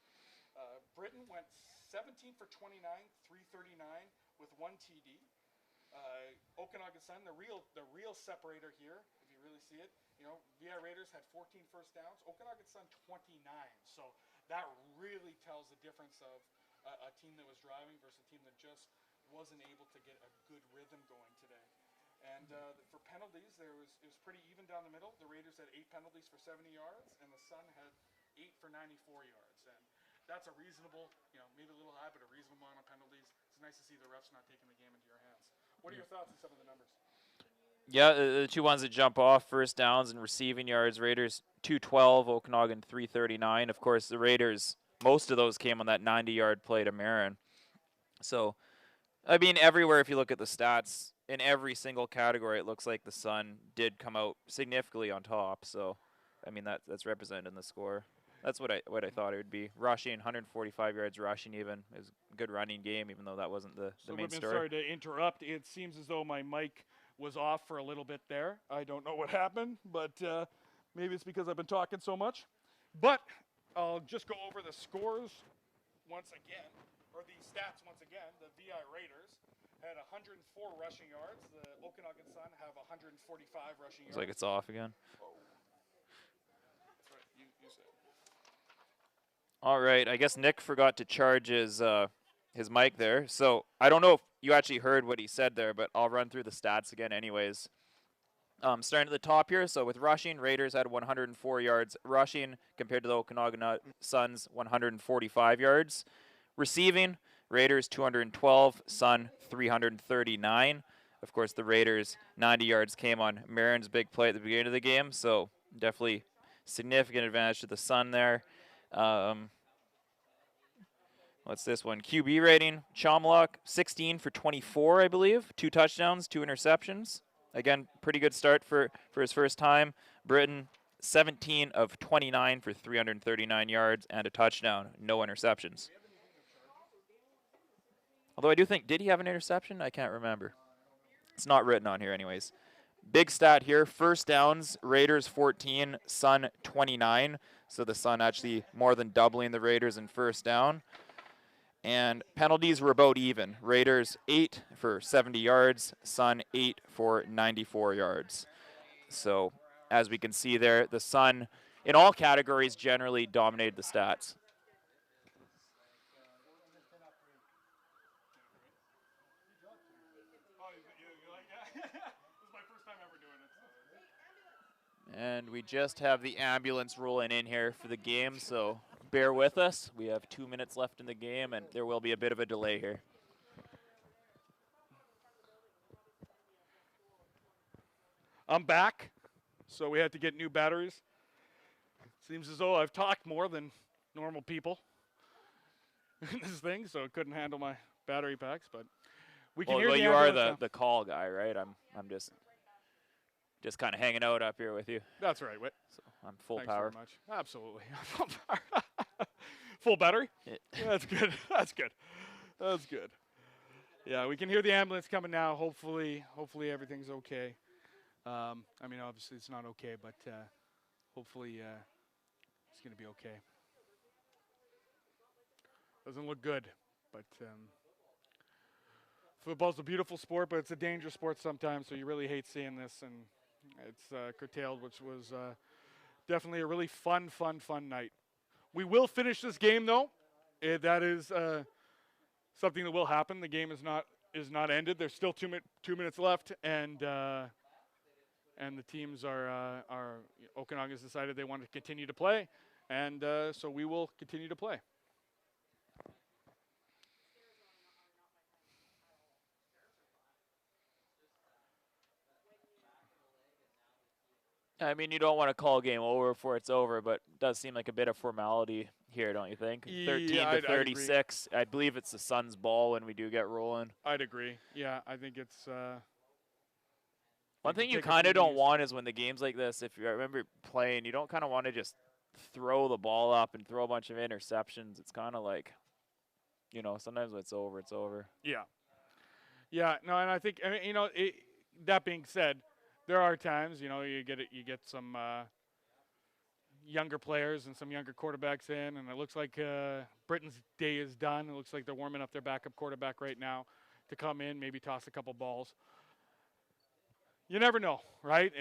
Britain went 17 for 29, 339 with 1 TD. Okanagan Sun, the real separator here, if you really see it, you know, VI Raiders had 14 first downs, Okanagan Sun 29. So that really tells the difference of a team that was driving versus a team that just wasn't able to get a good rhythm going today. And for penalties, it was pretty even down the middle. The Raiders had 8 penalties for 70 yards, and the Sun had 8 for 94 yards. And that's a reasonable, you know, maybe a little high, but a reasonable amount of penalties. It's nice to see the refs not taking the game into your hands. What are your thoughts on some of the numbers? Yeah, the two ones that jump off, first downs and receiving yards, Raiders 212, Okanagan 339. Of course, the Raiders, most of those came on that 90-yard play to Marin. So, I mean, everywhere if you look at the stats, in every single category, it looks like the Sun did come out significantly on top. So, I mean, that's represented in the score. That's what I thought it would be. Rushing, 145 yards rushing even. It was a good running game, even though that wasn't the main story. Sorry to interrupt. It seems as though my mic was off for a little bit there. I don't know what happened, but maybe it's because I've been talking so much. But I'll just go over the scores once again, or the stats once again. The VI Raiders had 104 rushing yards. The Okanagan Sun have 145 rushing yards. It's like it's off again. That's right. You said it. All right, I guess Nick forgot to charge his mic there. So I don't know if you actually heard what he said there, but I'll run through the stats again anyways. Starting at the top here, so with rushing, Raiders had 104 yards rushing compared to the Okanagan Suns 145 yards. Receiving, Raiders 212, Sun 339. Of course, the Raiders 90 yards came on Marin's big play at the beginning of the game, so definitely significant advantage to the Sun there. What's this one? QB rating, Chamalak, 16 for 24, I believe. 2 touchdowns, 2 interceptions. Again, pretty good start for his first time. Britain, 17 of 29 for 339 yards and a touchdown. No interceptions. Although I do think, did he have an interception? I can't remember. It's not written on here anyways. Big stat here, first downs, Raiders 14, Sun 29. So the Sun actually more than doubling the Raiders in first down. And penalties were about even. Raiders 8 for 70 yards, Sun 8 for 94 yards. So as we can see there, the Sun in all categories generally dominated the stats. And we just have the ambulance rolling in here for the game, so bear with us. We have 2 minutes left in the game, and there will be a bit of a delay here. I'm back, so we had to get new batteries. Seems as though I've talked more than normal people in this thing, so it couldn't handle my battery packs. But we can hear well, the you are ambulance now. the call guy, right? I'm just kind of hanging out up here with you. That's right, Whit. So I'm full Thanks power. very much. Absolutely. Full battery? Yeah. That's good. That's good. That's good. Yeah, we can hear the ambulance coming now. Hopefully everything's okay. I mean, obviously it's not okay, but hopefully it's going to be okay. Doesn't look good, but football's a beautiful sport, but it's a dangerous sport sometimes, so you really hate seeing this, and it's curtailed, which was definitely a really fun night. We will finish this game, though. That is something that will happen. The game is not ended. There's still 2 minutes left, and the teams are Okanagan's decided they want to continue to play, and so we will continue to play. I mean, you don't want to call game over before it's over, but it does seem like a bit of formality here, don't you think? 13 Yeah, to I'd 36. I believe it's the Suns' ball when we do get rolling. I'd agree. Yeah, I think it's. One they thing you take a kind few of don't knees. want is when the game's like this, if you I remember playing, you don't kind of want to just throw the ball up and throw a bunch of interceptions. It's kind of like, sometimes when it's over, it's over. Yeah. Yeah. No, and I think that being said, there are times you get some younger players and some younger quarterbacks in, and it looks like Britain's day is done. It looks like they're warming up their backup quarterback right now to come in, maybe toss a couple balls. You never know, right?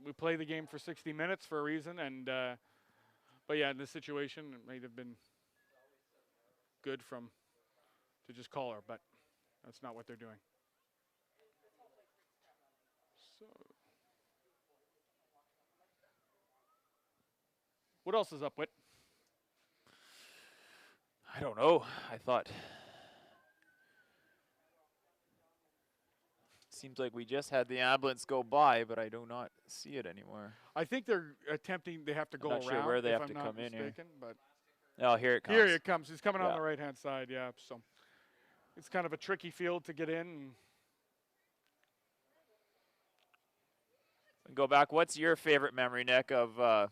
We play the game for 60 minutes for a reason, and but yeah, in this situation, it might have been good to just call her, but that's not what they're doing. So, what else is up, Whit? I don't know. I thought. Seems like we just had the ambulance go by, but I do not see it anymore. I think they're attempting. They have to go I'm not around. sure where they if have I'm to not come in here. mistaken, but Oh, here it comes. here it comes. He's coming on Yeah. the right-hand side. Yeah, so it's kind of a tricky field to get in. Go back. What's your favorite memory, Nick, of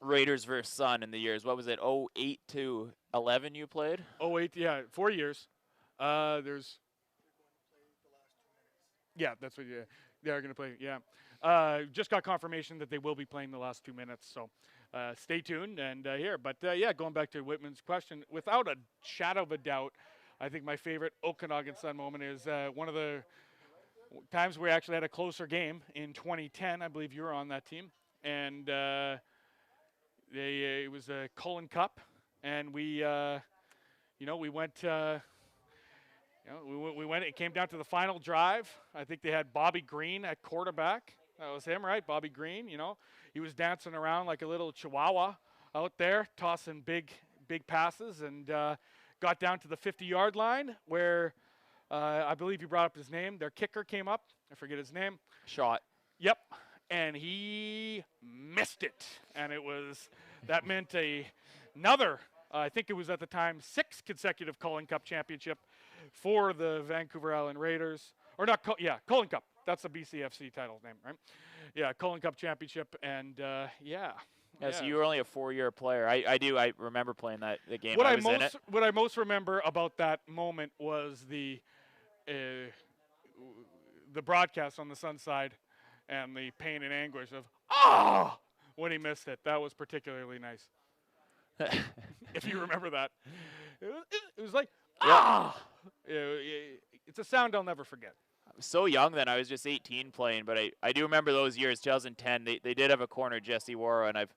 Raiders versus Sun in the years? What was it, 08 to 11 you played? 08, yeah, 4 years. There's. Yeah, that's what they're going to play. Yeah, just got confirmation that they will be playing the last 2 minutes. So stay tuned and here. But yeah, going back to Whitman's question, without a shadow of a doubt, I think my favorite Okanagan Sun moment is one of the times we actually had a closer game in 2010. I believe you were on that team, and it was a Cullen Cup, and we went. We went. It came down to the final drive. I think they had Bobby Green at quarterback. That was him, right? Bobby Green. He was dancing around like a little chihuahua out there, tossing big passes, and got down to the 50-yard line where I believe you brought up his name. Their kicker came up. I forget his name. Shot. Yep, and he missed it, and that meant another. I think it was at the time 6th consecutive Cullen Cup championship for the Vancouver Island Raiders. Or not, Cullen Cup. That's the BCFC title name, right? Yeah, Cullen Cup championship, and yeah. Yeah, so you were only a 4-year player. I remember playing the game. What I was in it. What I most remember about that moment was the broadcast on the Sun side and the pain and anguish of when he missed it. That was particularly nice. If you remember that, it was like it's a sound I'll never forget. I was so young then. I was just 18 playing, but I do remember those years. 2010, they did have a corner, Jesse Wara, and I've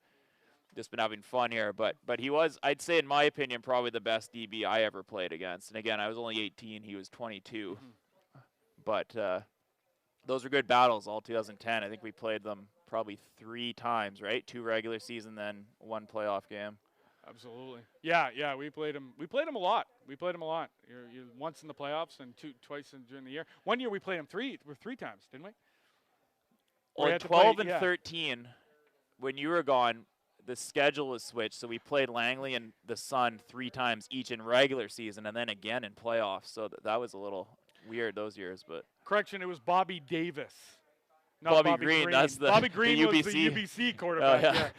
just been having fun here. But he was, I'd say, in my opinion, probably the best DB I ever played against. And again, I was only 18. He was 22. But those were good battles all 2010. I think we played them probably 3 times, right? 2 regular season, then 1 playoff game. Absolutely. Yeah, we played him. We played him a lot. You're once in the playoffs and twice during the year. 1 year we played him 3 times, didn't we? Well, in 12 and 13, when you were gone, the schedule was switched, so we played Langley and the Sun 3 times each in regular season, and then again in playoffs. So that was a little weird those years, but correction, it was Bobby Davis. Not Bobby Green. That's the Bobby Green the was UBC. the UBC quarterback. Yeah.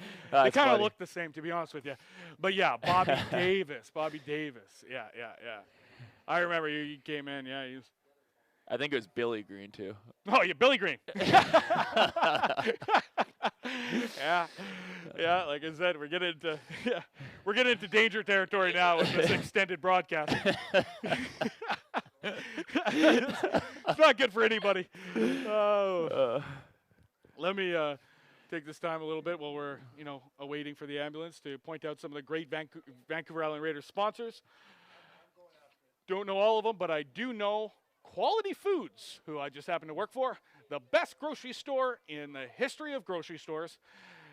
They kind of look the same, to be honest with you. But yeah, Bobby Davis. Bobby Davis. Yeah. I remember you came in. Yeah, he was. I think it was Billy Green too. Oh yeah, Billy Green. Yeah. Like I said, we're getting into danger territory now with this extended broadcast. It's not good for anybody. Let me take this time a little bit while we're awaiting for the ambulance to point out some of the great Vancouver Island Raiders sponsors. Don't know all of them, but I do know Quality Foods, who I just happen to work for, the best grocery store in the history of grocery stores.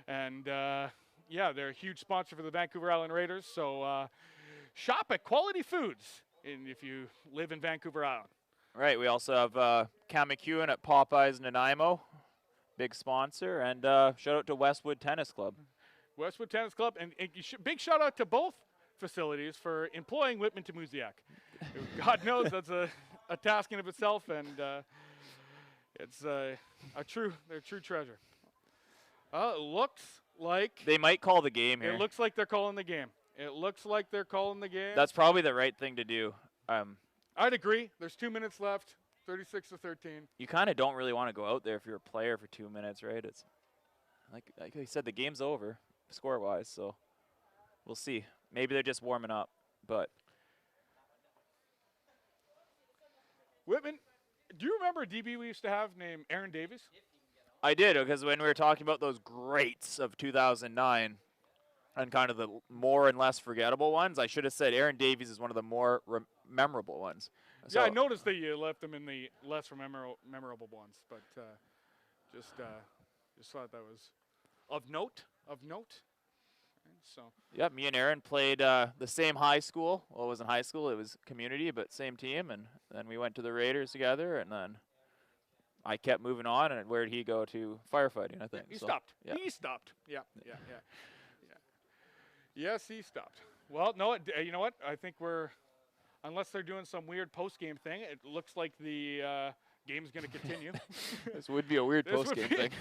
And yeah, they're a huge sponsor for the Vancouver Island Raiders. So shop at Quality Foods if you live in Vancouver Island. Right. We also have Cam McEwen at Popeyes Nanaimo. big sponsor, and shout out to Westwood Tennis Club. Westwood Tennis Club, and big shout out to both facilities for employing Whitman Tamuziak. God knows that's a task in of itself, and it's they're a true treasure. It looks like They might call the game here. It looks like they're calling the game. It looks like they're calling the game. That's probably the right thing to do. I'd agree. There's 2 minutes left, 36-13. You kind of don't really want to go out there if you're a player for 2 minutes, right? It's like I said, the game's over score-wise, so we'll see. Maybe they're just warming up, but Whitman, do you remember a DB we used to have named Aaron Davies? I did, because when we were talking about those greats of 2009 and kind of the more and less forgettable ones, I should have said Aaron Davies is one of the more memorable ones. So Yeah, I noticed that you left them in the less memorable ones, but just thought that was of note. And so yeah, me and Aaron played the same high school. Well, it wasn't high school, it was community, but same team. And then we went to the Raiders together, and then I kept moving on. And where did he go? To firefighting, I think. he So, stopped. yeah. He stopped. Yeah. Yes, he stopped. Well, no, you know what? I think unless they're doing some weird post-game thing, it looks like the game's going to continue. This would be a weird This would post-game be- thing.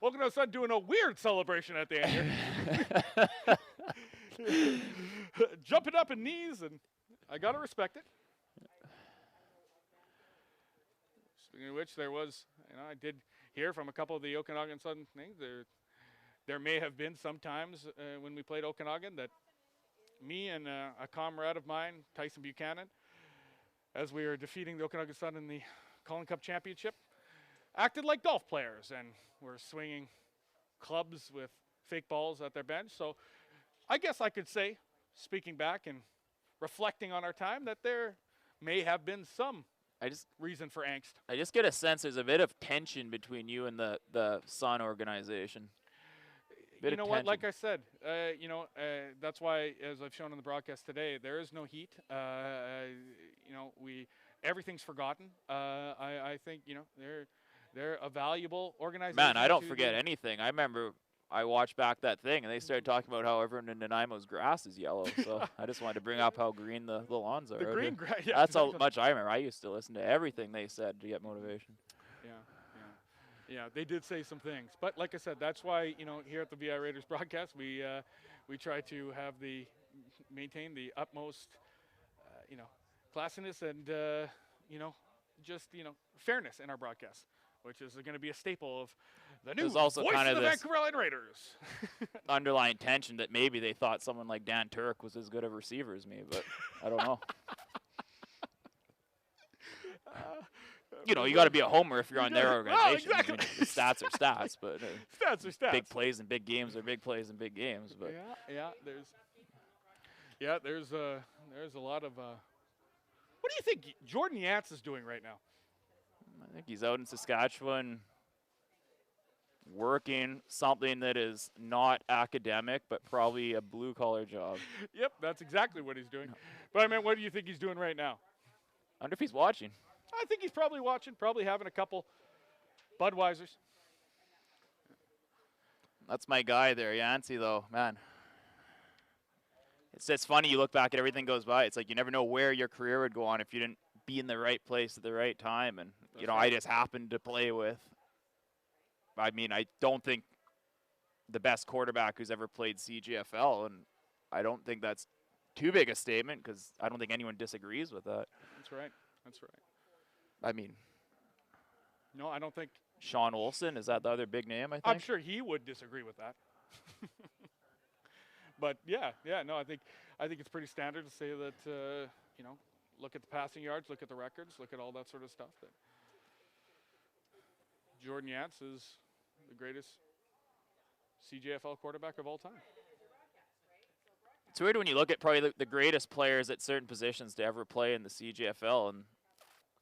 Okanagan Sun doing a weird celebration at the end here. Jumping up in knees, and I got to respect it. Speaking of which, there was, I did hear from a couple of the Okanagan Sun things. There may have been some times when we played Okanagan that me and a comrade of mine, Tyson Buchanan, as we were defeating the Okanagan Sun in the Collin Cup Championship, acted like golf players and were swinging clubs with fake balls at their bench. So I guess I could say, speaking back and reflecting on our time, that there may have been some reason for angst. I just get a sense there's a bit of tension between you and the Sun organization. You know what? Like I said, that's why, as I've shown on the broadcast today, there is no heat. Everything's forgotten. I think they're a valuable organization. Man, I don't forget anything. I remember I watched back that thing, and they started talking about how everyone in Nanaimo's grass is yellow. So I just wanted to bring up how green the lawns are. The green grass. Yeah, that's how much I remember. I used to listen to everything they said to get motivation. Yeah, they did say some things, but like I said, that's why here at the VI Raiders broadcast, we try to maintain the utmost classiness and fairness in our broadcast, which is going to be a staple of the new There's also voice kind of of the this Vancouver Island Raiders. underlying tension that maybe they thought someone like Dan Turek was as good a receiver as me, but I don't know. You got to be a homer if you're on their organization. Exactly. I mean, the stats are stats, but Stats are stats. big plays and big games are big plays and big games. But there's a lot of. What do you think Jordan Yance is doing right now? I think he's out in Saskatchewan working something that is not academic, but probably a blue-collar job. Yep, that's exactly what he's doing. But I mean, what do you think he's doing right now? I wonder if he's watching. I think he's probably watching, probably having a couple Budweisers. That's my guy there, Yancey, though. Man, it's just funny. You look back at everything goes by. It's like you never know where your career would go on if you didn't be in the right place at the right time. And, I just happened to play with, I mean, I don't think the best quarterback who's ever played CGFL. And I don't think that's too big a statement because I don't think anyone disagrees with that. That's right. I mean, no, I don't think. Sean Olsen, is that the other big name, I think? I'm sure he would disagree with that. But no, I think it's pretty standard to say that look at the passing yards, look at the records, look at all that sort of stuff. That Jordan Yance is the greatest CJFL quarterback of all time. It's weird when you look at probably the greatest players at certain positions to ever play in the CJFL, and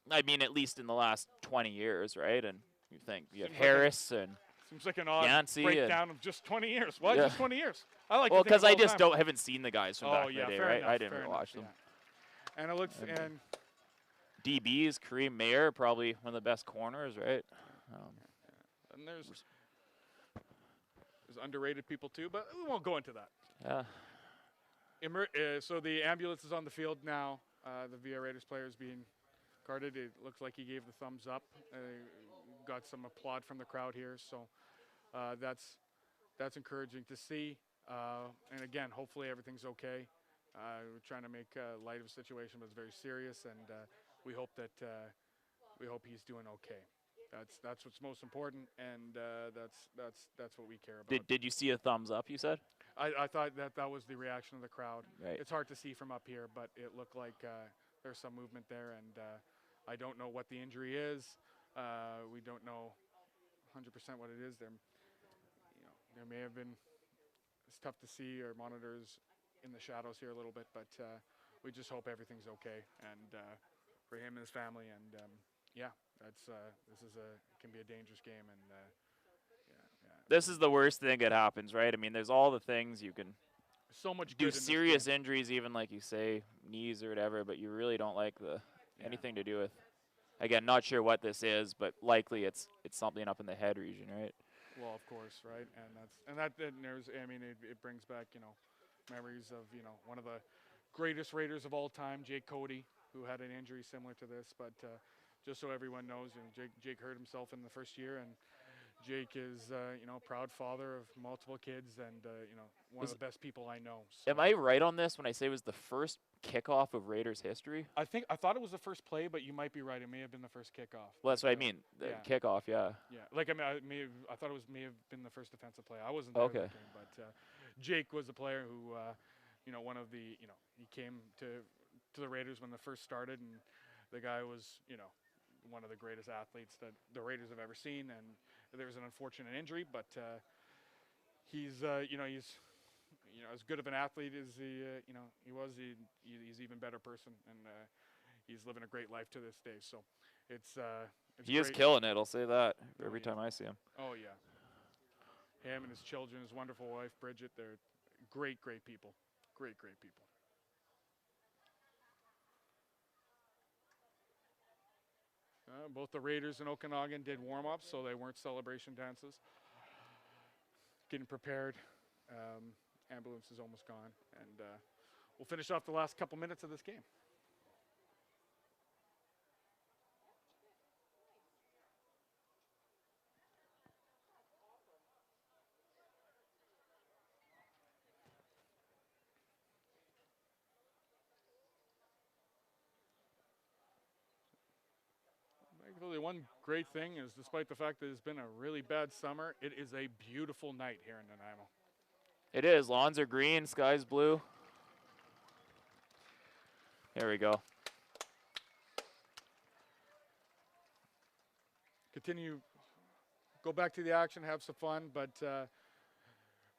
I mean at least in the last 20 years, right? And you think you have Harris and seems like an odd Yancey breakdown of just 20 years. Why Yeah. just 20 years? I like. Well, because I just haven't seen the guys from back in the day, fair right? enough, I didn't fair really enough, watch them. yeah. And it looks and DBs, Kareem Mayer, probably one of the best corners, right? there's underrated people too, but we won't go into that. Yeah. So the ambulance is on the field now. The VIA Raiders player is being carted. It looks like he gave the thumbs up. Got some applaud from the crowd here, so that's encouraging to see. And again, hopefully everything's okay. We're trying to make light of the situation, but it's very serious, and we hope he's doing okay. That's what's most important, and that's what we care about. Did you see a thumbs up, you said? I thought that was the reaction of the crowd. Right. It's hard to see from up here, but it looked like there's some movement there, and I don't know what the injury is. We don't know 100% what it is. There may have been. It's tough to see our monitors in the shadows here a little bit, but we just hope everything's okay, and for him and his family, and yeah, it can be a dangerous game, and yeah. This is the worst thing that happens, right? I mean, there's all the things you can So much do, good in this serious game. injuries, even like you say, knees or whatever, but you really don't like anything to do with. Again, not sure what this is, but likely it's something up in the head region, right? Well, of course, right, it brings back memories of one of the greatest Raiders of all time, Jake Cody, who had an injury similar to this. But just so everyone knows, Jake hurt himself in the first year, and Jake is a proud father of multiple kids, and one of the best people I know. So. Am I right on this when I say it was the first kickoff of Raiders history? I thought it was the first play, but you might be right. It may have been the first kickoff. Well, that's what I mean. The kickoff, yeah. Yeah, like I thought it may have been the first defensive play. I wasn't there that game, but Jake was the player who, one of the, he came to the Raiders when they first started, and the guy was, one of the greatest athletes that the Raiders have ever seen, and there was an unfortunate injury, but he's as good of an athlete as he was. He's even better person, and he's living a great life to this day. So it's he is killing it. I'll say that every time I see him. Oh yeah, him and his children, his wonderful wife Bridget, they're great people, great people. Both the Raiders and Okanagan did warm-ups, so they weren't celebration dances. Getting prepared. Ambulance is almost gone, and we'll finish off the last couple minutes of this game. The one great thing is, despite the fact that it's been a really bad summer, it is a beautiful night here in Nanaimo. It is. Lawns are green, sky's blue. Here we go. Continue, go back to the action, have some fun, but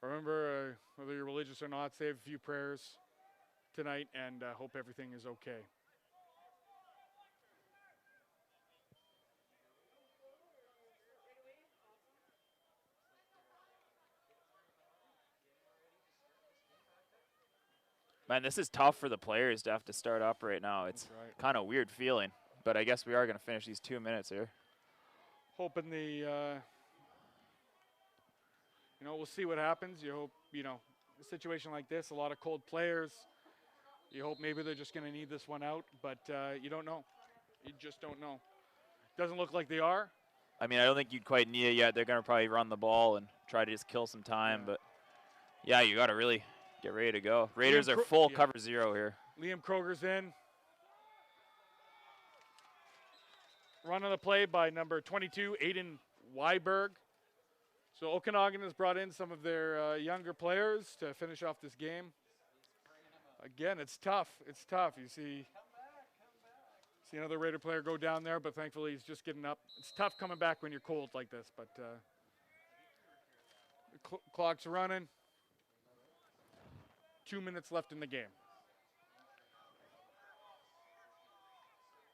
remember, whether you're religious or not, save a few prayers tonight, and hope everything is okay. Man, this is tough for the players to have to start up right now. It's kind of weird feeling, but I guess we are going to finish these 2 minutes here. Hoping we'll see what happens. You hope, a situation like this, a lot of cold players. You hope maybe they're just going to need this one out, but you don't know. You just don't know. Doesn't look like they are. I mean, I don't think you'd quite need it yet. They're going to probably run the ball and try to just kill some time, but yeah, you got to really get ready to go. Raiders are full cover zero here. Liam Kroger's in. Run on the play by number 22, Aiden Weiberg. So Okanagan has brought in some of their younger players to finish off this game. Again, it's tough. It's tough. You see another Raider player go down there, but thankfully he's just getting up. It's tough coming back when you're cold like this, but the clock's running. 2 minutes left in the game.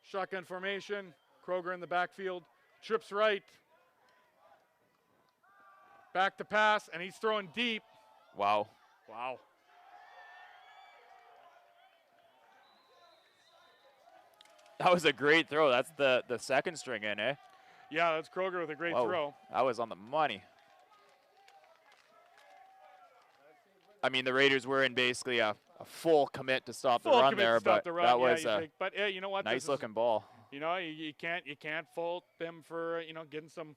Shotgun formation. Kroger in the backfield. Trips right. Back to pass, and he's throwing deep. Wow. Wow. That was a great throw. That's the second string in, eh? Yeah, that's Kroger with a great Whoa, throw. that was on the money. I mean, the Raiders were in basically a full commit to stop the run there, but that was a but you know what? nice looking ball. You know, you can't fault them for getting some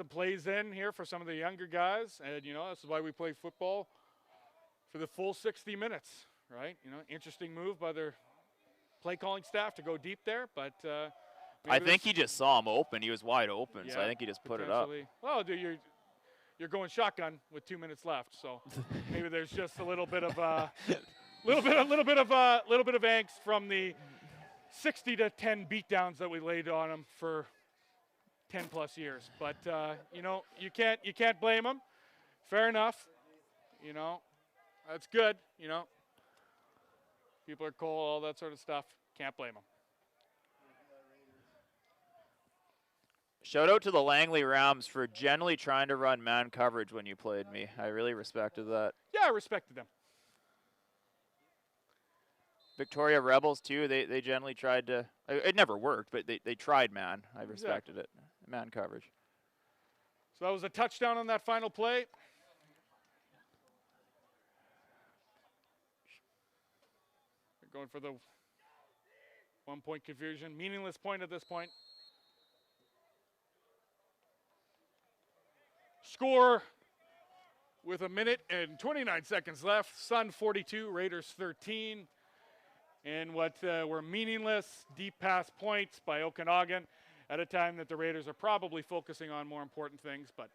plays in here for some of the younger guys, and you know this is why we play football for the full 60 minutes, right? You know, interesting move by their play calling staff to go deep there, but I think he just saw him open. He was wide open, so I think he just put it up. Well, you're going shotgun with 2 minutes left, so maybe there's just a little bit of little bit of angst from the 60-10 beatdowns that we laid on him for 10 plus years. But you know, you can't blame him. Fair enough. You know, that's good. You know, people are cold, all that sort of stuff. Can't blame him. Shout out to the Langley Rams for generally trying to run man coverage when you played me. I really respected that. Yeah, I respected them. Victoria Rebels too. They generally tried to. It never worked, but they tried man. I respected it. Man coverage. So that was a touchdown on that final play. They're going for the 1 point confusion. Meaningless point at this point. Score with 1 minute and 29 seconds left. Sun 42, Raiders 13. And what were meaningless deep pass points by Okanagan at a time that the Raiders are probably focusing on more important things, but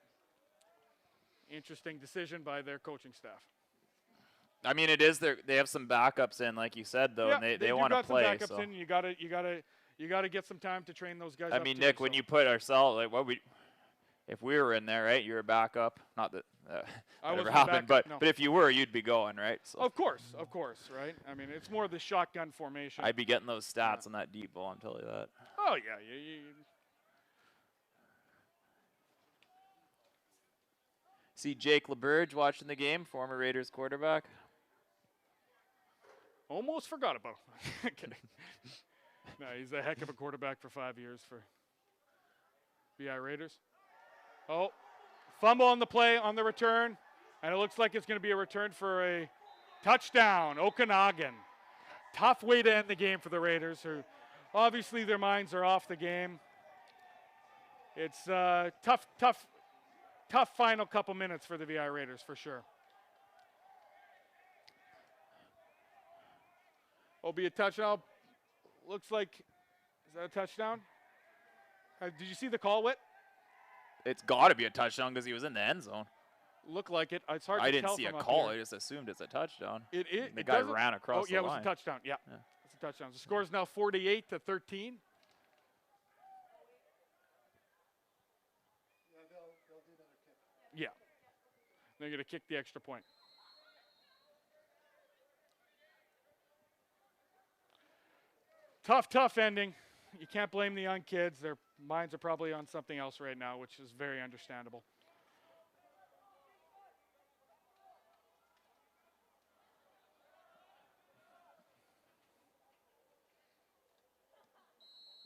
interesting decision by their coaching staff. I mean, it is they have some backups in, like you said, though, Yeah, and they want to play. Some backups so. in. You gotta get some time to train those guys. I up mean, too, Nick, when you put ourselves if we were in there, right, you're a backup. Not that that ever happened, but if you were, you'd be going, right? So. Of course, right? I mean, it's more the shotgun formation. I'd be getting those stats on that deep ball, I'll tell you that. Oh, yeah. See Jake LeBurge watching the game, former Raiders quarterback. Almost forgot about him. Kidding. No, he's a heck of a quarterback for 5 years for BI Raiders. Oh, fumble on the play, on the return, and it looks like it's going to be a return for a touchdown, Okanagan. Tough way to end the game for the Raiders, who obviously their minds are off the game. It's tough final couple minutes for the VI Raiders, for sure. Will be a touchdown. Looks like, is that a touchdown? Did you see the call, Whit? It's got to be a touchdown because he was in the end zone. Look like it. It's hard to tell. I didn't see a from call. Up I here. just assumed it's a touchdown. The guy ran across the line. Oh, yeah, it was a touchdown. Yeah, it's a touchdown. The score is now 48-13. Yeah, they'll do another kick. Yeah. They're going to kick the extra point. Tough ending. You can't blame the young kids. Their minds are probably on something else right now, which is very understandable.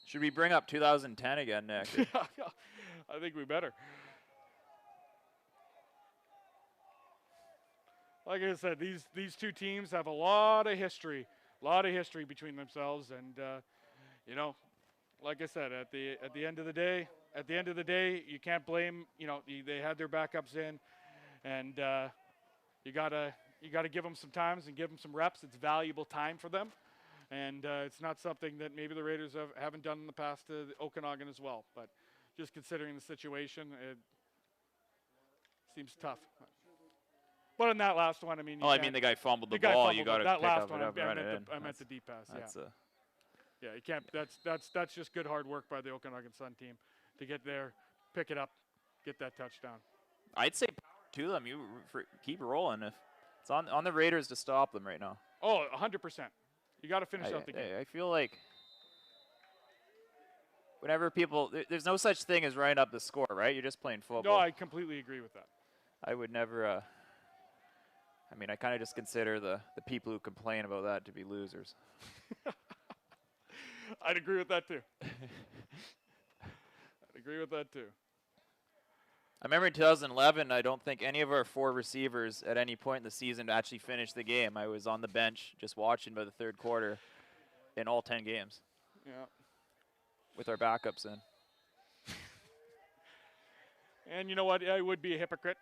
Should we bring up 2010 again, Nick? I think we better. Like I said, these two teams have a lot of history between themselves, and you know, like I said, at the end of the day, you can't blame. You know, they had their backups in, and you gotta give them some times and give them some reps. It's valuable time for them, and it's not something that maybe the Raiders haven't done in the past to Okanagan as well. But just considering the situation, it seems tough. But in that last one, I mean, I mean, the guy fumbled the ball. You got to pick up it up, run it in. I meant the deep pass. That's Yeah, you can't. That's just good hard work by the Okanagan Sun team to get there, pick it up, get that touchdown. I'd say to them, keep rolling. If it's on the Raiders to stop them right now. Oh, 100%. You got to finish out the game. I feel like whenever there's no such thing as running up the score, right? You're just playing football. No, I completely agree with that. I would never. I mean, I kind of just consider the people who complain about that to be losers. I'd agree with that too. agree with that too. I remember in 2011, I don't think any of our 4 receivers at any point in the season actually finished the game. I was on the bench just watching by the third quarter in all 10 games. Yeah. With our backups in. And you know what? I would be a hypocrite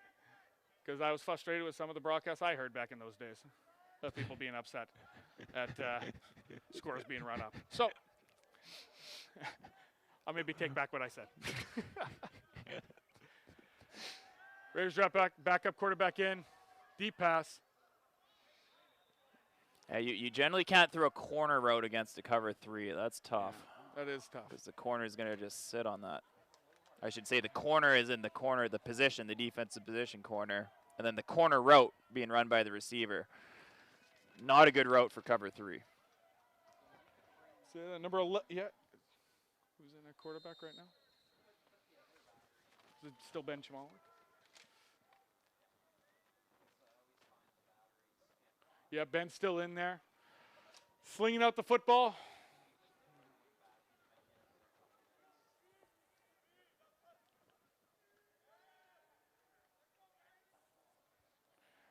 because I was frustrated with some of the broadcasts I heard back in those days of people being upset at scores being run up. So I'll maybe take back what I said. Raiders drop backup quarterback in, deep pass. Yeah, you generally can't throw a corner route against a cover 3. That's tough. Yeah, that is tough. Because the corner is going to just sit on that. I should say the corner is in the corner, the position, the defensive position corner, and then the corner route being run by the receiver. Not a good route for cover 3. So number 11, yeah. Who's in at quarterback right now? Is it still Ben Chmalik? Yeah, Ben's still in there. Slinging out the football.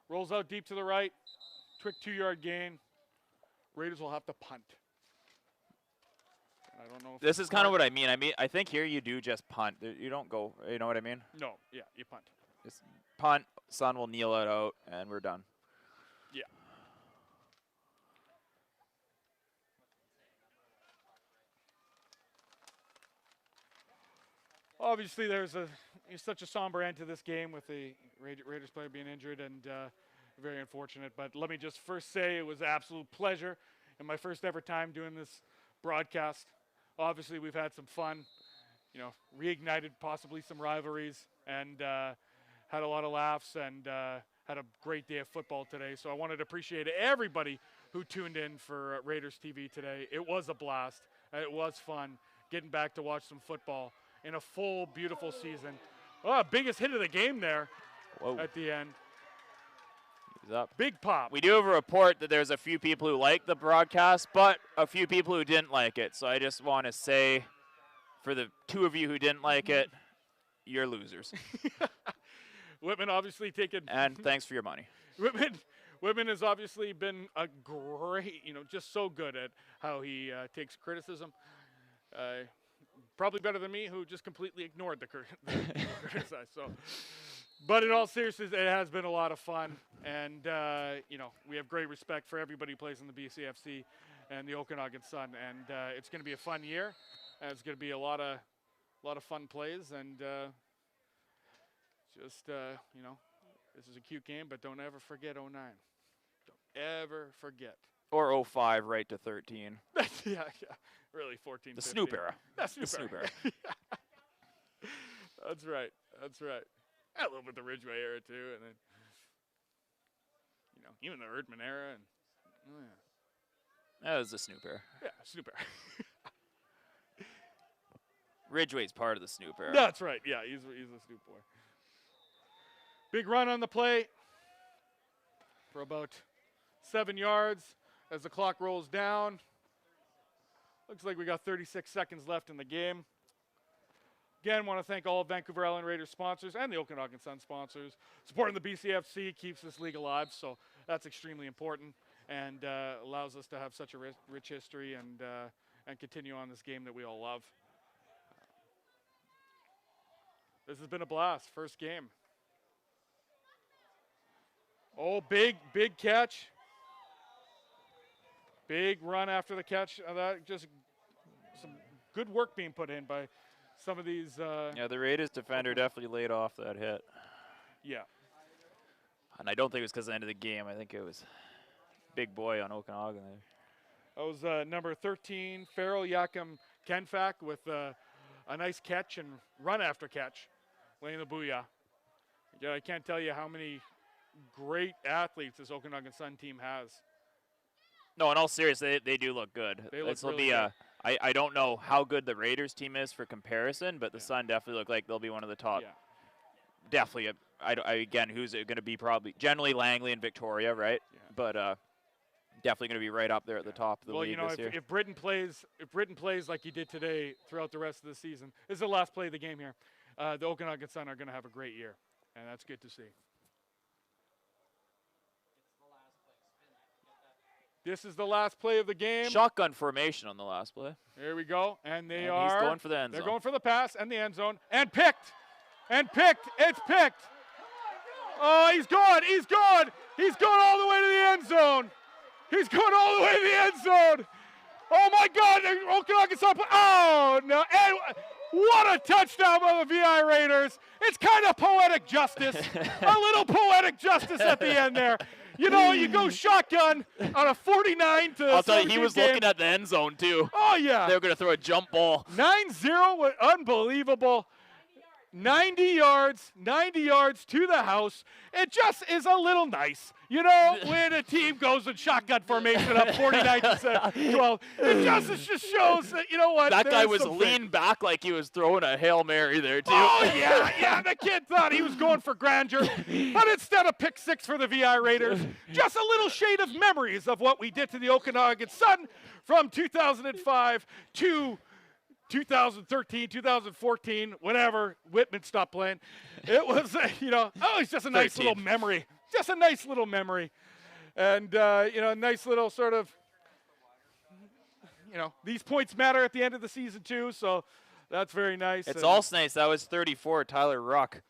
Rolls out deep to the right. Quick 2-yard gain. Raiders will have to punt. I don't know if This is kind of what I mean. I think here you do just punt. You don't go, you know what I mean? No, yeah, you punt. Just punt, Sun will kneel it out, and we're done. Yeah. Obviously, there's such a somber end to this game with the Raiders player being injured, and very unfortunate. But let me just first say it was an absolute pleasure and my first ever time doing this broadcast. Obviously, we've had some fun, reignited possibly some rivalries, and had a lot of laughs, and had a great day of football today. So I wanted to appreciate everybody who tuned in for Raiders TV today. It was a blast. It was fun getting back to watch some football in a full, beautiful season. Oh, biggest hit of the game there. Whoa. At the end. He's up. Big pop. We do have a report that there's a few people who like the broadcast, but a few people who didn't like it. So I just want to say, for the 2 of you who didn't like it, you're losers. Whitman obviously taken. And thanks for your money. Whitman has obviously been a great, just so good at how he takes criticism. Probably better than me, who just completely ignored the criticize. So, but in all seriousness, it has been a lot of fun, and we have great respect for everybody who plays in the BCFC and the Okanagan Sun, and it's going to be a fun year. And it's going to be a lot of fun plays, and this is a cute game, but don't ever forget 09. Don't ever forget. Or 05 right to 13. yeah, really 14. The 15. Snoop era. That's the Snoop era. That's right. A little bit the Ridgeway era too, and then even the Erdman era, and That was the Snoop era. yeah, Snoop era. Ridgeway's part of the Snoop era. That's right. Yeah, he's a Snoop boy. Big run on the play for about 7 yards as the clock rolls down. Looks like we got 36 seconds left in the game. Again, want to thank all of Vancouver Island Raiders sponsors and the Okanagan Sun sponsors. Supporting the BCFC keeps this league alive, so that's extremely important, and allows us to have such a rich history and continue on this game that we all love. This has been a blast. First game. Oh, big catch. Big run after the catch. That just some good work being put in by some of these. Yeah, the Raiders defender definitely laid off that hit. Yeah. And I don't think it was because of the end of the game. I think it was big boy on Okanagan there. That was number 13, Farrell Yakum Kenfak with a nice catch and run after catch, laying the booyah. Yeah, I can't tell you how many great athletes this Okanagan Sun team has. No, in all seriousness, they do look good. They look This will really be good. I don't know how good the Raiders team is for comparison, but the Sun definitely look like they'll be one of the top. Yeah. Definitely. Again, who's it going to be? Probably generally Langley and Victoria, right? Yeah. But definitely going to be right up there at the top of the Well, league you know, this year. if Britain plays like he did today throughout the rest of the season, this is the last play of the game here. The Okanagan Sun are going to have a great year, and that's good to see. This is the last play of the game. Shotgun formation on the last play. There we go, and He's are going for the end zone. They're going for the pass and the end zone, and picked. It's picked. Oh, he's gone. He's gone all the way to the end zone. He's going all the way to the end zone. Oh my God! Okanagan Sun. Oh no! And what a touchdown by the VI Raiders! It's kind of poetic justice. A little poetic justice at the end there. You know, you go shotgun on a 49 to. I'll tell you, he 17 was game. looking at the end zone too. Oh yeah. They were going to throw a jump ball. 9-0, unbelievable. 90 yards to the house. It just is a little nice. You know, when a team goes in shotgun formation up 49 to 12, it just shows that, you know what? That guy there's was some leaned back like he was throwing a Hail Mary there too. Oh, yeah, the kid thought he was going for grandeur. But instead of pick six for the VI Raiders, just a little shade of memories of what we did to the Okanagan Sun from 2005 to 2013, 2014, whenever Whitman stopped playing. It was, it's just a nice 13. little memory. Just a nice little memory. And, a nice little sort of, these points matter at the end of the season too, so that's very nice. It's also nice. That was 34, Tyler Ruck,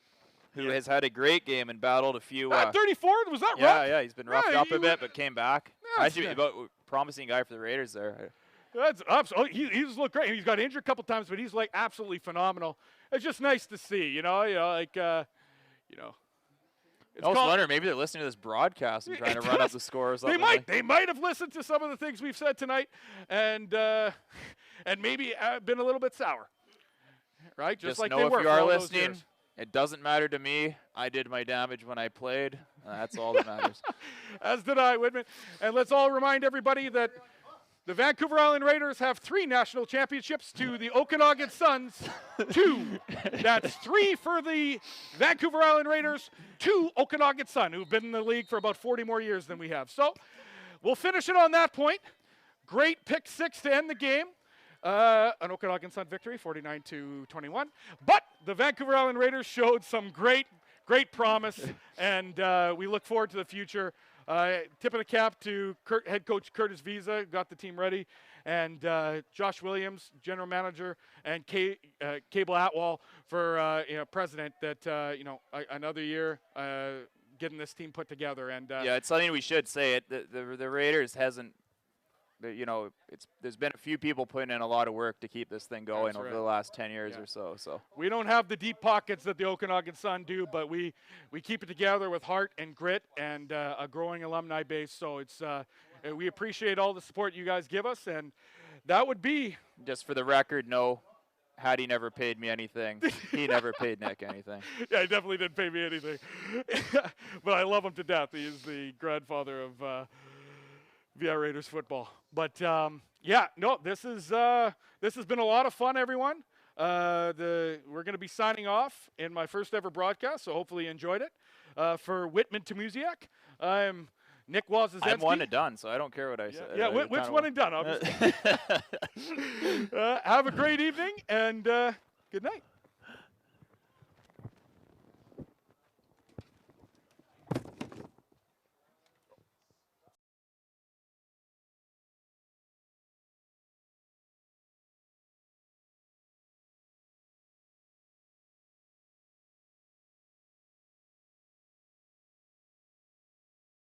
who has had a great game and battled a few. 34? Was that yeah, Ruck? Yeah, he's been roughed up a bit, but came back. Yeah, Actually, promising guy for the Raiders there. That's absolutely. He's looked great. He's got injured a couple times, but he's like absolutely phenomenal. It's just nice to see, It's wonder maybe they're listening to this broadcast and trying to run up the score or something. They might have listened to some of the things we've said tonight, and maybe been a little bit sour, right? Just like know they if were you for are all those listening, years. it doesn't matter to me. I did my damage when I played. That's all that matters. As did I, Whitman. And let's all remind everybody that the Vancouver Island Raiders have 3 national championships to the Okanagan Suns 2. That's 3 for the Vancouver Island Raiders, 2 Okanagan Sun, who've been in the league for about 40 more years than we have. So we'll finish it on that point. Great pick 6 to end the game. An Okanagan Sun victory, 49-21. But the Vancouver Island Raiders showed some great promise, and we look forward to the future. Tip of the cap to head coach Curtis Visa, got the team ready, and Josh Williams, general manager, and Cable Atwall for president. That another year getting this team put together. And yeah, it's something we should say. The Raiders hasn't. There's been a few people putting in a lot of work to keep this thing going over the last 10 years or so. So we don't have the deep pockets that the Okanagan Sun do, but we keep it together with heart and grit and a growing alumni base. So it's we appreciate all the support you guys give us, and that would be. Just for the record, no, Hattie never paid me anything. He never paid Nick anything. Yeah, he definitely didn't pay me anything, but I love him to death. He is the grandfather of VI Raiders football. But this has been a lot of fun, everyone. We're going to be signing off in my first ever broadcast, so hopefully you enjoyed it. For Whitman Tamuziak, I'm Nick Wozzezinski. I'm one and done, so I don't care what I said. Yeah, which one and done, obviously. Have a great evening, and good night.